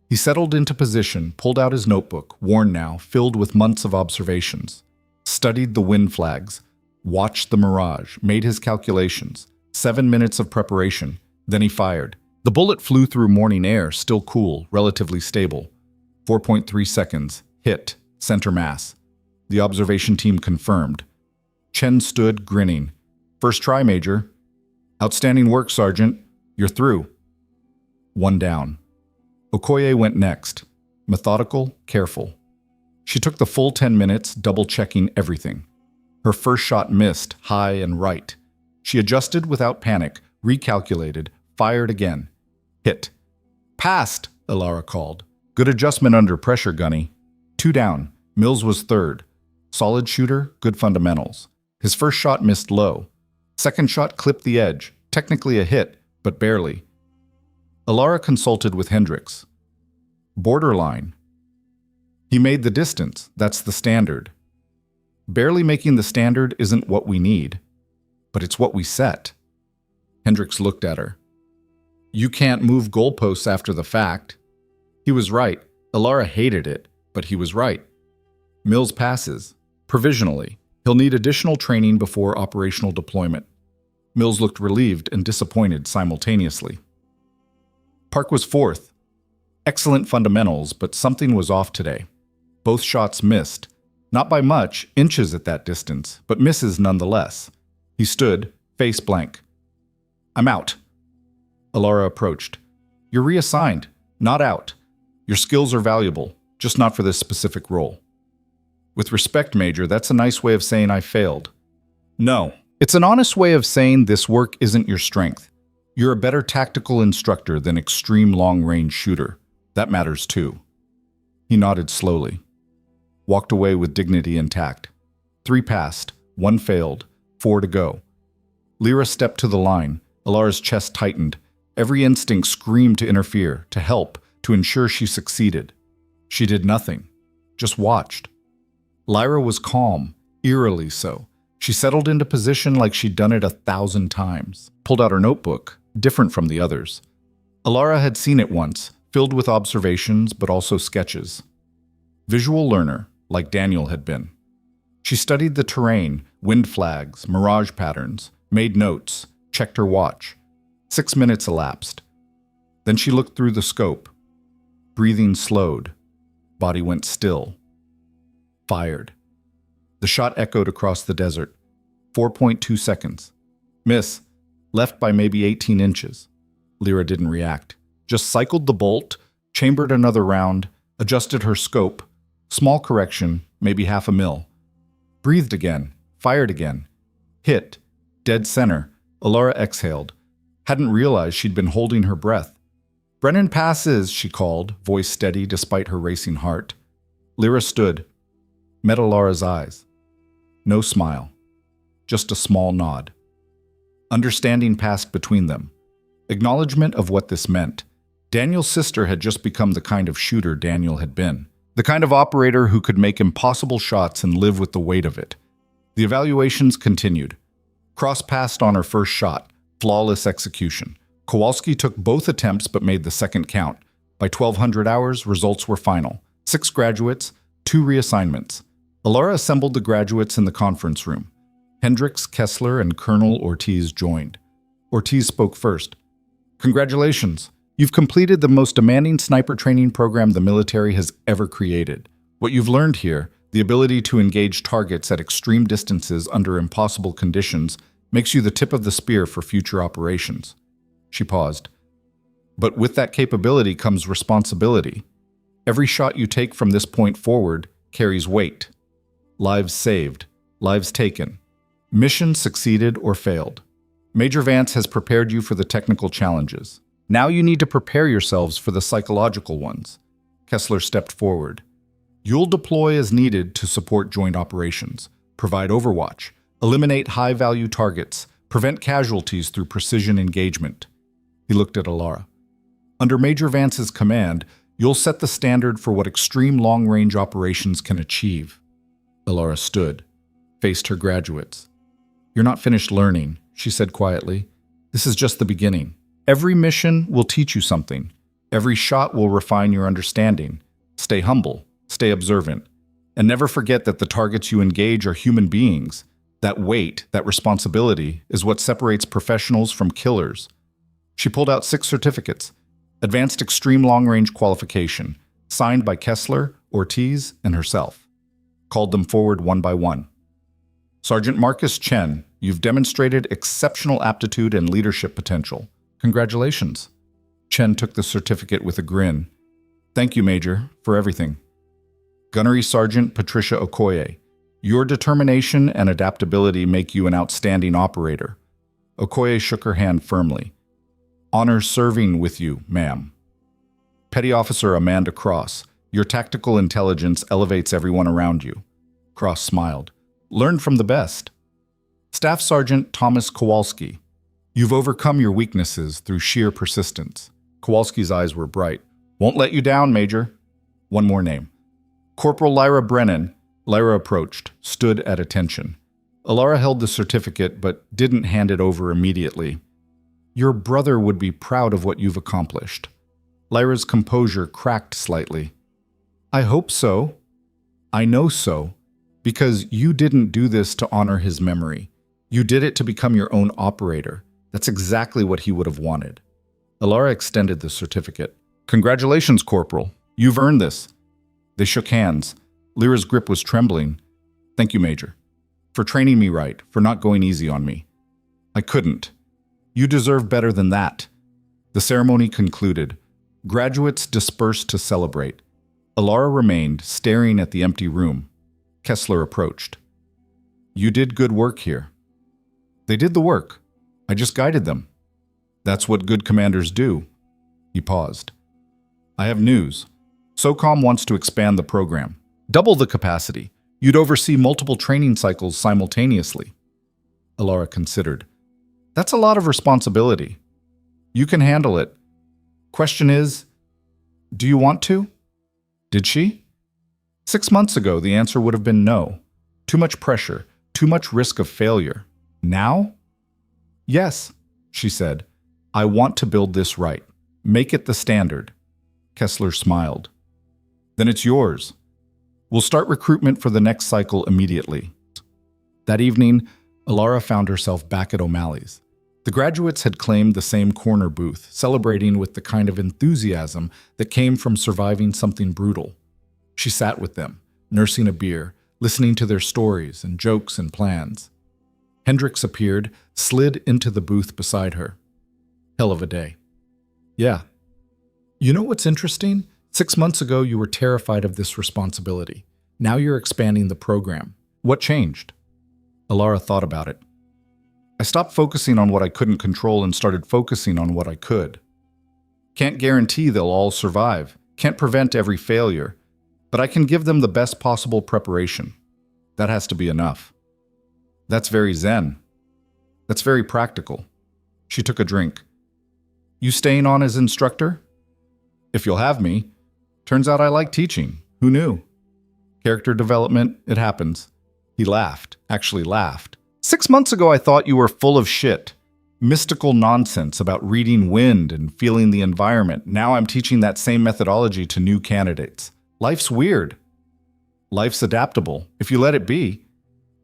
He settled into position, pulled out his notebook, worn now, filled with months of observations. Studied the wind flags, watched the mirage, made his calculations. 7 minutes of preparation, then he fired. The bullet flew through morning air, still cool, relatively stable. 4.3 seconds, hit, center mass. The observation team confirmed. Chen stood, grinning. "First try, Major." "Outstanding work, Sergeant. You're through." 1 down. Okoye went next. Methodical, careful. She took the full 10 minutes, double-checking everything. Her first shot missed, high and right. She adjusted without panic, recalculated, fired again. Hit. Passed, Ilara called. Good adjustment under pressure, Gunny. 2 down. Mills was third. Solid shooter, good fundamentals. His first shot missed low. Second shot clipped the edge. Technically a hit, but barely. Ilara consulted with Hendricks. Borderline. He made the distance. That's the standard. Barely making the standard isn't what we need, but it's what we set. Hendricks looked at her. You can't move goalposts after the fact. He was right. Ilara hated it, but he was right. Mills passes. Provisionally. He'll need additional training before operational deployment. Mills looked relieved and disappointed simultaneously. Park was fourth. Excellent fundamentals, but something was off today. Both shots missed. Not by much, inches at that distance, but misses nonetheless. He stood, face blank. I'm out. Ilara approached. You're reassigned, not out. Your skills are valuable, just not for this specific role. With respect, Major, that's a nice way of saying I failed. No, it's an honest way of saying this work isn't your strength. You're a better tactical instructor than extreme long-range shooter. That matters too. He nodded slowly. Walked away with dignity intact. 3 passed, 1 failed, 4 to go. Lyra stepped to the line. Ilara's chest tightened. Every instinct screamed to interfere, to help, to ensure she succeeded. She did nothing, just watched. Lyra was calm, eerily so. She settled into position like she'd done it 1,000 times. Pulled out her notebook, different from the others. Ilara had seen it once, filled with observations but also sketches. Visual learner, like Daniel had been. She studied the terrain, wind flags, mirage patterns, made notes, checked her watch. 6 minutes elapsed. Then she looked through the scope. Breathing slowed. Body went still. Fired. The shot echoed across the desert. 4.2 seconds. Miss. Left by maybe 18 inches. Lyra didn't react. Just cycled the bolt, chambered another round, adjusted her scope. Small correction, maybe half a mil. Breathed again. Fired again. Hit. Dead center. Ilara exhaled. Hadn't realized she'd been holding her breath. Brennan passes, she called, voice steady despite her racing heart. Lyra stood. Met Ilara's eyes. No smile. Just a small nod. Understanding passed between them. Acknowledgement of what this meant. Daniel's sister had just become the kind of shooter Daniel had been. The kind of operator who could make impossible shots and live with the weight of it. The evaluations continued. Cross passed on her first shot. Flawless execution. Kowalski took both attempts but made the second count. By 1200 hours, results were final. 6 graduates, 2 reassignments. Ilara assembled the graduates in the conference room. Hendricks, Kessler, and Colonel Ortiz joined. Ortiz spoke first. Congratulations. You've completed the most demanding sniper training program the military has ever created. What you've learned here, the ability to engage targets at extreme distances under impossible conditions, makes you the tip of the spear for future operations. She paused. But with that capability comes responsibility. Every shot you take from this point forward carries weight. Lives saved, lives taken. Mission succeeded or failed. Major Vance has prepared you for the technical challenges. Now you need to prepare yourselves for the psychological ones. Kessler stepped forward. You'll deploy as needed to support joint operations, provide overwatch, eliminate high-value targets, prevent casualties through precision engagement. He looked at Ilara. Under Major Vance's command, you'll set the standard for what extreme long-range operations can achieve. Ilara stood, faced her graduates. You're not finished learning, she said quietly. This is just the beginning. Every mission will teach you something. Every shot will refine your understanding. Stay humble, stay observant, and never forget that the targets you engage are human beings. That weight, that responsibility, is what separates professionals from killers. She pulled out 6 certificates. Advanced Extreme Long-Range Qualification, signed by Kessler, Ortiz, and herself. Called them forward one by one. Sergeant Marcus Chen, you've demonstrated exceptional aptitude and leadership potential. Congratulations. Chen took the certificate with a grin. Thank you, Major, for everything. Gunnery Sergeant Patricia Okoye, your determination and adaptability make you an outstanding operator. Okoye shook her hand firmly. Honor serving with you, ma'am. Petty Officer Amanda Cross, your tactical intelligence elevates everyone around you. Cross smiled. Learn from the best. Staff Sergeant Thomas Kowalski, you've overcome your weaknesses through sheer persistence. Kowalski's eyes were bright. Won't let you down, Major. One more name. Corporal Lyra Brennan. Lyra approached, stood at attention. Alara held the certificate but didn't hand it over immediately. Your brother would be proud of what you've accomplished. Lyra's composure cracked slightly. I hope so. I know so. Because you didn't do this to honor his memory. You did it to become your own operator. That's exactly what he would have wanted. Alara extended the certificate. Congratulations, Corporal. You've earned this. They shook hands. Lyra's grip was trembling. Thank you, Major. For training me right, for not going easy on me. I couldn't. You deserve better than that. The ceremony concluded. Graduates dispersed to celebrate. Alara remained, staring at the empty room. Kessler approached. You did good work here. They did the work. I just guided them. That's what good commanders do. He paused. I have news. SOCOM wants to expand the program. Double the capacity. You'd oversee multiple training cycles simultaneously. Alara considered. That's a lot of responsibility. You can handle it. Question is, do you want to? Did she? 6 months ago, the answer would have been no. Too much pressure, too much risk of failure. Now? Yes, she said. I want to build this right. Make it the standard. Kessler smiled. Then it's yours. We'll start recruitment for the next cycle immediately. That evening, Alara found herself back at O'Malley's. The graduates had claimed the same corner booth, celebrating with the kind of enthusiasm that came from surviving something brutal. She sat with them, nursing a beer, listening to their stories and jokes and plans. Hendricks appeared, slid into the booth beside her. Hell of a day. Yeah. You know what's interesting? 6 months ago, you were terrified of this responsibility. Now you're expanding the program. What changed? Alara thought about it. I stopped focusing on what I couldn't control and started focusing on what I could. Can't guarantee they'll all survive. Can't prevent every failure. But I can give them the best possible preparation. That has to be enough. That's very zen. That's very practical. She took a drink. You staying on as instructor? If you'll have me. Turns out I like teaching. Who knew? Character development, it happens. He laughed, actually laughed. 6 months ago I thought you were full of shit. Mystical nonsense about reading wind and feeling the environment. Now I'm teaching that same methodology to new candidates. Life's weird. Life's adaptable, if you let it be.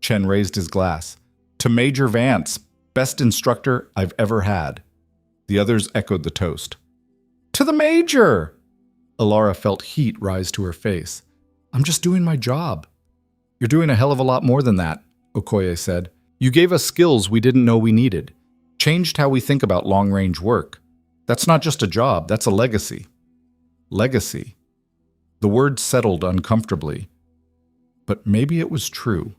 Chen raised his glass. To Major Vance, best instructor I've ever had. The others echoed the toast. To the Major! Alara felt heat rise to her face. I'm just doing my job. You're doing a hell of a lot more than that, Okoye said. You gave us skills we didn't know we needed. Changed how we think about long-range work. That's not just a job, that's a legacy. Legacy. The word settled uncomfortably. But maybe it was true.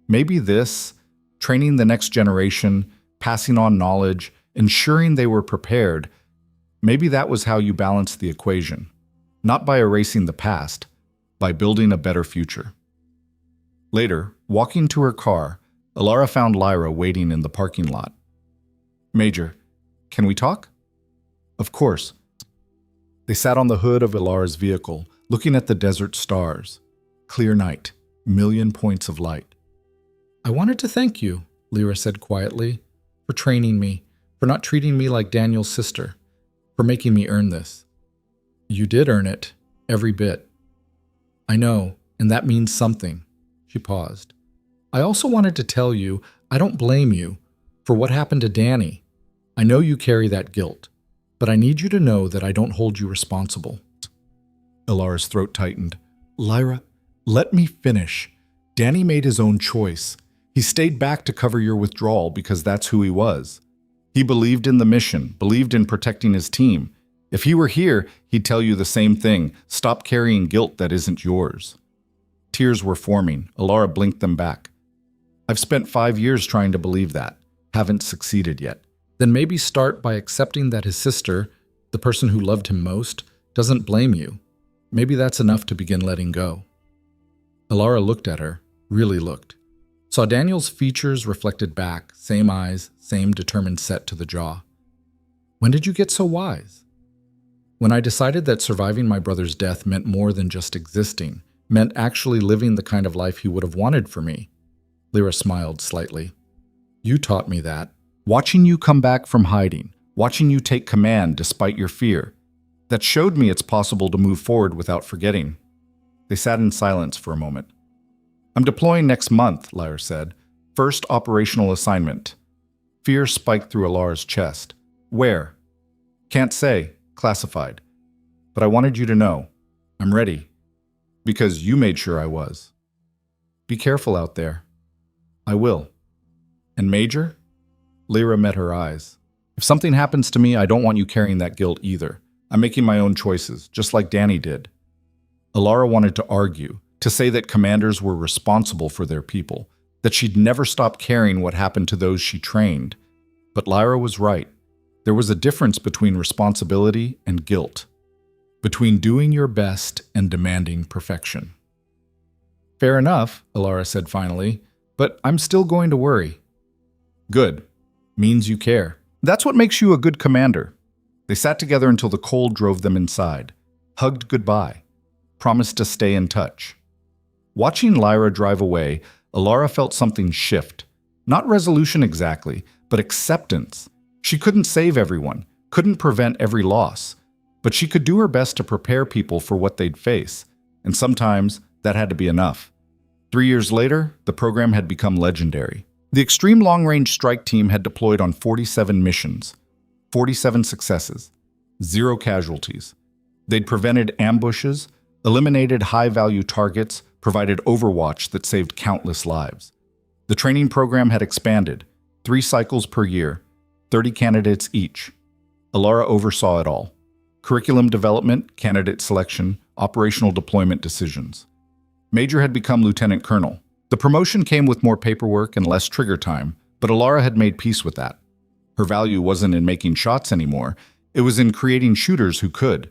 Maybe this, training the next generation, passing on knowledge, ensuring they were prepared, maybe that was how you balanced the equation. Not by erasing the past, by building a better future. Later, walking to her car, Alara found Lyra waiting in the parking lot. Major, can we talk? Of course. They sat on the hood of Alara's vehicle, looking at the desert stars. Clear night, million points of light. I wanted to thank you, Lyra said quietly, for training me, for not treating me like Daniel's sister, for making me earn this. You did earn it, every bit. I know, and that means something. She paused. I also wanted to tell you, I don't blame you for what happened to Danny. I know you carry that guilt, but I need you to know that I don't hold you responsible. Alara's throat tightened. Lyra, let me finish. Danny made his own choice. He stayed back to cover your withdrawal because that's who he was. He believed in the mission, believed in protecting his team. If he were here, he'd tell you the same thing. Stop carrying guilt that isn't yours. Tears were forming. Alara blinked them back. I've spent 5 years trying to believe that. Haven't succeeded yet. Then maybe start by accepting that his sister, the person who loved him most, doesn't blame you. Maybe that's enough to begin letting go. Alara looked at her, really looked. Saw Daniel's features reflected back, same eyes, same determined set to the jaw. When did you get so wise? When I decided that surviving my brother's death meant more than just existing, meant actually living the kind of life he would have wanted for me. Lyra smiled slightly. You taught me that. Watching you come back from hiding, watching you take command despite your fear, that showed me it's possible to move forward without forgetting. They sat in silence for a moment. I'm deploying next month, Lyra said. First operational assignment. Fear spiked through Alara's chest. Where? Can't say. Classified. But I wanted you to know. I'm ready. Because you made sure I was. Be careful out there. I will. And Major? Lyra met her eyes. If something happens to me, I don't want you carrying that guilt either. I'm making my own choices, just like Danny did. Alara wanted to argue, to say that commanders were responsible for their people, that she'd never stop caring what happened to those she trained. But Lyra was right. There was a difference between responsibility and guilt, between doing your best and demanding perfection. Fair enough, Alara said finally, but I'm still going to worry. Good. Means you care. That's what makes you a good commander. They sat together until the cold drove them inside, hugged goodbye, promised to stay in touch. Watching Lyra drive away, Alara felt something shift. Not resolution exactly, but acceptance. She couldn't save everyone, couldn't prevent every loss, but she could do her best to prepare people for what they'd face, and sometimes that had to be enough. 3 years later, the program had become legendary. The Extreme Long Range Strike Team had deployed on 47 missions, 47 successes, 0 casualties. They'd prevented ambushes, eliminated high-value targets, provided overwatch that saved countless lives. The training program had expanded, 3 cycles per year, 30 candidates each. Alara oversaw it all. Curriculum development, candidate selection, operational deployment decisions. Major had become lieutenant colonel. The promotion came with more paperwork and less trigger time, but Alara had made peace with that. Her value wasn't in making shots anymore, it was in creating shooters who could.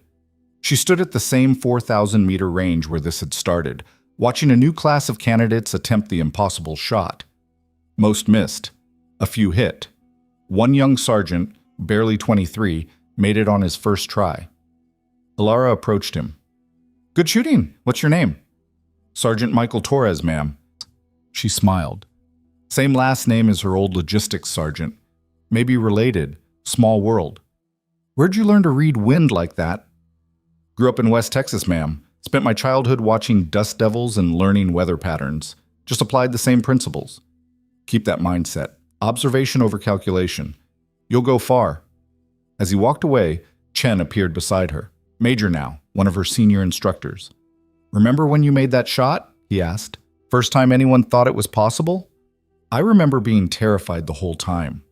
She stood at the same 4,000-meter range where this had started, watching a new class of candidates attempt the impossible shot. Most missed. A few hit. One young sergeant, barely 23, made it on his first try. Alara approached him. Good shooting. What's your name? Sergeant Michael Torres, ma'am. She smiled. Same last name as her old logistics sergeant. Maybe related. Small world. Where'd you learn to read wind like that? Grew up in West Texas, ma'am. Spent my childhood watching dust devils and learning weather patterns. Just applied the same principles. Keep that mindset. Observation over calculation. You'll go far. As he walked away, Chen appeared beside her. Major now, one of her senior instructors. Remember when you made that shot? He asked. First time anyone thought it was possible? I remember being terrified the whole time.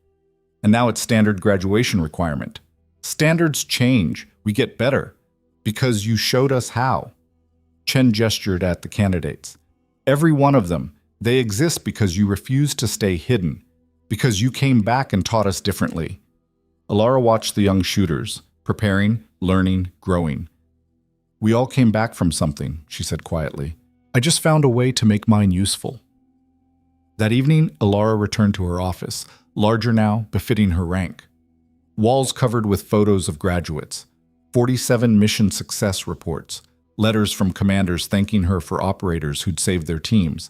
And now it's standard graduation requirement. Standards change. We get better. Because you showed us how. Chen gestured at the candidates. Every one of them. They exist because you refused to stay hidden. Because you came back and taught us differently. Alara watched the young shooters, preparing, learning, growing. We all came back from something, she said quietly. I just found a way to make mine useful. That evening, Alara returned to her office, larger now, befitting her rank. Walls covered with photos of graduates, 47 mission success reports, letters from commanders thanking her for operators who'd saved their teams,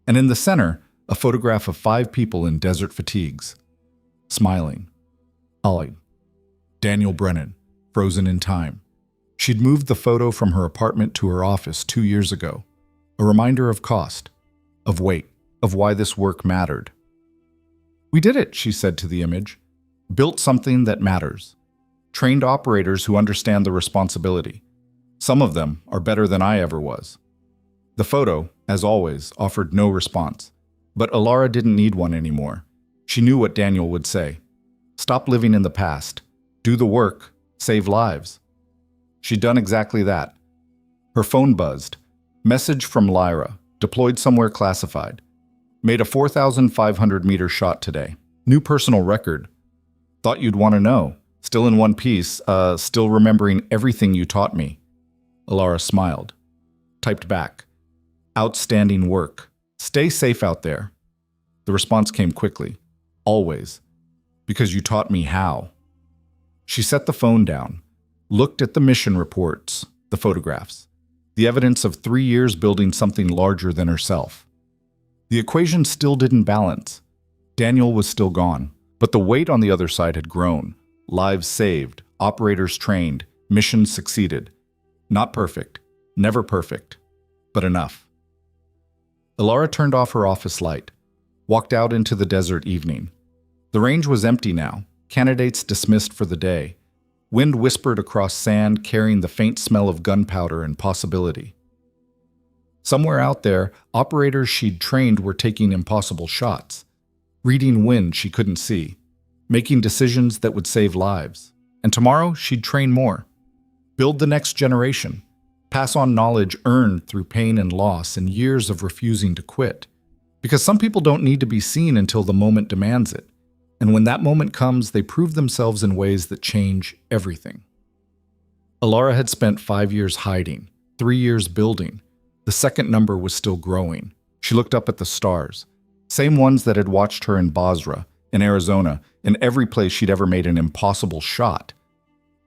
and in the center, a photograph of 5 people in desert fatigues, smiling. Ollie. Daniel Brennan, frozen in time. She'd moved the photo from her apartment to her office 2 years ago. A reminder of cost, of weight, of why this work mattered. We did it, she said to the image. Built something that matters. Trained operators who understand the responsibility. Some of them are better than I ever was. The photo, as always, offered no response. But Alara didn't need one anymore. She knew what Daniel would say. Stop living in the past. Do the work. Save lives. She'd done exactly that. Her phone buzzed. Message from Lyra. Deployed somewhere classified. Made a 4,500-meter shot today. New personal record. Thought you'd want to know. Still in one piece, still remembering everything you taught me. Alara smiled. Typed back. Outstanding work. Stay safe out there. The response came quickly. Always. Because you taught me how. She set the phone down, looked at the mission reports, the photographs, the evidence of 3 years building something larger than herself. The equation still didn't balance. Daniel was still gone, but the weight on the other side had grown. Lives saved, operators trained, missions succeeded. Not perfect, never perfect, but enough. Alara turned off her office light, walked out into the desert evening. The range was empty now, candidates dismissed for the day. Wind whispered across sand, carrying the faint smell of gunpowder and possibility. Somewhere out there, operators she'd trained were taking impossible shots, reading wind she couldn't see, making decisions that would save lives. And tomorrow, she'd train more. Build the next generation. Pass on knowledge earned through pain and loss and years of refusing to quit. Because some people don't need to be seen until the moment demands it. And when that moment comes, they prove themselves in ways that change everything. Alara had spent 5 years hiding, 3 years building. The second number was still growing. She looked up at the stars, same ones that had watched her in Basra, in Arizona, in every place she'd ever made an impossible shot.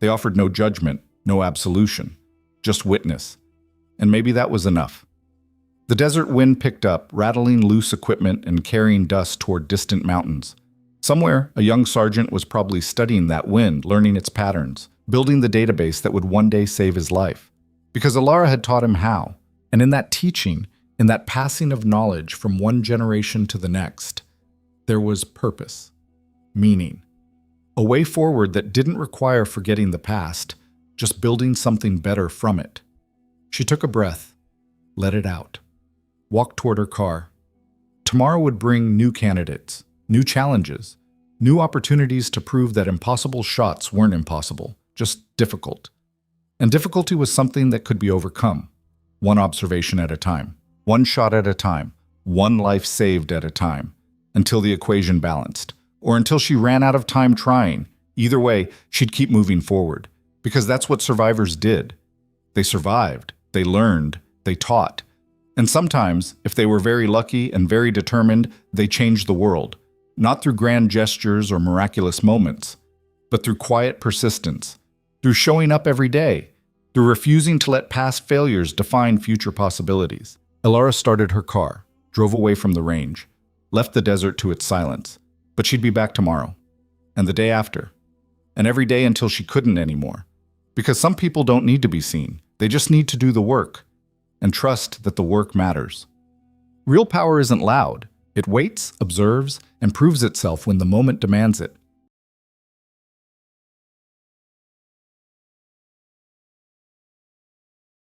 They offered no judgment, no absolution, just witness. And maybe that was enough. The desert wind picked up, rattling loose equipment and carrying dust toward distant mountains. Somewhere, a young sergeant was probably studying that wind, learning its patterns, building the database that would one day save his life. Because Alara had taught him how. And in that teaching, in that passing of knowledge from one generation to the next, there was purpose, meaning, a way forward that didn't require forgetting the past, just building something better from it. She took a breath, let it out, walked toward her car. Tomorrow would bring new candidates, new challenges, new opportunities to prove that impossible shots weren't impossible, just difficult. And difficulty was something that could be overcome, one observation at a time, one shot at a time, one life saved at a time, until the equation balanced, or until she ran out of time trying. Either way, she'd keep moving forward, because that's what survivors did. They survived, they learned, they taught. And sometimes, if they were very lucky and very determined, they changed the world. Not through grand gestures or miraculous moments, but through quiet persistence, through showing up every day, through refusing to let past failures define future possibilities. Alara started her car, drove away from the range, left the desert to its silence, but she'd be back tomorrow, and the day after, and every day until she couldn't anymore. Because some people don't need to be seen, they just need to do the work, and trust that the work matters. Real power isn't loud. It waits, observes, and proves itself when the moment demands it.